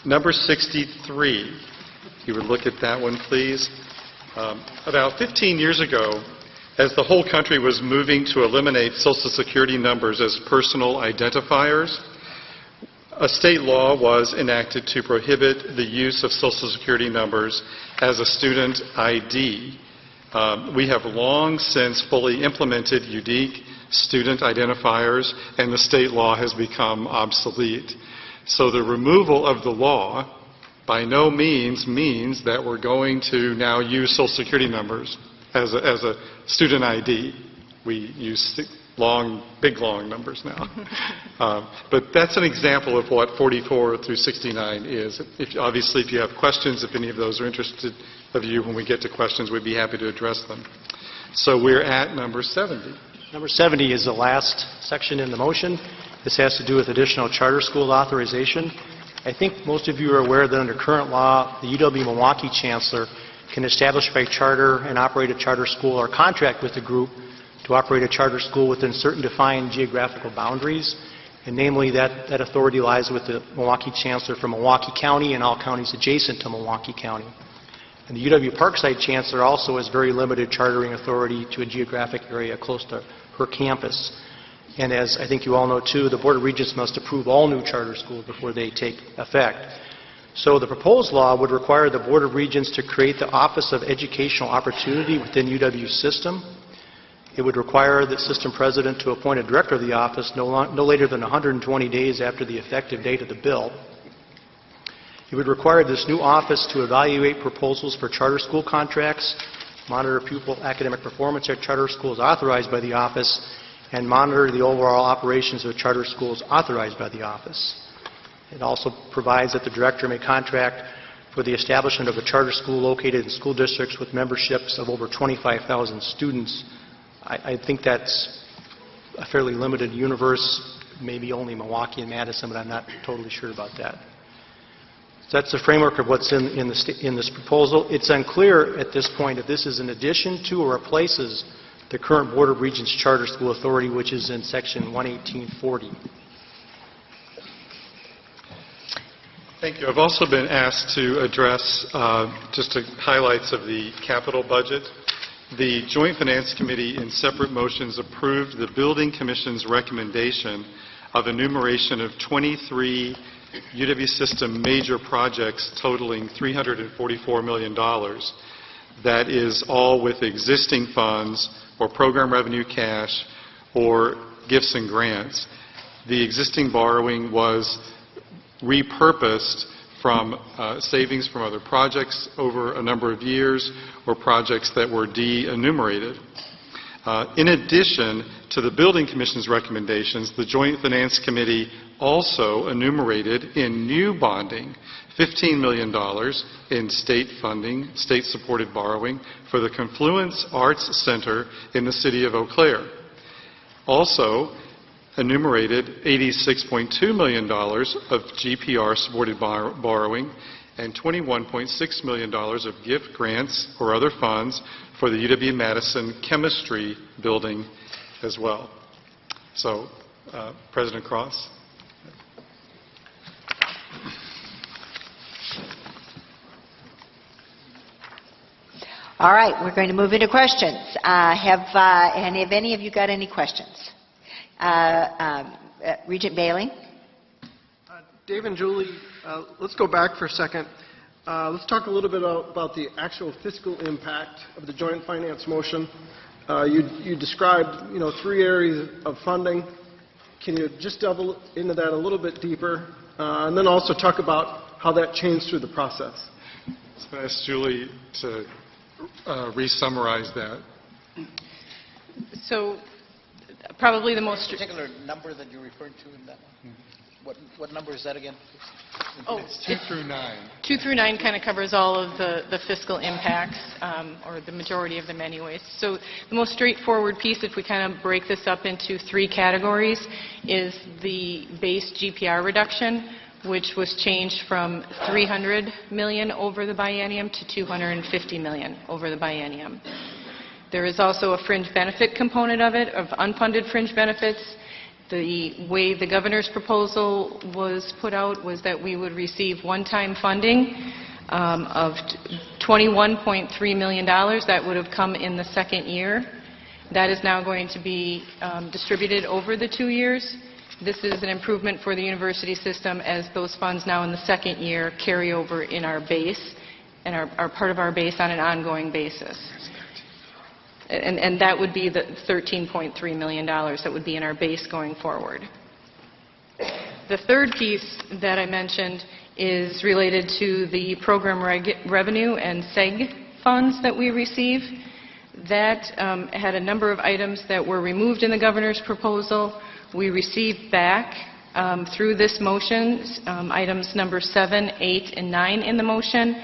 Number 63, if you would look at that one, please. About 15 years ago, as the whole country was moving to eliminate Social Security numbers as personal identifiers, a state law was enacted to prohibit the use of Social Security numbers as a student ID. We have long since fully implemented unique student identifiers, and the state law has become obsolete. So the removal of the law by no means means that we're going to now use Social Security numbers as a student ID. We use big long numbers now. But that's an example of what 44 through 69 is. Obviously, if you have questions, if any of those are interested of you, when we get to questions, we'd be happy to address them. So we're at number 70. Number 70 is the last section in the motion. This has to do with additional charter school authorization. I think most of you are aware that under current law, the UW-Milwaukee Chancellor can establish by charter and operate a charter school or contract with the group to operate a charter school within certain defined geographical boundaries, and namely that authority lies with the Milwaukee Chancellor for Milwaukee County and all counties adjacent to Milwaukee County. And the UW Parkside Chancellor also has very limited chartering authority to a geographic area close to her campus. And as I think you all know too, the Board of Regents must approve all new charter schools before they take effect. So the proposed law would require the Board of Regents to create the Office of Educational Opportunity within UW's system. It would require the system president to appoint a director of the office no later than 120 days after the effective date of the bill. It would require this new office to evaluate proposals for charter school contracts, monitor pupil academic performance at charter schools authorized by the office, and monitor the overall operations of charter schools authorized by the office. It also provides that the director may contract for the establishment of a charter school located in school districts with memberships of over 25,000 students. I think that's a fairly limited universe, maybe only Milwaukee and Madison, but I'm not totally sure about that. So that's the framework of what's in this proposal. It's unclear at this point if this is in addition to or replaces the current Board of Regents Charter School Authority, which is in Section 11840. Thank you. I've also been asked to address just highlights of the capital budget. The Joint Finance Committee in separate motions approved the Building Commission's recommendation of enumeration of 23 UW system major projects totaling $344 million. That is all with existing funds or program revenue cash or gifts and grants. The existing borrowing was repurposed from savings from other projects over a number of years or projects that were de-enumerated. In addition to the Building Commission's recommendations, the Joint Finance Committee also enumerated in new bonding $15 million in state funding, state-supported borrowing for the Confluence Arts Center in the city of Eau Claire. Also enumerated $86.2 million of GPR-supported borrowing and $21.6 million of gift grants or other funds for the UW-Madison Chemistry Building as well. So, President Cross. All right, we're going to move into questions. Have any of you got any questions? Regent Bailey? Dave and Julie, let's go back for a second. Let's talk a little bit about the actual fiscal impact of the joint finance motion. You described, 3 areas of funding. Can you just delve into that a little bit deeper? And then also talk about how that changed through the process. So I asked Julie to re-summarize that. So probably the most... particular number that you referred to in that one? What number is that again? Oh, it's 2 through 9. 2 through 9 kind of covers all of the fiscal impacts, or the majority of them anyways. So the most straightforward piece, if we kind of break this up into 3 categories, is the base GPR reduction, which was changed from $300 million over the biennium to $250 million over the biennium. There is also a fringe benefit component of it, of unfunded fringe benefits. The way the governor's proposal was put out was that we would receive one-time funding of $21.3 million. That would have come in the second year. That is now going to be distributed over the 2 years. This is an improvement for the university system, as those funds now in the second year carry over in our base and are part of our base on an ongoing basis. And that would be the $13.3 million that would be in our base going forward. The third piece that I mentioned is related to the program revenue and SEG funds that we receive. That had a number of items that were removed in the governor's proposal. We received back through this motion, items number 7, 8, and 9 in the motion.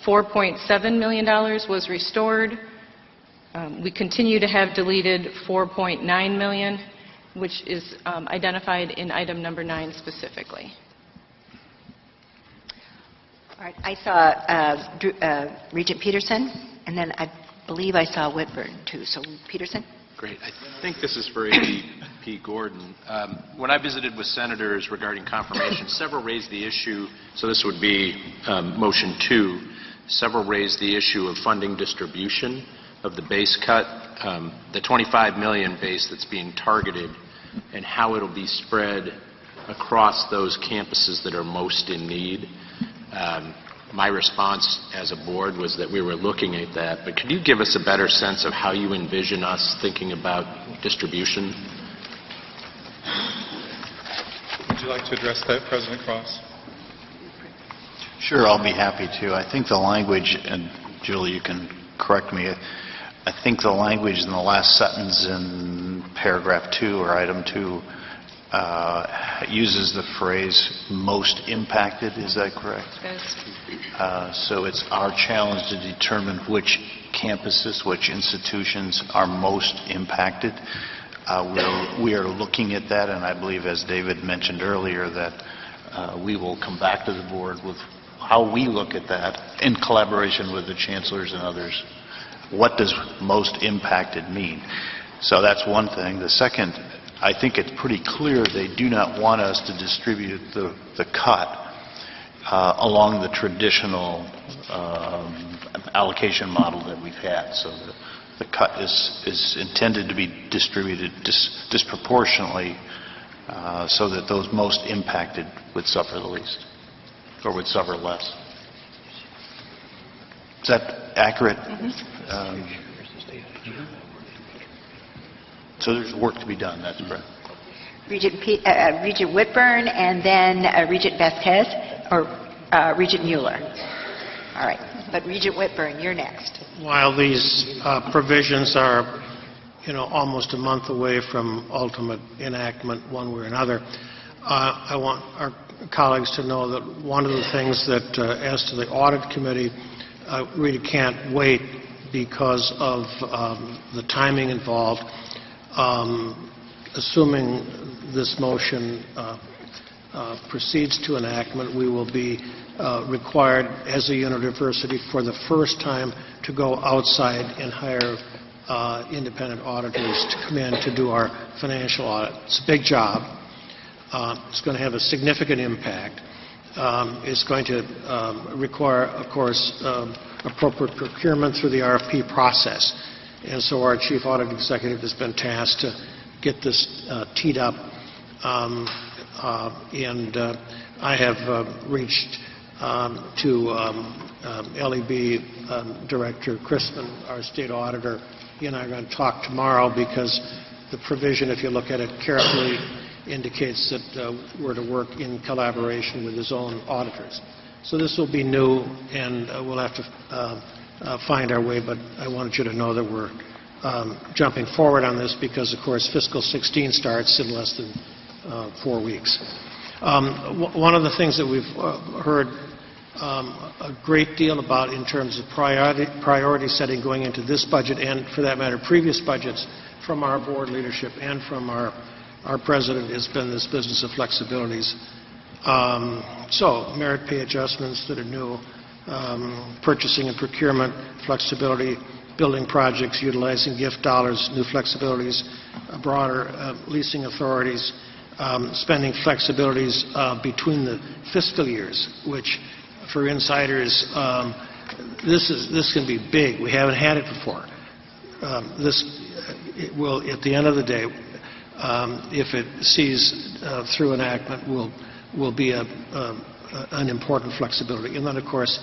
$4.7 million was restored. We continue to have deleted $4.9 million, which is identified in item number 9 specifically. All right, I saw Regent Peterson, and then I believe I saw Whitburn, too. So Peterson? Great. I think this is for AVP Gordon. When I visited with senators regarding confirmation, several raised the issue, so this would be motion 2, several raised the issue of funding distribution of the base cut, the $25 million base that's being targeted, and how it'll be spread across those campuses that are most in need. My response as a board was that we were looking at that, but could you give us a better sense of how you envision us thinking about distribution? Would you like to address that, President Cross? Sure, I'll be happy to. I think the language, and Julie, you can correct me, I think the language in the last sentence in paragraph 2 or item 2 uses the phrase most impacted. Is that correct? Yes. So it's our challenge to determine which campuses, which institutions are most impacted. We are looking at that, and I believe, as David mentioned earlier, that we will come back to the board with how we look at that in collaboration with the chancellors and others. What does most impacted mean? So that's one thing. The second, I think it's pretty clear they do not want us to distribute the cut along the traditional allocation model that we've had. So the cut is intended to be distributed disproportionately so that those most impacted would suffer the least, or would suffer less. Is that accurate? So there's work to be done, that's correct. Regent Whitburn, and then Regent Vasquez, or Regent Mueller. All right, but Regent Whitburn, you're next. While these provisions are, almost a month away from ultimate enactment one way or another, I want our colleagues to know that one of the things that, as to the audit committee, really can't wait because of the timing involved. Assuming this motion proceeds to enactment, we will be required as a university for the first time to go outside and hire independent auditors to come in to do our financial audit. It's a big job. It's going to have a significant impact. It's going to require, of course, appropriate procurement through the RFP process. And so our chief audit executive has been tasked to get this teed up. And I have reached to LEB Director Crispin, our state auditor. He and I are going to talk tomorrow because the provision, if you look at it carefully, indicates that we're to work in collaboration with his own auditors. So this will be new, and we'll have to find our way, but I wanted you to know that we're jumping forward on this because, of course, fiscal 16 starts in less than 4 weeks. One of the things that we've heard a great deal about in terms of priority setting going into this budget, and for that matter previous budgets, from our board leadership and from our president, has been this business of flexibilities. So merit pay adjustments that are new, purchasing and procurement flexibility, building projects utilizing gift dollars, new flexibilities, broader leasing authorities, spending flexibilities between the fiscal years, which for insiders, this can be big. We haven't had it before. It will, at the end of the day, if it sees through enactment, will be an important flexibility. And then, of course,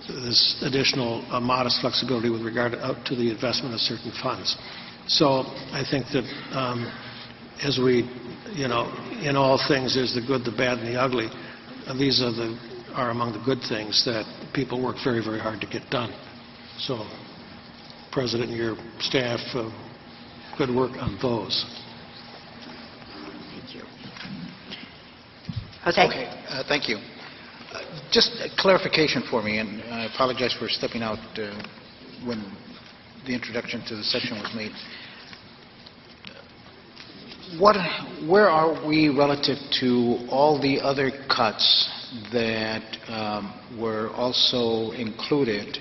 this additional modest flexibility with regard to the investment of certain funds. So I think that as we, in all things, there's the good, the bad, and the ugly. And these are among the good things that people work very, very hard to get done. So, President and your staff, good work on those. Thank you. Jose? Okay, thank you. Just a clarification for me, and I apologize for stepping out when the introduction to the session was made. Where are we relative to all the other cuts that were also included,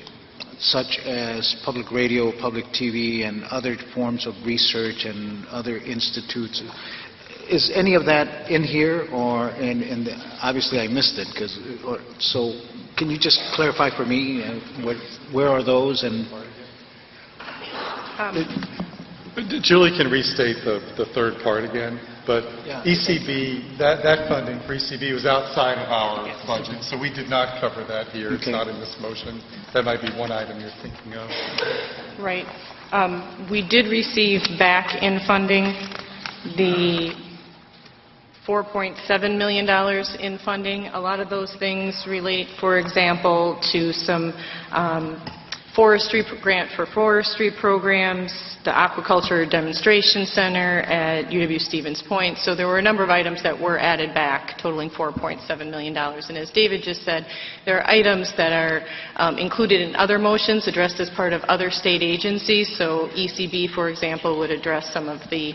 such as public radio, public TV, and other forms of research and other institutes. Is any of that in here, or obviously I missed it, so can you just clarify for me where are those? And Julie can restate the third part again, but Yeah. ECB, that funding for ECB was outside of our budget, so we did not cover that here. It's Okay. not in this motion. That might be one item you're thinking of. Right. We did receive back in funding the $4.7 million in funding. A lot of those things relate, for example, to some forestry grant for forestry programs, the aquaculture demonstration center at UW-Stevens Point. So there were a number of items that were added back, totaling $4.7 million. And as David just said, there are items that are included in other motions addressed as part of other state agencies. So ECB, for example, would address some of the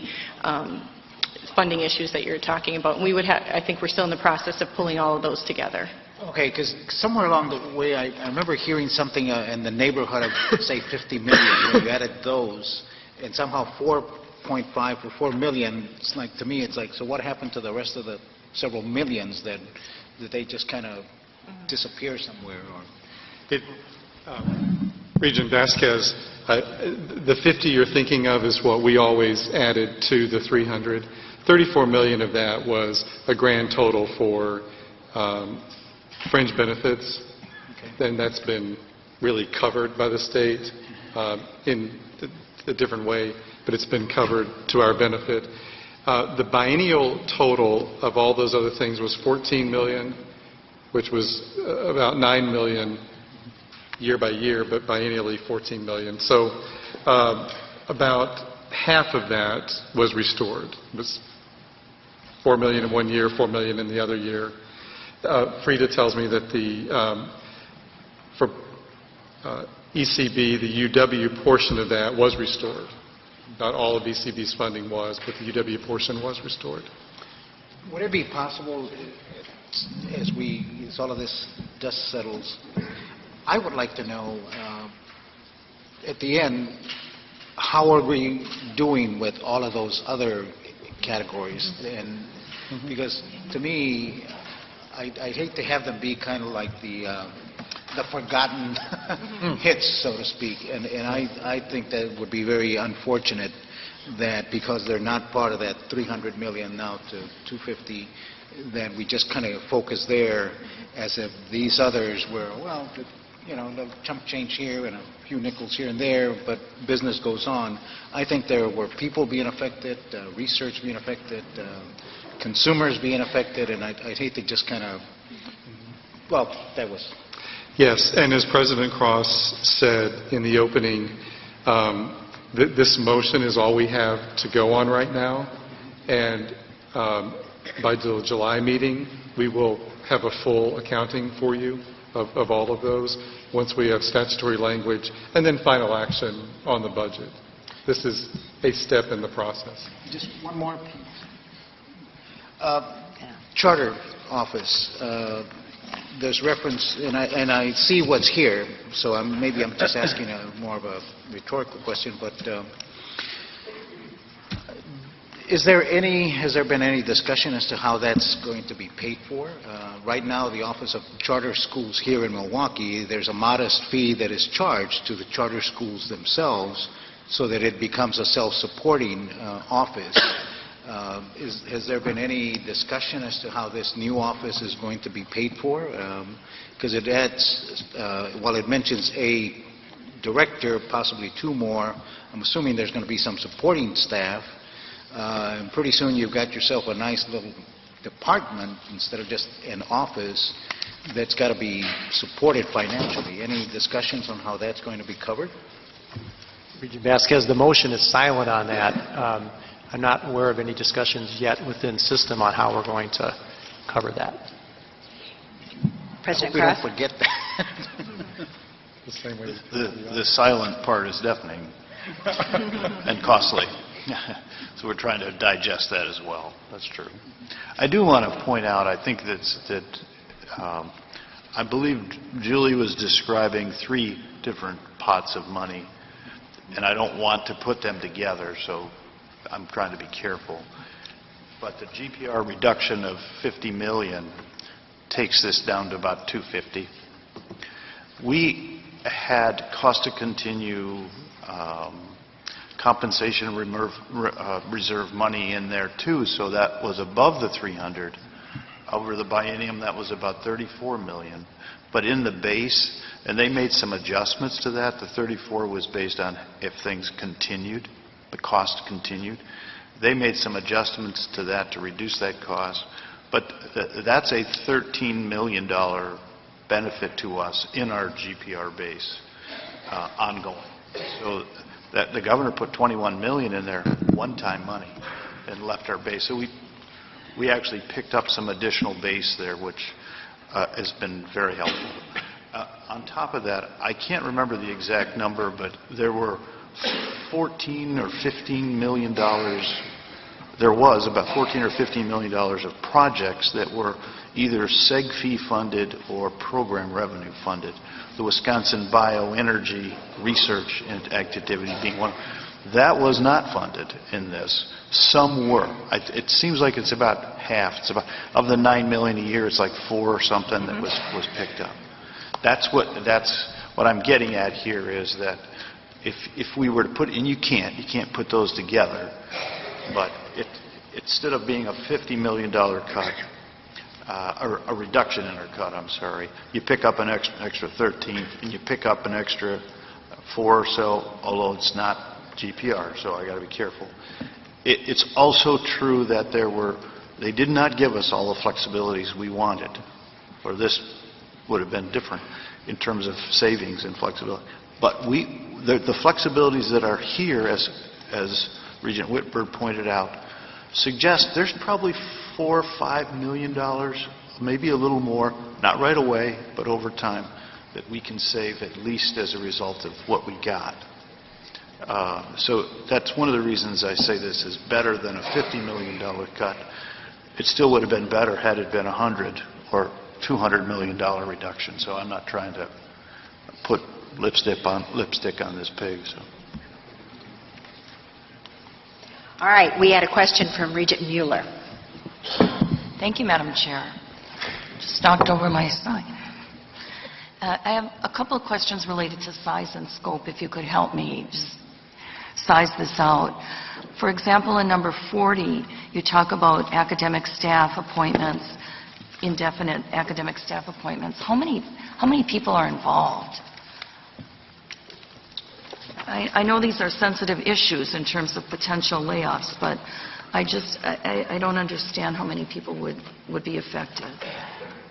funding issues that you're talking about. And we would I think we're still in the process of pulling all of those together. Okay, because somewhere along the way, I remember hearing something in the neighborhood of, say, 50 million, where you added those, and somehow 4.5 or 4 million, it's like, to me, it's like, so what happened to the rest of the several millions that they just kind of disappear somewhere? Or Regent Vasquez, the 50 you're thinking of is what we always added to the 300. 34 million of that was a grand total for fringe benefits. Then that's been really covered by the state in a different way, but it's been covered to our benefit. The biennial total of all those other things was 14 million, which was about 9 million year by year, but biennially 14 million. So about half of that was restored. It was 4 million in one year, 4 million in the other year. Frida tells me that for ECB, the UW portion of that was restored. Not all of ECB's funding was, but the UW portion was restored. would it be possible, as all of this dust settles, I would like to know, at the end, how are we doing with all of those other categories? And because to me, I'd hate to have them be kind of like the forgotten hits, so to speak. And I think that would be very unfortunate that because they're not part of that 300 million now to 250, that we just kind of focus there as if these others were, well, you know, a little chump change here and a few nickels here and there, but business goes on. I think there were people being affected, research being affected, consumers being affected, and I'd hate to just kind of, well, that was... Yes, and as President Cross said in the opening, this motion is all we have to go on right now, and by the July meeting, we will have a full accounting for you of all of those once we have statutory language and then final action on the budget. This is a step in the process. Just one more, please. Charter office. There's reference, and I see what's here, so maybe I'm just asking more of a rhetorical question, but has there been any discussion as to how that's going to be paid for? Right now, the Office of Charter Schools here in Milwaukee, there's a modest fee that is charged to the charter schools themselves so that it becomes a self-supporting office. Has there been any discussion as to how this new office is going to be paid for? Because it adds, while it mentions a director, possibly two more, I'm assuming there's going to be some supporting staff. And pretty soon you've got yourself a nice little department instead of just an office that's got to be supported financially. Any discussions on how that's going to be covered? Regent Vasquez, the motion is silent on that. I'm not aware of any discussions yet within system on how we're going to cover that. President Cross? Cross? Don't forget that. The silent part is deafening and costly. So we're trying to digest that as well. That's true. I do want to point out, I think that I believe Julie was describing 3 different pots of money, and I don't want to put them together, so I'm trying to be careful. But the GPR reduction of $50 million takes this down to about $250. We had cost to continue compensation reserve money in there too, so that was above the 300. Over the biennium, that was about $34 million. But in the base, and they made some adjustments to that, the 34 was based on if things continued, the cost continued. They made some adjustments to that to reduce that cost. But that's a $13 million benefit to us in our GPR base ongoing. So that the governor put $21 million in there, one-time money, and left our base. So we actually picked up some additional base there, which has been very helpful. On top of that, I can't remember the exact number, but there were $14 or $15 million. There was about $14 or $15 million of projects that were either SEG fee funded or program revenue funded. The Wisconsin Bioenergy Research Activity being one. That was not funded in this. Some were. It seems like it's about half. It's about, of the $9 million a year, it's like 4 or something that was picked up. That's what I'm getting at here is that if we were to put, and you can't put those together, but instead of being a $50 million cut, or a reduction in our cut, I'm sorry, you pick up an extra 13, and you pick up an extra 4 or so, although it's not GPR, so I got to be careful. It's also true that they did not give us all the flexibilities we wanted, or this would have been different in terms of savings and flexibility. But the flexibilities that are here, as Regent Whitberg pointed out, suggest there's probably $4 or $5 million, maybe a little more, not right away, but over time, that we can save at least as a result of what we got. So that's one of the reasons I say this is better than a $50 million cut. It still would have been better had it been $100 or $200 million reduction. So I'm not trying to put lipstick on this pig. So. All right, we had a question from Regent Mueller. Thank you, Madam Chair. Just knocked over my sign. I have a couple of questions related to size and scope, if you could help me just size this out. For example, in number 40, you talk about academic staff appointments, indefinite academic staff appointments. How many people are involved? I know these are sensitive issues in terms of potential layoffs, but I don't understand how many people would be affected.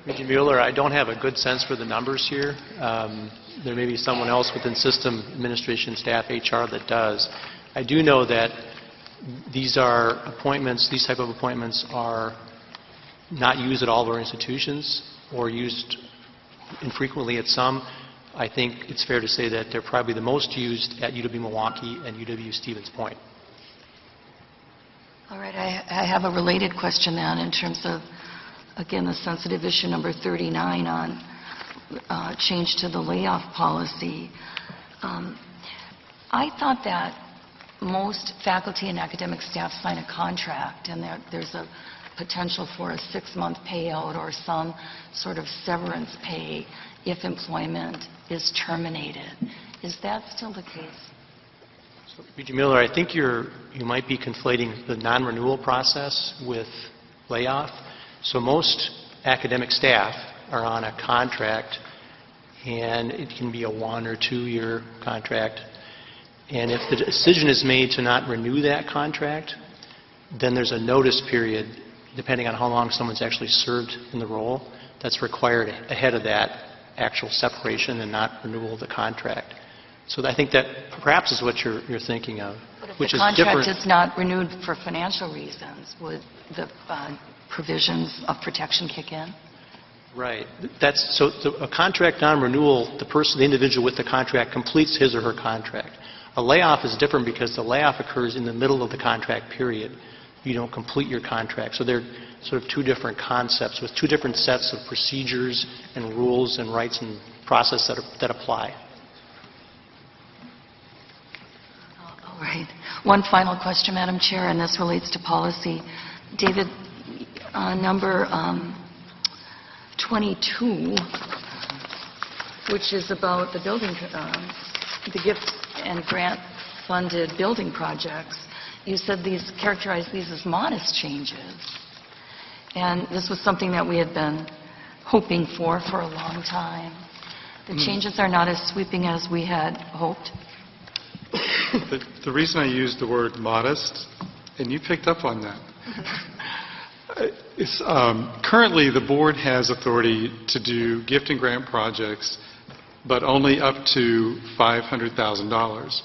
Regent Mueller, I don't have a good sense for the numbers here. There may be someone else within system administration, staff, HR that does. I do know that these are appointments, these type of appointments are not used at all of our institutions or used infrequently at some. I think it's fair to say that they're probably the most used at UW-Milwaukee and UW-Stevens Point. All right, I have a related question then in terms of, again, the sensitive issue number 39 on change to the layoff policy. I thought that most faculty and academic staff sign a contract and there's a potential for a 6-month payout or some sort of severance pay if employment is terminated. Is that still the case? So, Regent Mueller, I think you might be conflating the non-renewal process with layoff. So most academic staff are on a contract, and it can be a 1 or 2 year contract. And if the decision is made to not renew that contract, then there's a notice period, depending on how long someone's actually served in the role, that's required ahead of that actual separation and not renewal of the contract. So I think that perhaps is what you're thinking of, which is different. If the contract is not renewed for financial reasons, would the provisions of protection kick in? Right. So a contract non-renewal, the individual with the contract completes his or her contract. A layoff is different because the layoff occurs in the middle of the contract period. You don't complete your contract. So they're sort of two different concepts with two different sets of procedures and rules and rights and process that apply. All right. One final question, Madam Chair, and this relates to policy. David, number 22, which is about the building, the gift and grant-funded building projects, you said characterize these as modest changes. And this was something that we had been hoping for a long time. The changes are not as sweeping as we had hoped. The reason I used the word modest, and you picked up on that, is currently the board has authority to do gift and grant projects, but only up to $500,000.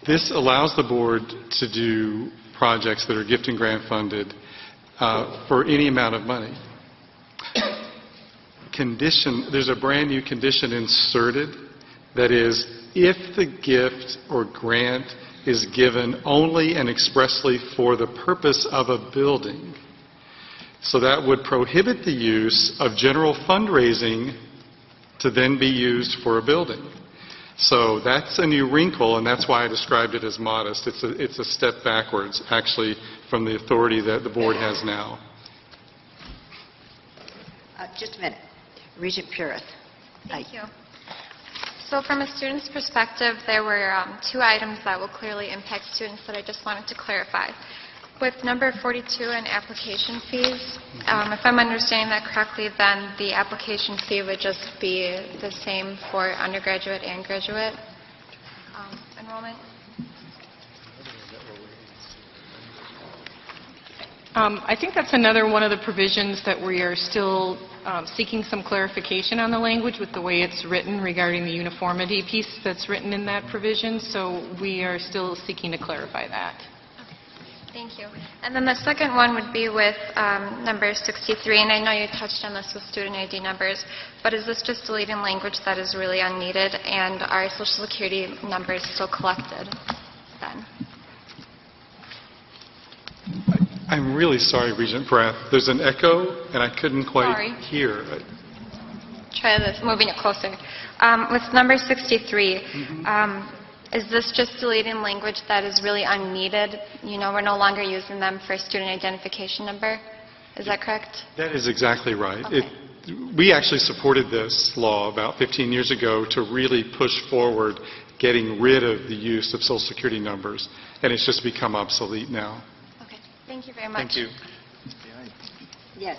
This allows the board to do projects that are gift and grant funded for any amount of money. There's a brand new condition inserted that is, if the gift or grant is given only and expressly for the purpose of a building. So that would prohibit the use of general fundraising to then be used for a building. So that's a new wrinkle, and that's why I described it as modest. It's a step backwards, actually, from the authority that the board has now. Just a minute. Regent Purith. Thank you. So from a student's perspective, there were two items that will clearly impact students that I just wanted to clarify. With number 42 and application fees, if I'm understanding that correctly, then the application fee would just be the same for undergraduate and graduate enrollment? I think that's another one of the provisions that we are still seeking some clarification on the language with the way it's written regarding the uniformity piece that's written in that provision. So we are still seeking to clarify that. Thank you. And then the second one would be with number 63, and I know you touched on this with student ID numbers, but is this just deleting language that is really unneeded, and are Social Security numbers still collected then? I'm really sorry, Regent Pratt. There's an echo, and I couldn't quite hear. Try this, moving it closer. With number 63, is this just deleting language that is really unneeded? You know, we're no longer using them for student identification number. Is that correct? That is exactly right. Okay. We actually supported this law about 15 years ago to really push forward getting rid of the use of Social Security numbers, and it's just become obsolete now. Okay. Thank you very much. Thank you. Yes.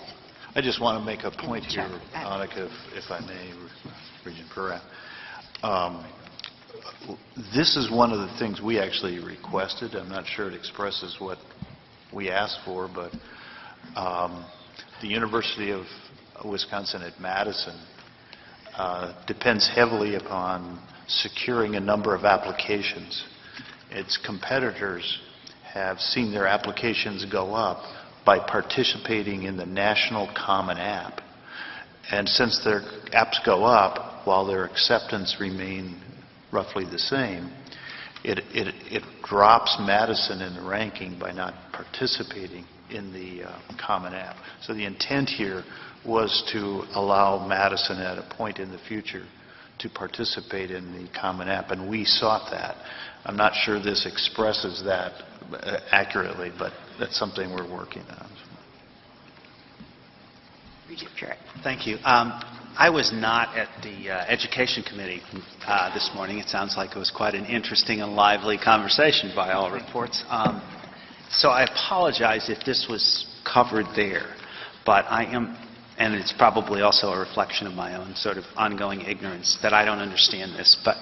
I just want to make a point here, Annika, if I may, Regent Purrat. This is one of the things we actually requested. I'm not sure it expresses what we asked for, but the University of Wisconsin at Madison depends heavily upon securing a number of applications. Its competitors have seen their applications go up by participating in the National Common App. And since their apps go up while their acceptance remain roughly the same, it drops Madison in the ranking by not participating in the Common App. So the intent here was to allow Madison at a point in the future to participate in the Common App, and we sought that. I'm not sure this expresses that accurately, but that's something we're working on. Regent Purett. Thank you. I was not at the Education Committee this morning. It sounds like it was quite an interesting and lively conversation by all reports. So I apologize if this was covered there, but I am, and it's probably also a reflection of my own sort of ongoing ignorance that I don't understand this, but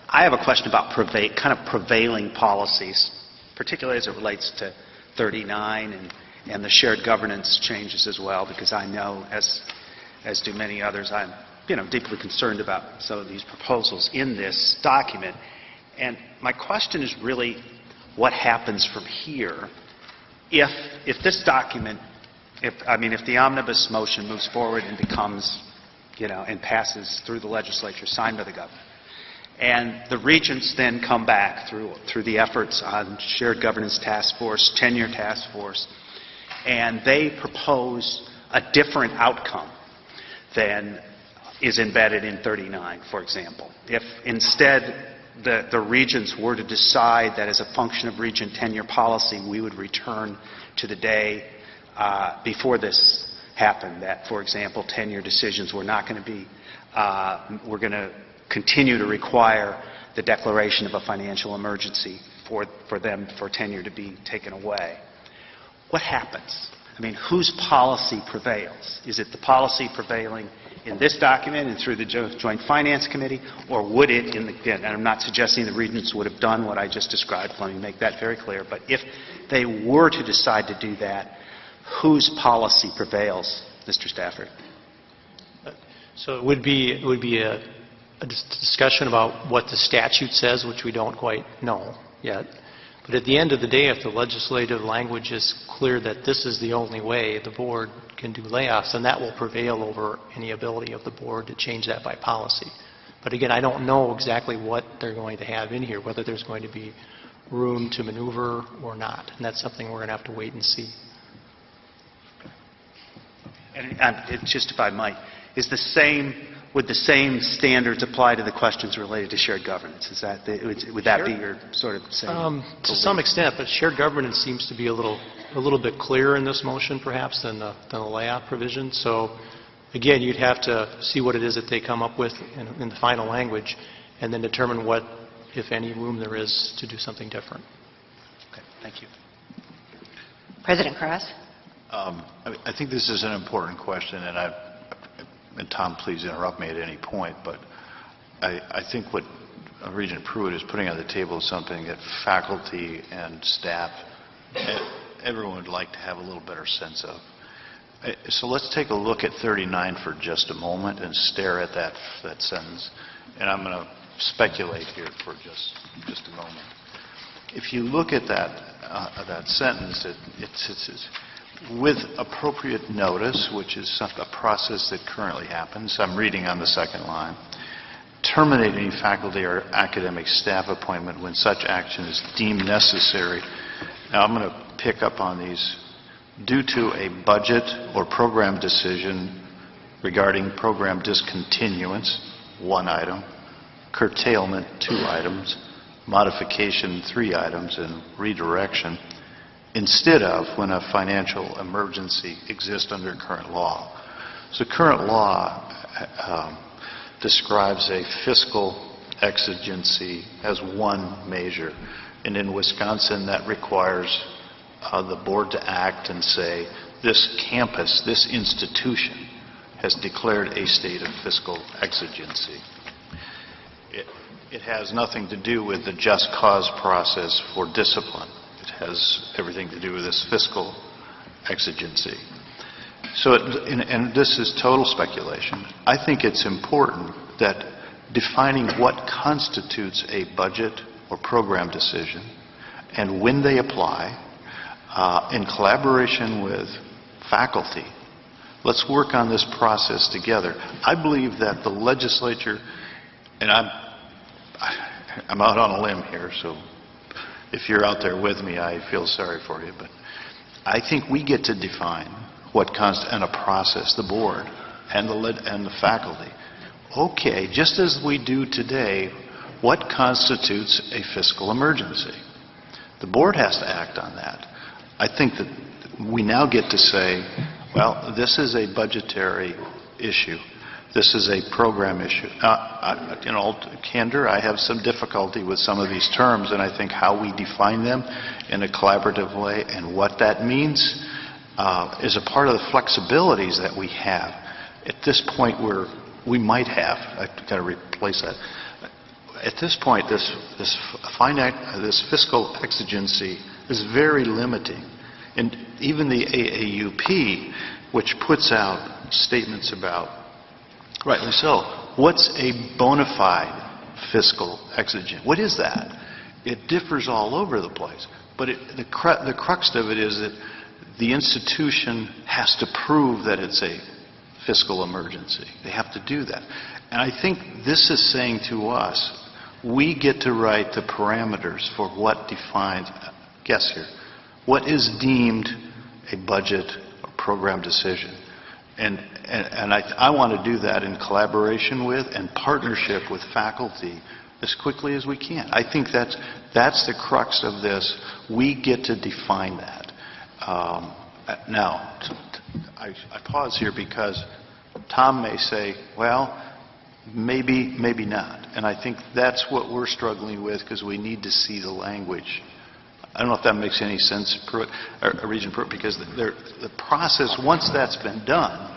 I have a question about kind of prevailing policies, particularly as it relates to 39 and the shared governance changes as well, because I know, as do many others, I'm deeply concerned about some of these proposals in this document. And my question is really what happens from here if this document, if the omnibus motion moves forward and becomes, and passes through the legislature, signed by the governor, and the regents then come back through the efforts on shared governance task force, tenure task force, and they propose a different outcome than is embedded in 39, for example. If instead the Regents were to decide that as a function of Regent tenure policy, we would return to the day before this happened, that, for example, tenure decisions were not going to be, we're going to continue to require the declaration of a financial emergency for tenure to be taken away. What happens? I mean, whose policy prevails? Is it the policy prevailing in this document and through the Joint Finance Committee, or would it, and I'm not suggesting the Regents would have done what I just described, let me make that very clear, but if they were to decide to do that, whose policy prevails, Mr. Stafford? So it would be a discussion about what the statute says, which we don't quite know yet. But at the end of the day, if the legislative language is clear that this is the only way the board can do layoffs, then that will prevail over any ability of the board to change that by policy. But again, I don't know exactly what they're going to have in here, whether there's going to be room to maneuver or not. And that's something we're going to have to wait and see. And just if I might, would the same standards apply to the questions related to shared governance? Would that be your sort of same? To some extent, but shared governance seems to be a little bit clearer in this motion, perhaps, than the layoff provision. So, again, you'd have to see what it is that they come up with in the final language, and then determine what, if any, room there is to do something different. Okay, thank you. President Cross. I think this is an important question, and Tom, please interrupt me at any point, but I think what Regent Pruitt is putting on the table is something that faculty and staff, everyone would like to have a little better sense of. So let's take a look at 39 for just a moment and stare at that sentence. And I'm going to speculate here for just a moment. If you look at that sentence, it says, with appropriate notice, which is a process that currently happens. I'm reading on the second line. Terminate any faculty or academic staff appointment when such action is deemed necessary. Now I'm going to pick up on these. Due to a budget or program decision regarding program discontinuance, 1 item, curtailment, 2 items, modification, 3 items, and redirection, instead of when a financial emergency exists under current law. So current law describes a fiscal exigency as one measure. And in Wisconsin, that requires the board to act and say, this campus, this institution, has declared a state of fiscal exigency. It has nothing to do with the just cause process for discipline. It has everything to do with this fiscal exigency. So, and this is total speculation. I think it's important that defining what constitutes a budget or program decision and when they apply, in collaboration with faculty, let's work on this process together. I believe that the legislature, and I'm out on a limb here, so if you're out there with me, I feel sorry for you, but I think we get to define what and a process, the board and the faculty. Okay, just as we do today, what constitutes a fiscal emergency? The board has to act on that. I think that we now get to say, well, this is a budgetary issue. This is a program issue. In all candor, I have some difficulty with some of these terms, and I think how we define them in a collaborative way and what that means is a part of the flexibilities that we have. At this point, we might have, I've got to replace that. At this point, this fiscal exigency is very limiting. And even the AAUP, which puts out statements about, rightly so, what's a bona fide fiscal exigent? What is that? It differs all over the place. But the crux of it is that the institution has to prove that it's a fiscal emergency. They have to do that. And I think this is saying to us, we get to write the parameters for what defines, guess here, what is deemed a budget or program decision. And I want to do that in collaboration with and partnership with faculty as quickly as we can. I think that's the crux of this. We get to define that. Now, I pause here because Tom may say, well, maybe not. And I think that's what we're struggling with because we need to see the language. I don't know if that makes any sense, Pruitt, or Regent Pruitt, because the process, once that's been done,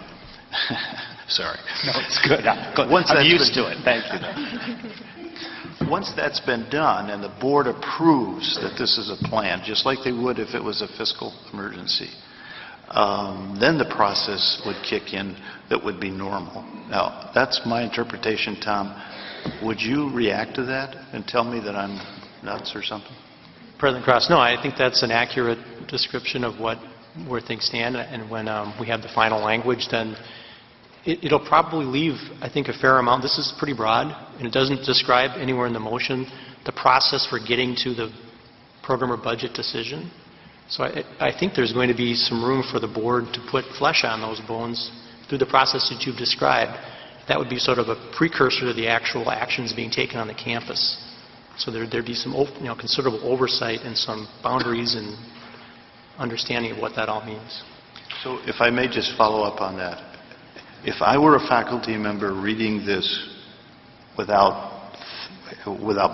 sorry. No, it's good. I'm used to it. Thank you. Once that's been done and the board approves that this is a plan, just like they would if it was a fiscal emergency, then the process would kick in that would be normal. Now, that's my interpretation, Tom. Would you react to that and tell me that I'm nuts or something? President Cross, no, I think that's an accurate description of where things stand, and when we have the final language, then it'll probably leave, I think, a fair amount. This is pretty broad, and it doesn't describe anywhere in the motion the process for getting to the program or budget decision. So I think there's going to be some room for the board to put flesh on those bones through the process that you've described. That would be sort of a precursor to the actual actions being taken on the campus. So there'd be some considerable oversight and some boundaries and understanding of what that all means. So if I may just follow up on that. If I were a faculty member reading this without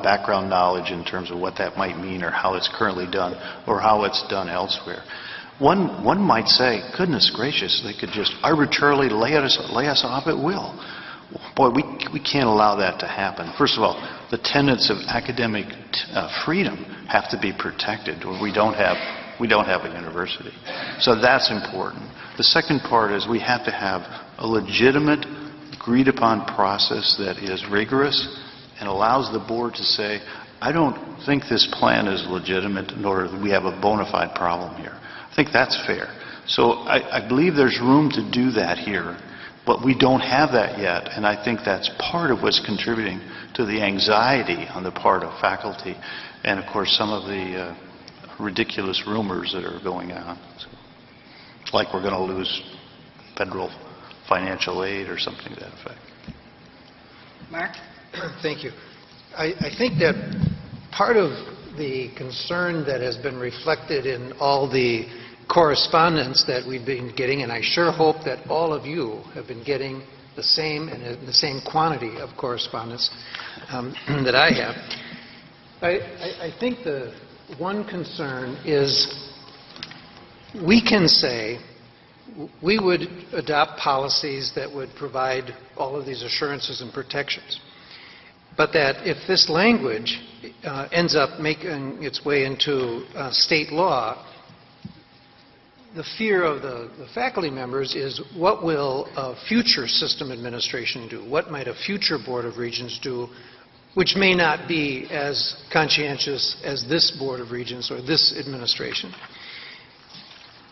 background knowledge in terms of what that might mean or how it's currently done or how it's done elsewhere, one might say, goodness gracious, they could just arbitrarily lay us off at will. Boy, we can't allow that to happen. First of all, the tenets of academic freedom have to be protected, or we don't have a university. So that's important. The second part is we have to have a legitimate, agreed-upon process that is rigorous and allows the board to say, I don't think this plan is legitimate, nor do we have a bona fide problem here. I think that's fair. So I believe there's room to do that here, but we don't have that yet, and I think that's part of what's contributing to the anxiety on the part of faculty and, of course, some of the ridiculous rumors that are going on. So, like we're going to lose federal financial aid or something to that effect. Mark? Thank you. I think that part of the concern that has been reflected in all the correspondence that we've been getting, and I sure hope that all of you have been getting the same and the same quantity of correspondence that I have. I think the one concern is we can say we would adopt policies that would provide all of these assurances and protections, but that if this language ends up making its way into state law, the fear of the faculty members is what will a future system administration do? What might a future Board of Regents do, which may not be as conscientious as this Board of Regents or this administration?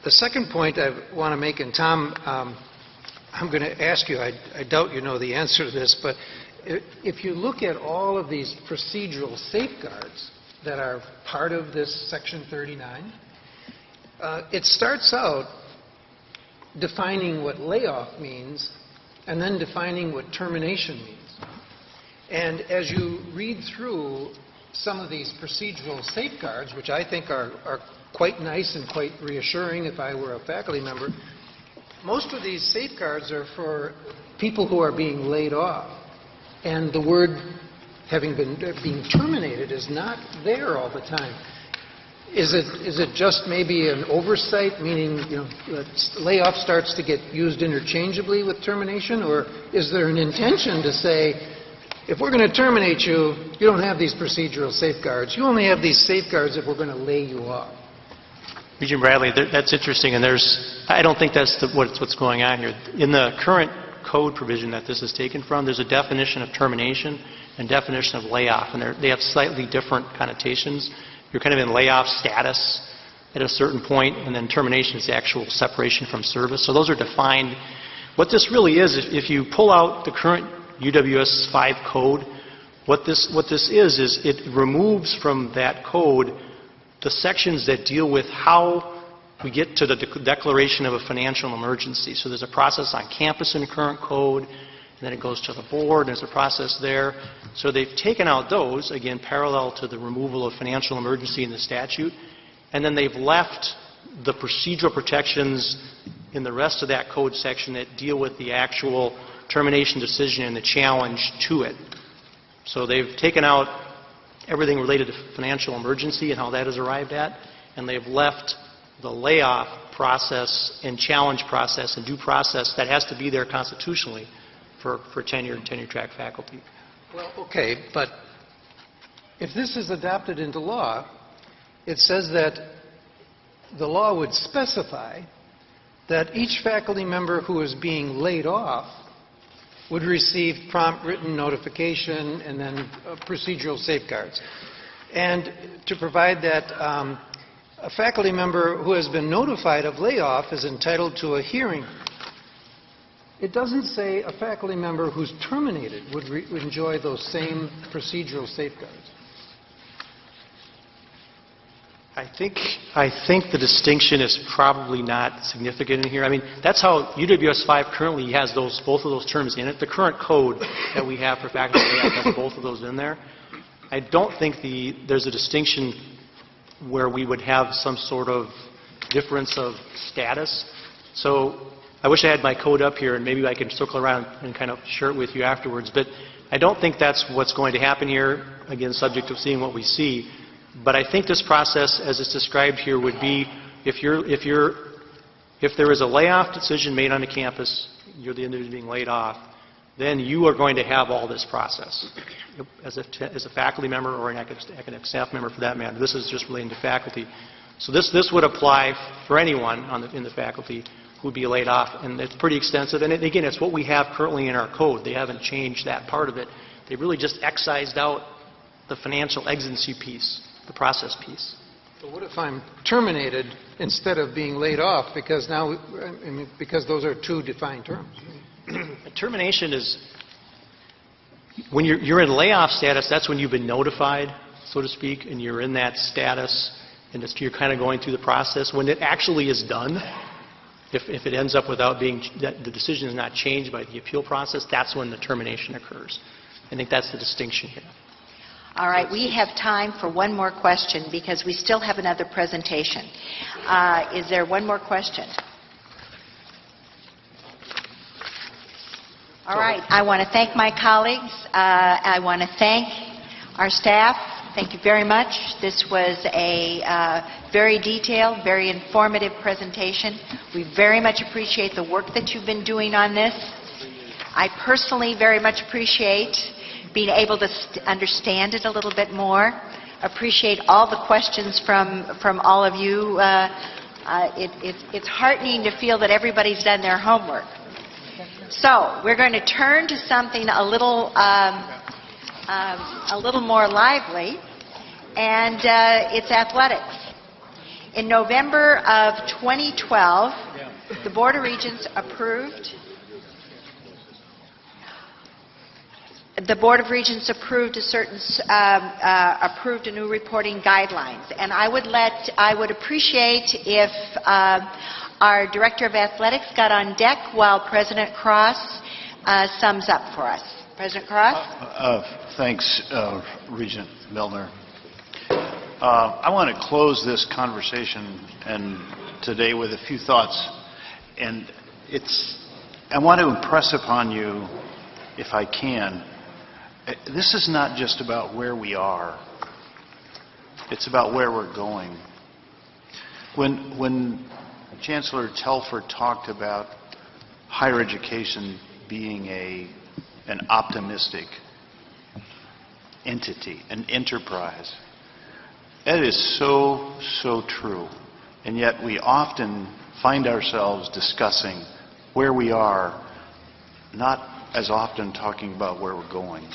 The second point I want to make, and Tom, I'm going to ask you, I doubt you know the answer to this, but if you look at all of these procedural safeguards that are part of this Section 39, it starts out defining what layoff means and then defining what termination means. And as you read through some of these procedural safeguards, which I think are quite nice and quite reassuring if I were a faculty member, most of these safeguards are for people who are being laid off. And the word being terminated is not there all the time. Is it just maybe an oversight, meaning layoff starts to get used interchangeably with termination, or is there an intention to say, if we're going to terminate you, you don't have these procedural safeguards. You only have these safeguards if we're going to lay you off. Regent Bradley, that's interesting, and I don't think that's what's going on here. In the current code provision that this is taken from, there's a definition of termination and definition of layoff, and they have slightly different connotations. You're kind of in layoff status at a certain point, and then termination is the actual separation from service. So those are defined. What this really is, if you pull out the current UWS 5 code, what this is it removes from that code the sections that deal with how we get to the declaration of a financial emergency. So there's a process on campus in the current code, and then it goes to the board, and there's a process there. So they've taken out those, again, parallel to the removal of financial emergency in the statute, and then they've left the procedural protections in the rest of that code section that deal with the actual termination decision and the challenge to it. So they've taken out everything related to financial emergency and how that is arrived at, and they've left the layoff process and challenge process and due process that has to be there constitutionally for tenured and tenure-track faculty. Well, okay, but if this is adopted into law, it says that the law would specify that each faculty member who is being laid off would receive prompt written notification and then procedural safeguards. And to provide that a faculty member who has been notified of layoff is entitled to a hearing. It doesn't say a faculty member who's terminated would enjoy those same procedural safeguards. I think the distinction is probably not significant in here. I mean, that's how UWS 5 currently has both of those terms in it. The current code that we have for faculty layoff has both of those in there. I don't think there's a distinction where we would have some sort of difference of status. So I wish I had my code up here, and maybe I can circle around and kind of share it with you afterwards. But I don't think that's what's going to happen here, again, subject to seeing what we see. But I think this process, as it's described here, would be if there is a layoff decision made on a campus, you're the individual being laid off, then you are going to have all this process. As a faculty member or an academic staff member for that matter, this is just relating to faculty. So this would apply for anyone in the faculty who would be laid off, and it's pretty extensive. And again, it's what we have currently in our code. They haven't changed that part of it. They really just excised out the financial exigency piece, the process piece. But what if I'm terminated instead of being laid off, because now, because those are two defined terms? Termination is, when you're in layoff status, that's when you've been notified, so to speak, and you're in that status, and you're kind of going through the process. When it actually is done, if it ends up without being, the decision is not changed by the appeal process, that's when the termination occurs. I think that's the distinction here. All right, we have time for one more question because we still have another presentation. Is there one more question? All right, I want to thank my colleagues. I want to thank our staff. Thank you very much. This was a very detailed, very informative presentation. We very much appreciate the work that you've been doing on this. I personally very much appreciate being able to understand it a little bit more. Appreciate all the questions from all of you. It's heartening to feel that everybody's done their homework. So we're going to turn to something a little more lively, and it's athletics. In November of 2012, the Board of Regents approved approved a new reporting guidelines, and I would appreciate if our Director of Athletics got on deck while President Cross sums up for us. President Cross? Thanks, Regent Milner. I want to close this conversation today with a few thoughts, and I want to impress upon you, if I can, this is not just about where we are. It's about where we're going. When Chancellor Telford talked about higher education being an optimistic entity, an enterprise, that is so true. And yet we often find ourselves discussing where we are, not as often talking about where we're going.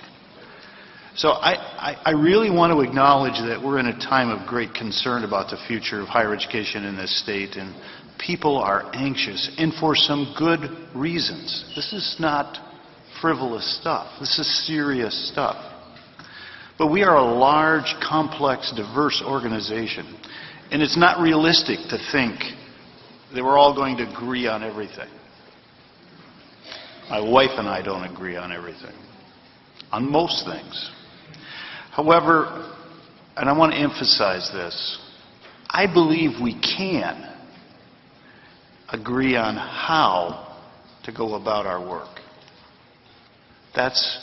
So I really want to acknowledge that we're in a time of great concern about the future of higher education in this state, and people are anxious, and for some good reasons. This is not frivolous stuff. This is serious stuff. But we are a large, complex, diverse organization, and it's not realistic to think they were all going to agree on everything. My wife and I don't agree on everything, on most things. However, and I want to emphasize this, I believe we can agree on how to go about our work. That's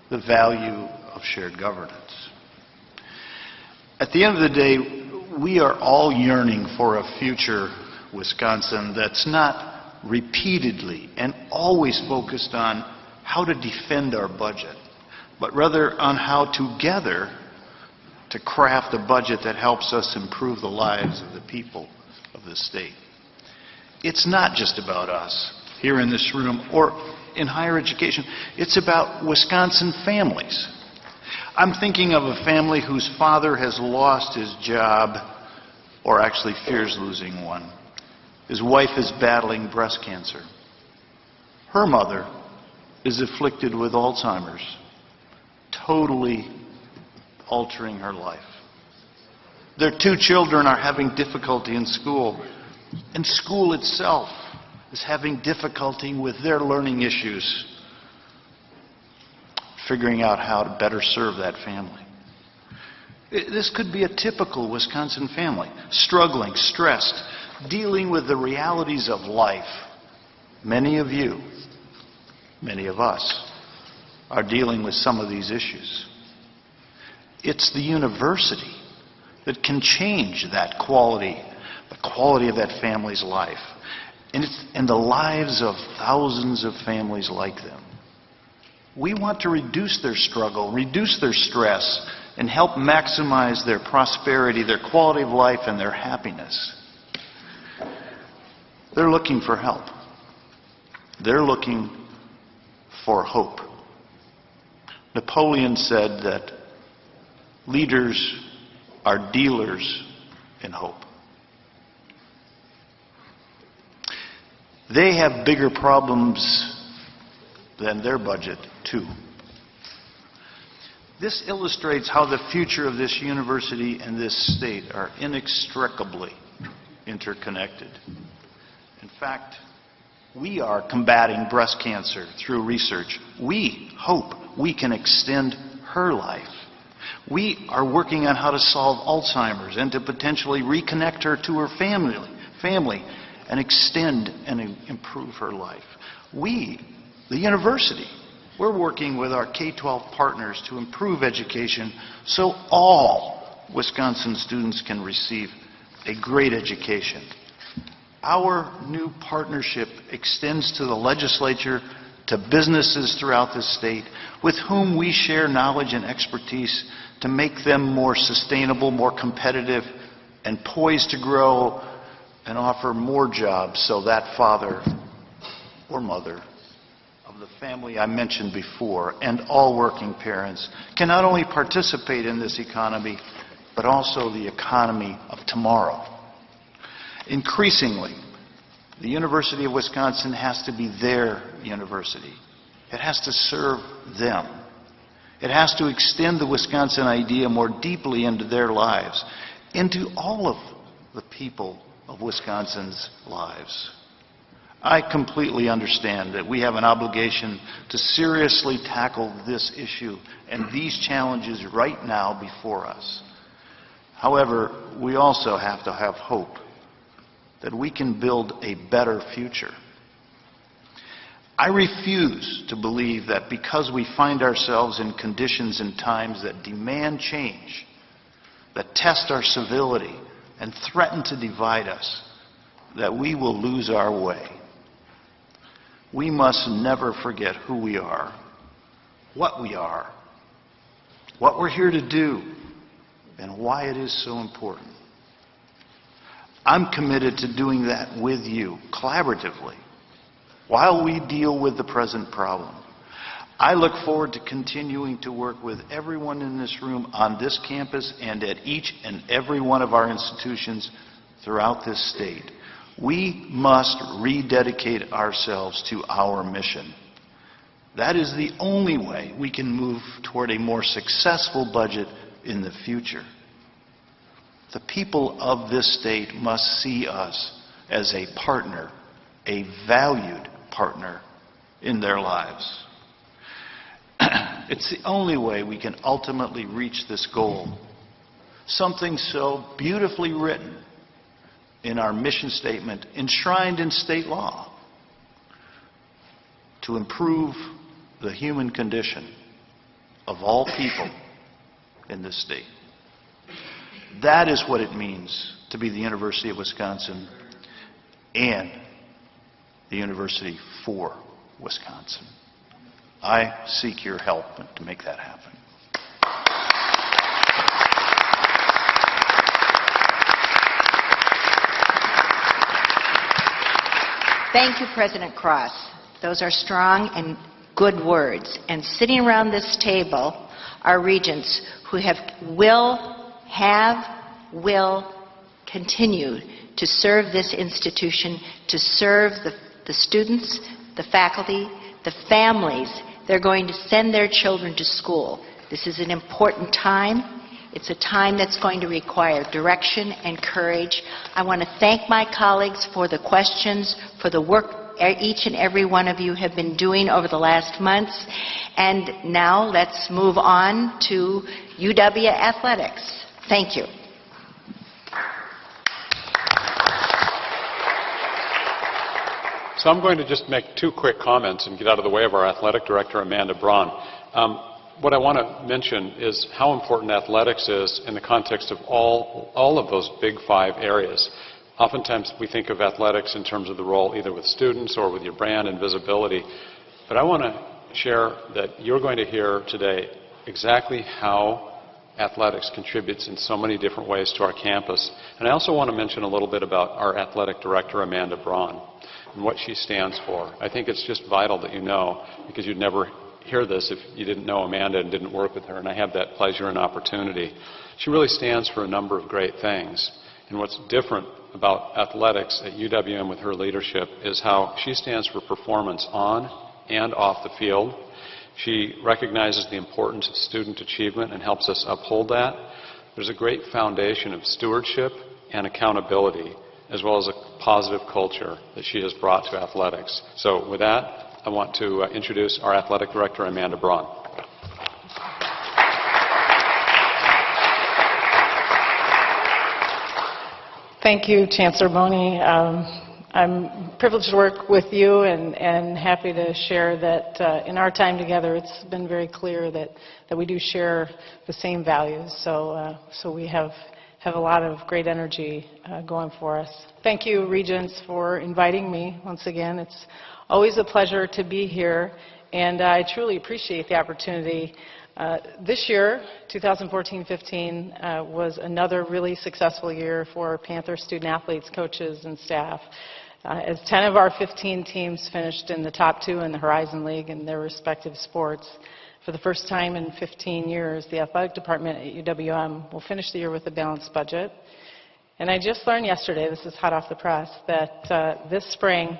the value of shared governance. At the end of the day, we are all yearning for a future Wisconsin that's not repeatedly and always focused on how to defend our budget, but rather on how together to craft a budget that helps us improve the lives of the people of the state. It's not just about us here in this room or in higher education. It's about Wisconsin families. I'm thinking of a family whose father has lost his job or actually fears losing one. His wife is battling breast cancer. Her mother is afflicted with Alzheimer's, totally altering her life. Their two children are having difficulty in school, and school itself is having difficulty with their learning issues, figuring out how to better serve that family. This could be a typical Wisconsin family, struggling, stressed, dealing with the realities of life. Many of you, many of us, are dealing with some of these issues. It's the university that can change that quality, the quality of that family's life, and the lives of thousands of families like them. We want to reduce their struggle, reduce their stress, and help maximize their prosperity, their quality of life, and their happiness. They're looking for help. They're looking for hope. Napoleon said that leaders are dealers in hope. They have bigger problems than their budget, too. This illustrates how the future of this university and this state are inextricably interconnected. In fact, we are combating breast cancer through research. We hope we can extend her life. We are working on how to solve Alzheimer's and to potentially reconnect her to her family and extend and improve her life. We, the university, we're working with our K-12 partners to improve education so all Wisconsin students can receive a great education. Our new partnership extends to the legislature, to businesses throughout the state, with whom we share knowledge and expertise to make them more sustainable, more competitive, and poised to grow and offer more jobs so that father or mother of the family I mentioned before and all working parents can not only participate in this economy, but also the economy of tomorrow. Increasingly, the University of Wisconsin has to be their university. It has to serve them. It has to extend the Wisconsin idea more deeply into their lives, into all of the people of Wisconsin's lives. I completely understand that we have an obligation to seriously tackle this issue and these challenges right now before us. However, we also have to have hope that we can build a better future. I refuse to believe that because we find ourselves in conditions and times that demand change, that test our civility and threaten to divide us, that we will lose our way. We must never forget who we are, what we're here to do, and why it is so important. I'm committed to doing that with you, collaboratively, while we deal with the present problem. I look forward to continuing to work with everyone in this room on this campus and at each and every one of our institutions throughout this state. We must rededicate ourselves to our mission. That is the only way we can move toward a more successful budget in the future. The people of this state must see us as a partner, a valued partner in their lives. It's the only way we can ultimately reach this goal. Something so beautifully written in our mission statement, enshrined in state law, to improve the human condition of all people in this state. That is what it means to be the University of Wisconsin and the University for Wisconsin. I seek your help to make that happen. Thank you, President Cross. Those are strong and good words. And sitting around this table are regents who will continue to serve this institution, to serve the students, the faculty, the families. They're going to send their children to school. This is an important time. It's a time that's going to require direction and courage. I want to thank my colleagues for the questions, for the work each and every one of you have been doing over the last months. And now let's move on to UW Athletics. Thank you. So I'm going to just make two quick comments and get out of the way of our athletic director, Amanda Braun. What I want to mention is how important athletics is in the context of all of those big five areas. Oftentimes we think of athletics in terms of the role either with students or with your brand and visibility. But I want to share that you're going to hear today exactly how athletics contributes in so many different ways to our campus. And I also want to mention a little bit about our athletic director, Amanda Braun, and what she stands for. I think it's just vital that you know, because you'd never hear this if you didn't know Amanda and didn't work with her, and I have that pleasure and opportunity. She really stands for a number of great things. And what's different about athletics at UWM with her leadership is how she stands for performance on and off the field. She recognizes the importance of student achievement and helps us uphold that. There's a great foundation of stewardship and accountability, as well as a positive culture that she has brought to athletics. So with that, I want to introduce our athletic director, Amanda Braun. Thank you, Chancellor Mone. I'm privileged to work with you and happy to share that in our time together, it's been very clear that we do share the same values. So we have a lot of great energy going for us. Thank you, Regents, for inviting me once again. It's always a pleasure to be here, and I truly appreciate the opportunity. This year, 2014-15, was another really successful year for Panther student-athletes, coaches, and staff, as 10 of our 15 teams finished in the top 2 in the Horizon League in their respective sports. For the first time in 15 years, the athletic department at UWM will finish the year with a balanced budget. And I just learned yesterday, this is hot off the press, that this spring,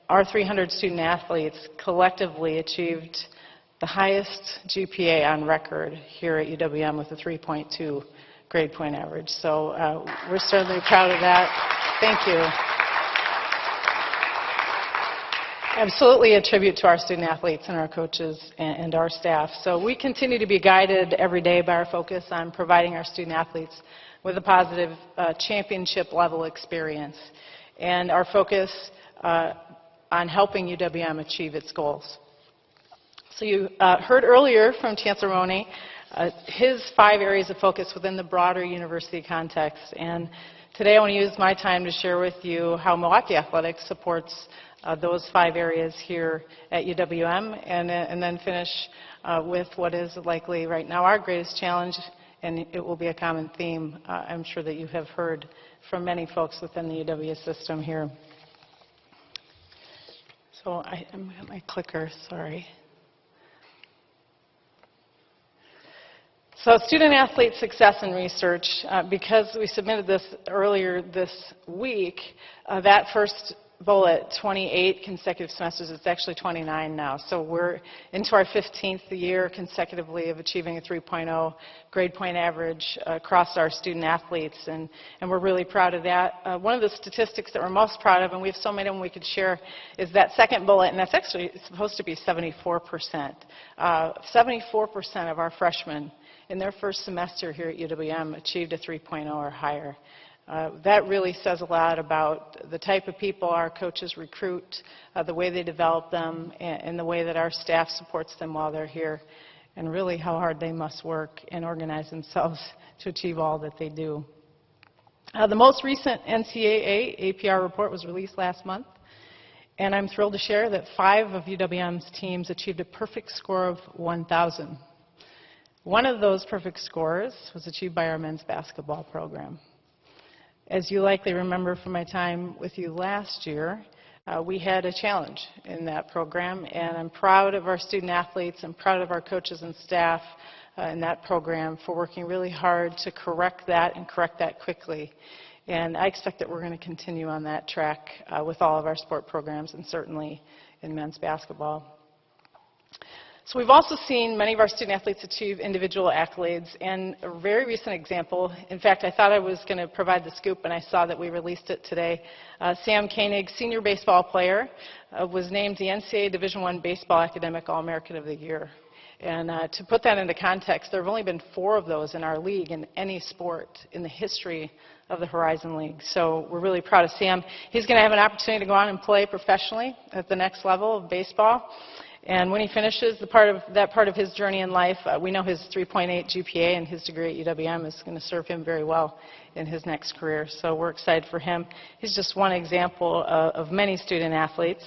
our 300 student-athletes collectively achieved the highest GPA on record here at UWM with a 3.2 grade point average. So we're certainly proud of that. Thank you. Absolutely a tribute to our student-athletes and our coaches and our staff. So we continue to be guided every day by our focus on providing our student-athletes with a positive championship-level experience, and our focus on helping UWM achieve its goals. So you heard earlier from Chancellor Mone his 5 areas of focus within the broader university context. And today I want to use my time to share with you how Milwaukee Athletics supports those 5 areas here at UWM, and then finish with what is likely right now our greatest challenge, and it will be a common theme I'm sure that you have heard from many folks within the UW system here. So I'm at my clicker, sorry. So student-athlete success and research, because we submitted this earlier this week, that first bullet 28 consecutive semesters. It's actually 29 now. So we're into our 15th year consecutively of achieving a 3.0 grade point average across our student athletes, and we're really proud of that. One of the statistics that we're most proud of, and we have so many of them we could share, is that second bullet, and that's actually supposed to be 74%. 74% of our freshmen in their first semester here at UWM achieved a 3.0 or higher. That really says a lot about the type of people our coaches recruit, the way they develop them, and the way that our staff supports them while they're here, and really how hard they must work and organize themselves to achieve all that they do. The most recent NCAA APR report was released last month, and I'm thrilled to share that 5 of UWM's teams achieved a perfect score of 1,000. One of those perfect scores was achieved by our men's basketball program. As you likely remember from my time with you last year, we had a challenge in that program, and I'm proud of our student athletes and proud of our coaches and staff in that program for working really hard to correct that and correct that quickly. And I expect that we're going to continue on that track with all of our sport programs and certainly in men's basketball. So we've also seen many of our student athletes achieve individual accolades, and a very recent example, in fact, I thought I was going to provide the scoop, and I saw that we released it today. Sam Koenig, senior baseball player, was named the NCAA Division I Baseball Academic All-American of the Year. And to put that into context, there have only been 4 of those in our league in any sport in the history of the Horizon League. So we're really proud of Sam. He's going to have an opportunity to go on and play professionally at the next level of baseball. And when he finishes that part of his journey in life, we know his 3.8 GPA and his degree at UWM is going to serve him very well in his next career. So we're excited for him. He's just one example of many student athletes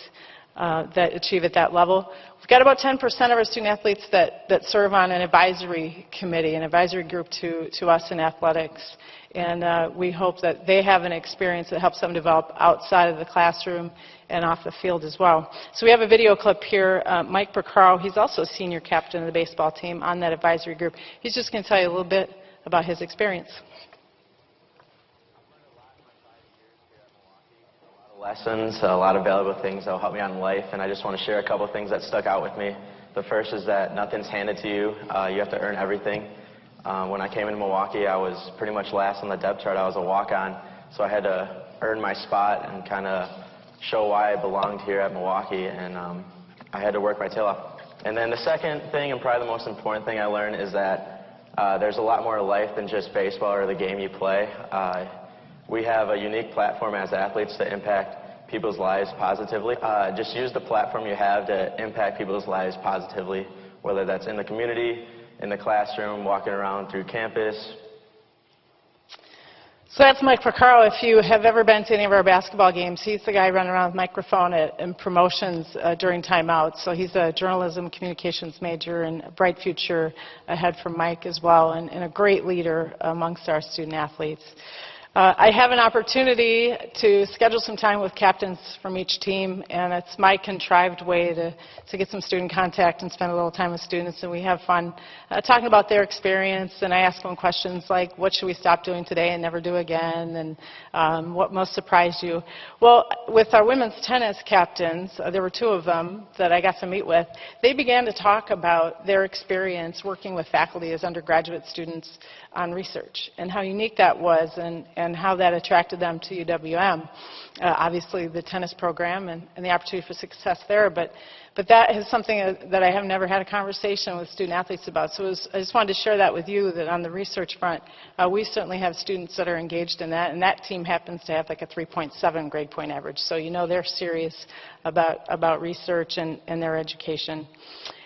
that achieve at that level. We've got about 10% of our student athletes that serve on an advisory committee, an advisory group to us in athletics. And we hope that they have an experience that helps them develop outside of the classroom and off the field as well. So we have a video clip here. Mike Procaro, he's also a senior captain of the baseball team on that advisory group. He's just going to tell you a little bit about his experience. Lessons, a lot of valuable things that will help me out in life, and I just want to share a couple of things that stuck out with me. The first is that nothing's handed to you. You have to earn everything. When I came into Milwaukee, I was pretty much last on the depth chart. I was a walk-on, so I had to earn my spot and kind of show why I belonged here at Milwaukee, and I had to work my tail off. And then the second thing, and probably the most important thing I learned, is that there's a lot more to life than just baseball or the game you play. We have a unique platform as athletes to impact people's lives positively. Just use the platform you have to impact people's lives positively, whether that's in the community, in the classroom, walking around through campus. So that's Mike Procaro. If you have ever been to any of our basketball games, he's the guy running around with a microphone and promotions during timeouts. So he's a journalism communications major and a bright future ahead for Mike as well, and a great leader amongst our student athletes. I have an opportunity to schedule some time with captains from each team, and it's my contrived way to get some student contact and spend a little time with students, and we have fun talking about their experience, and I ask them questions like, what should we stop doing today and never do again, and what most surprised you? Well, with our women's tennis captains, there were 2 of them that I got to meet with. They began to talk about their experience working with faculty as undergraduate students on research and how unique that was and how that attracted them to UWM. Obviously the tennis program and the opportunity for success there, but that is something that I have never had a conversation with student athletes about. So I just wanted to share that with you, that on the research front, we certainly have students that are engaged in that, and that team happens to have like a 3.7 grade point average. So you know they're serious about research and their education.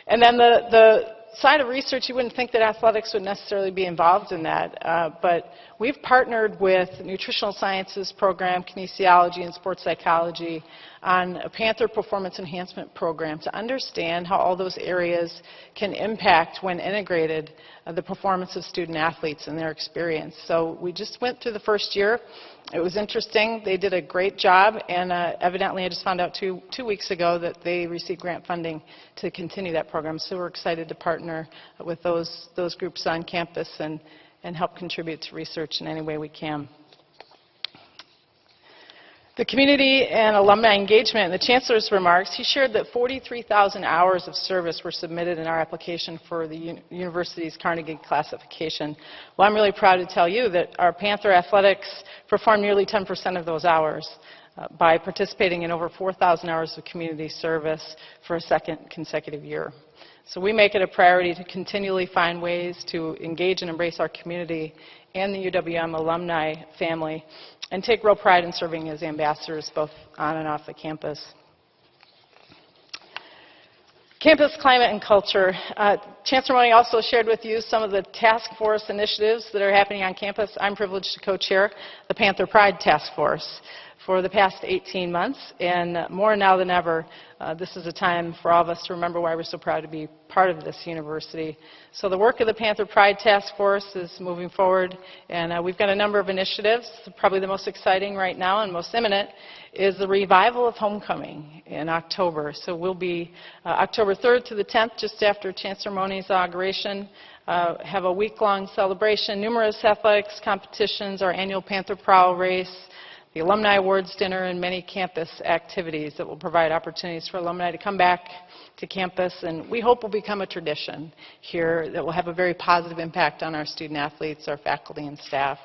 And then the side of research, you wouldn't think that athletics would necessarily be involved in that, but we've partnered with nutritional sciences program, kinesiology, and sports psychology on a Panther performance enhancement program to understand how all those areas can impact, when integrated, the performance of student athletes and their experience. So we just went through the first year. It was interesting. They did a great job, and evidently I just found out two weeks ago that they received grant funding to continue that program. So we're excited to partner with those groups on campus and help contribute to research in any way we can. The community and alumni engagement in the Chancellor's remarks, he shared that 43,000 hours of service were submitted in our application for the university's Carnegie classification. Well, I'm really proud to tell you that our Panther Athletics performed nearly 10% of those hours by participating in over 4,000 hours of community service for a second consecutive year. So we make it a priority to continually find ways to engage and embrace our community and the UWM alumni family, and take real pride in serving as ambassadors both on and off the campus. Campus climate and culture. Chancellor Mone also shared with you some of the task force initiatives that are happening on campus. I'm privileged to co-chair the Panther Pride Task Force for the past 18 months, and more now than ever, this is a time for all of us to remember why we're so proud to be part of this university. So the work of the Panther Pride Task Force is moving forward, and we've got a number of initiatives. Probably the most exciting right now and most imminent is the revival of homecoming in October. So we'll be October 3rd to the 10th, just after Chancellor Mone's inauguration, have a week-long celebration, numerous athletics competitions, our annual Panther Prowl race, the Alumni Awards Dinner, and many campus activities that will provide opportunities for alumni to come back to campus, and we hope will become a tradition here that will have a very positive impact on our student athletes, our faculty and staff.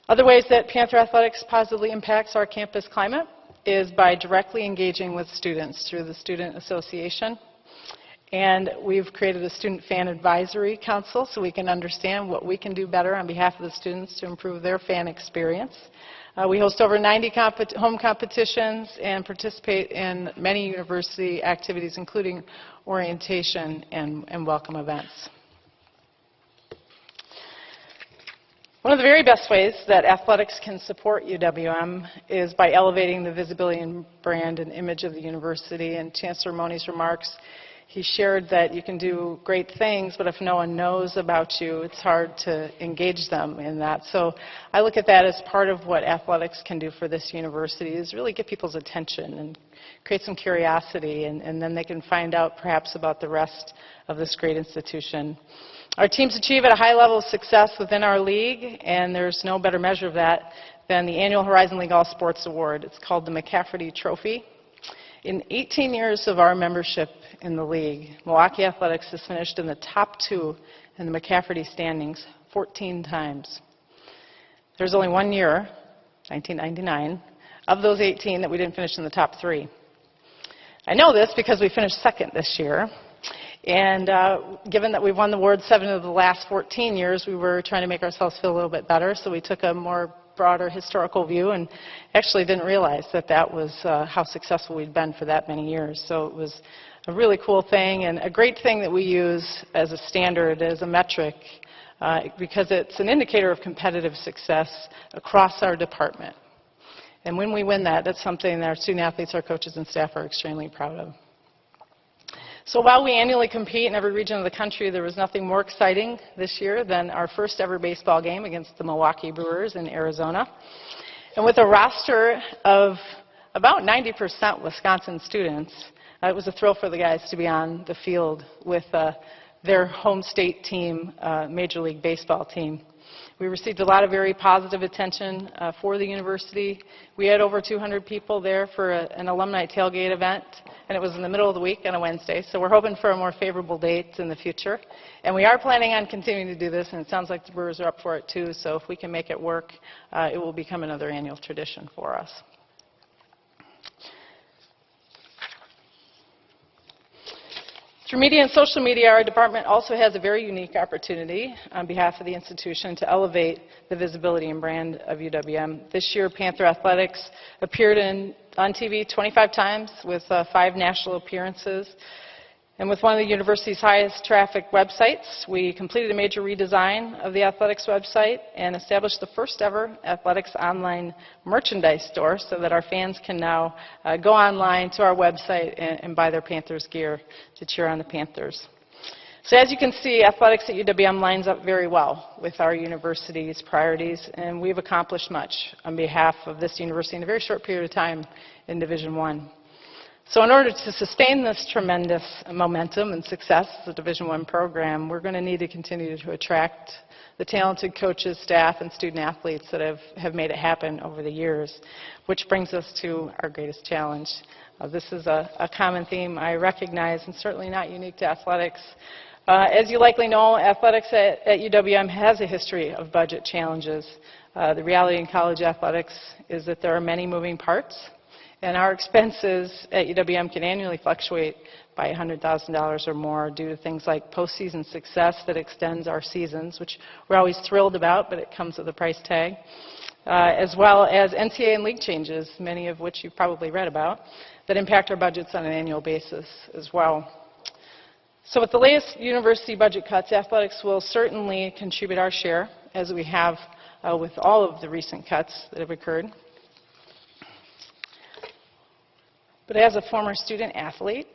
Other ways that Panther Athletics positively impacts our campus climate is by directly engaging with students through the Student Association. And we've created a Student Fan Advisory Council so we can understand what we can do better on behalf of the students to improve their fan experience. We host over 90 home competitions and participate in many university activities, including orientation and welcome events. One of the very best ways that athletics can support UWM is by elevating the visibility and brand and image of the university. In Chancellor Mone's remarks, he shared that you can do great things, but if no one knows about you, it's hard to engage them in that. So I look at that as part of what athletics can do for this university, is really get people's attention and create some curiosity, and then they can find out perhaps about the rest of this great institution. Our teams achieve at a high level of success within our league, and there's no better measure of that than the annual Horizon League All Sports Award. It's called the McCafferty Trophy. In 18 years of our membership in the league, Milwaukee Athletics has finished in the top 2 in the McCafferty standings 14 times. There's only one year, 1999, of those 18 that we didn't finish in the top 3. I know this because we finished second this year. And given that we've won the award 7 of the last 14 years, we were trying to make ourselves feel a little bit better, so we took a more broader historical view and actually didn't realize that that was how successful we'd been for that many years. So it was a really cool thing and a great thing that we use as a standard, as a metric, because it's an indicator of competitive success across our department. And when we win that, that's something that our student athletes, our coaches, and staff are extremely proud of. So while we annually compete in every region of the country, there was nothing more exciting this year than our first ever baseball game against the Milwaukee Brewers in Arizona. And with a roster of about 90% Wisconsin students, it was a thrill for the guys to be on the field with their home state team, Major League Baseball team. We received a lot of very positive attention for the university. We had over 200 people there for an alumni tailgate event, and it was in the middle of the week on a Wednesday, so we're hoping for a more favorable date in the future. And we are planning on continuing to do this, and it sounds like the Brewers are up for it too, so if we can make it work, it will become another annual tradition for us. Through media and social media, our department also has a very unique opportunity on behalf of the institution to elevate the visibility and brand of UWM. This year, Panther Athletics appeared on TV 25 times with 5 national appearances. And with one of the university's highest traffic websites, we completed a major redesign of the athletics website and established the first ever athletics online merchandise store so that our fans can now go online to our website and buy their Panthers gear to cheer on the Panthers. So as you can see, athletics at UWM lines up very well with our university's priorities, and we've accomplished much on behalf of this university in a very short period of time in Division I. So in order to sustain this tremendous momentum and success as a Division I program, we're going to need to continue to attract the talented coaches, staff, and student-athletes that have made it happen over the years, which brings us to our greatest challenge. This is a common theme I recognize, and certainly not unique to athletics. As you likely know, athletics at UWM has a history of budget challenges. The reality in college athletics is that there are many moving parts, and our expenses at UWM can annually fluctuate by $100,000 or more due to things like postseason success that extends our seasons, which we're always thrilled about, but it comes with a price tag, as well as NCAA and league changes, many of which you've probably read about, that impact our budgets on an annual basis as well. So with the latest university budget cuts, athletics will certainly contribute our share, as we have with all of the recent cuts that have occurred. But as a former student athlete,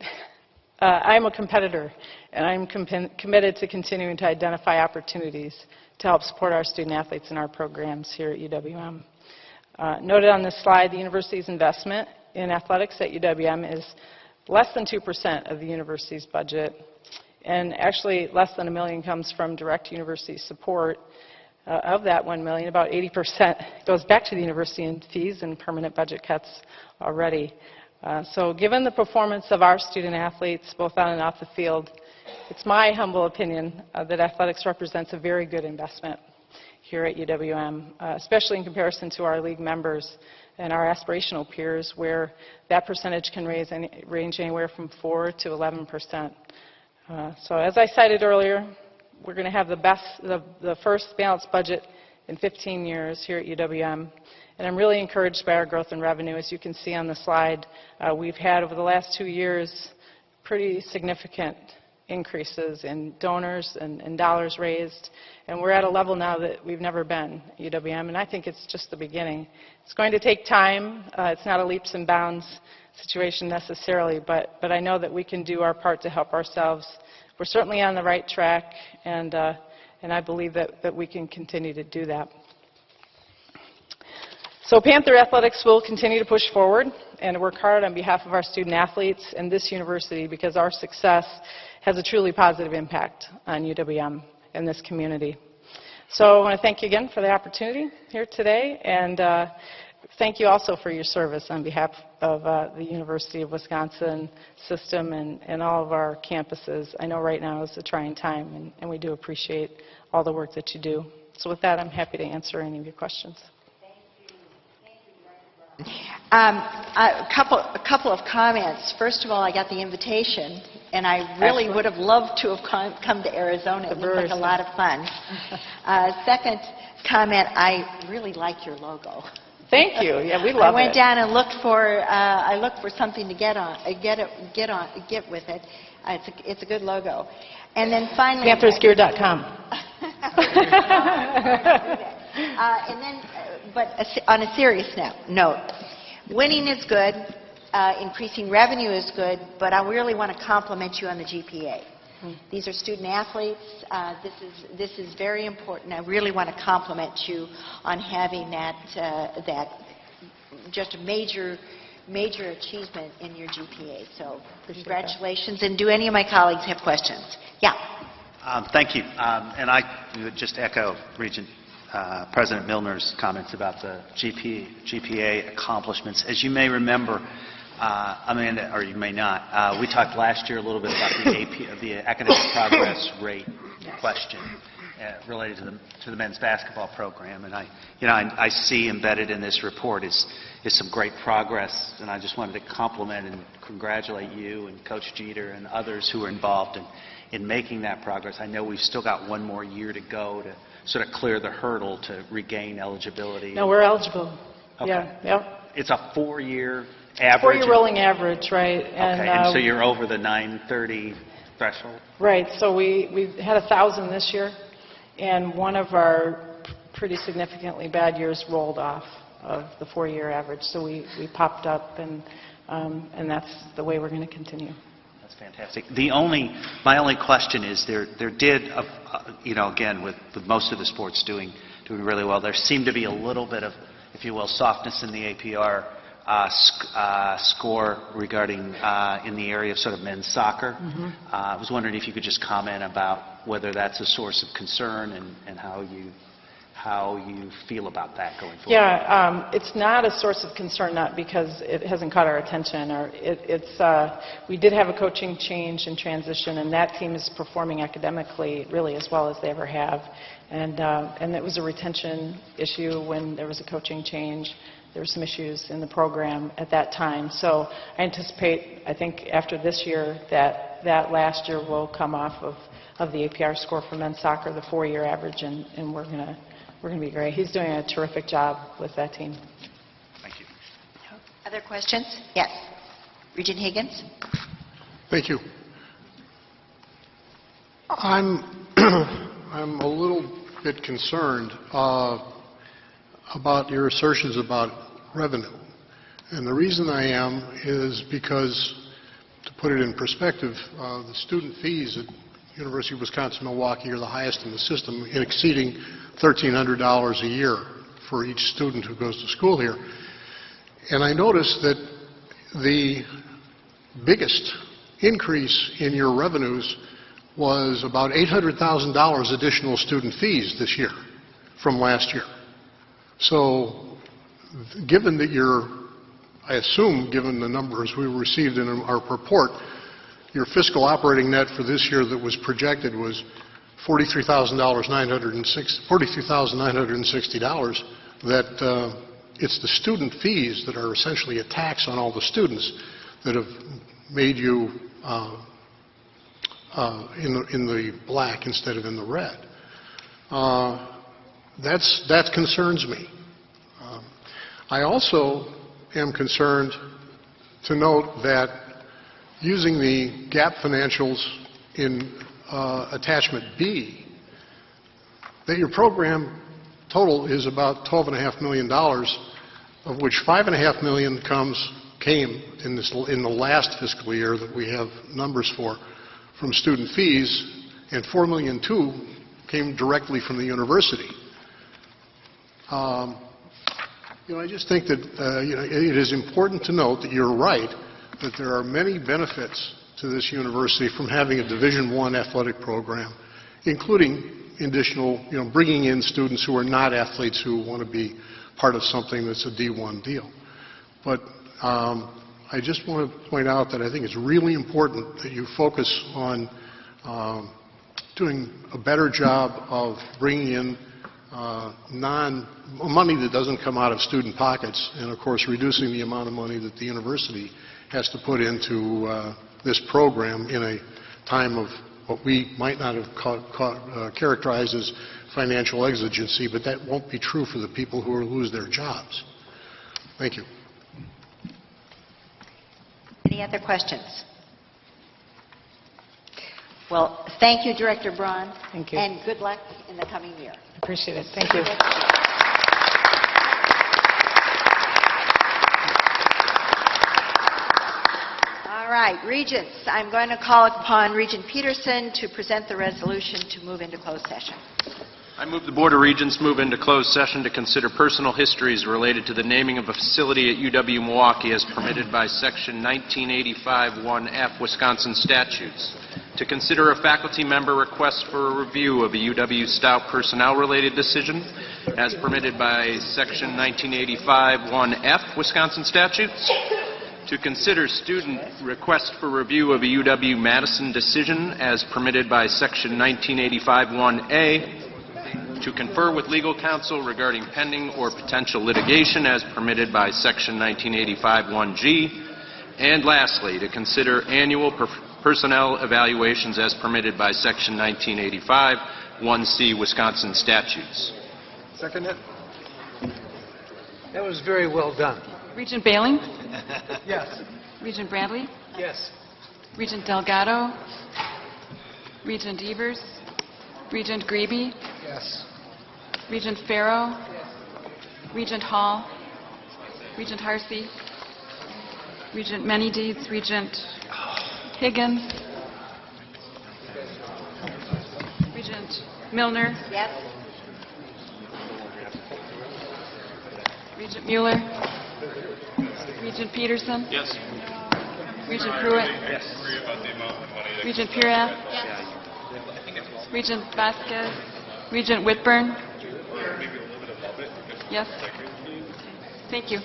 I'm a competitor, and I'm committed to continuing to identify opportunities to help support our student athletes in our programs here at UWM. Noted on this slide, the university's investment in athletics at UWM is less than 2% of the university's budget, and actually less than $1 million comes from direct university support. Of that $1 million, about 80% goes back to the university in fees and permanent budget cuts already. So given the performance of our student athletes, both on and off the field, it's my humble opinion that athletics represents a very good investment here at UWM, especially in comparison to our league members and our aspirational peers, where that percentage can range anywhere from 4 to 11%. So as I cited earlier, we're going to have the first balanced budget in 15 years here at UWM. And I'm really encouraged by our growth in revenue. As you can see on the slide, we've had over the last 2 years pretty significant increases in donors and dollars raised. And we're at a level now that we've never been at UWM, and I think it's just the beginning. It's going to take time. It's not a leaps and bounds situation necessarily, but I know that we can do our part to help ourselves. We're certainly on the right track, and I believe that we can continue to do that. So Panther Athletics will continue to push forward and work hard on behalf of our student athletes and this university, because our success has a truly positive impact on UWM and this community. So I want to thank you again for the opportunity here today, and thank you also for your service on behalf of the University of Wisconsin system and all of our campuses. I know right now is a trying time, and we do appreciate all the work that you do. So with that, I'm happy to answer any of your questions. A couple of comments. First of all, I got the invitation, and I really would have loved to have come to Arizona. It looked like a lot of fun. Second comment, I really like your logo. Thank you. Yeah, we love it. I went down and looked for something to get with it. It's a good logo. And then finally, PanthersGear.com. And then, but on a serious note, winning is good, increasing revenue is good, but I really want to compliment you on the GPA. These are student athletes. This is very important. I really want to compliment you on having that just a major achievement in your GPA. So congratulations. And do any of my colleagues have questions? Yeah. Thank you. And I would just echo Regent President Milner's comments about the GPA accomplishments. As you may remember, Amanda, or you may not, we talked last year a little bit about the academic progress rate question related to the men's basketball program. And I see embedded in this report is some great progress, and I just wanted to compliment and congratulate you and Coach Jeter and others who are involved in making that progress. I know we've still got one more year to go to sort of clear the hurdle to regain eligibility. No, we're eligible. Okay. Yeah, yep. It's a 4-year average? 4-year rolling average, right. And, okay, and so you're over the 930 threshold? Right, so we had 1,000 this year, and one of our pretty significantly bad years rolled off of the 4-year average. So we popped up, and that's the way we're going to continue. That's fantastic. My only question is there did, again, with most of the sports doing really well, there seemed to be a little bit of, if you will, softness in the APR score regarding in the area of sort of men's soccer. I was wondering if you could just comment about whether that's a source of concern and how you feel about that going forward. Yeah, it's not a source of concern, not because it hasn't caught our attention. Or we did have a coaching change and transition, and that team is performing academically really as well as they ever have. And it was a retention issue when there was a coaching change. There were some issues in the program at that time. So I anticipate, I think after this year, that last year will come off of the APR score for men's soccer, the 4-year average, and we're going to be great. He's doing a terrific job with that team. Thank you. Other questions? Yes. Regent Higgins? Thank you. I'm a little bit concerned about your assertions about revenue. And the reason I am is because, to put it in perspective, the student fees at University of Wisconsin-Milwaukee are the highest in the system, exceeding $1,300 a year for each student who goes to school here. And I noticed that the biggest increase in your revenues was about $800,000 additional student fees this year from last year. So given that I assume, given the numbers we received in our report, your fiscal operating net for this year that was projected was $43,960, that it's the student fees that are essentially a tax on all the students that have made you in the black instead of in the red. That concerns me. I also am concerned to note that using the GAAP financials in attachment B, that your program total is about $12.5 million, of which $5.5 million came in the last fiscal year that we have numbers for from student fees, and $4.2 million came directly from the university. I just think that it is important to note that you're right, that there are many benefits to this university from having a Division I athletic program, including additional, bringing in students who are not athletes who want to be part of something that's a D1 deal. But I just want to point out that I think it's really important that you focus on doing a better job of bringing in money that doesn't come out of student pockets, and of course reducing the amount of money that the university has to put into this program in a time of what we might not have characterized as financial exigency, but that won't be true for the people who will lose their jobs. Thank you. Any other questions? Well, thank you, Director Braun. Thank you. And good luck in the coming year. Appreciate it. Thank you. All right, Regents, I'm going to call upon Regent Peterson to present the resolution to move into closed session. I move the Board of Regents move into closed session to consider personal histories related to the naming of a facility at UW-Milwaukee as permitted by Section 1985 1F Wisconsin statutes, to consider a faculty member request for a review of a UW Stout personnel-related decision as permitted by Section 1985 1F Wisconsin statutes, to consider student request for review of a UW-Madison decision as permitted by Section 1985 1A, to confer with legal counsel regarding pending or potential litigation as permitted by Section 1985 1G, and lastly, to consider annual personnel evaluations as permitted by Section 1985 1C Wisconsin statutes. Second it. That was very well done. Regent Bailing? Yes. Regent Bradley? Yes. Regent Delgado? Regent Evers? Regent Grebe? Yes. Regent Farrow? Regent Hall? Regent Harsey? Regent Manydeeds? Regent Higgins? Regent Milner? Yes. Regent Mueller? Regent Peterson? Yes. Regent Pruitt? Yes. Regent Purath? Regent Vasquez? Regent Whitburn? Yes. Thank you.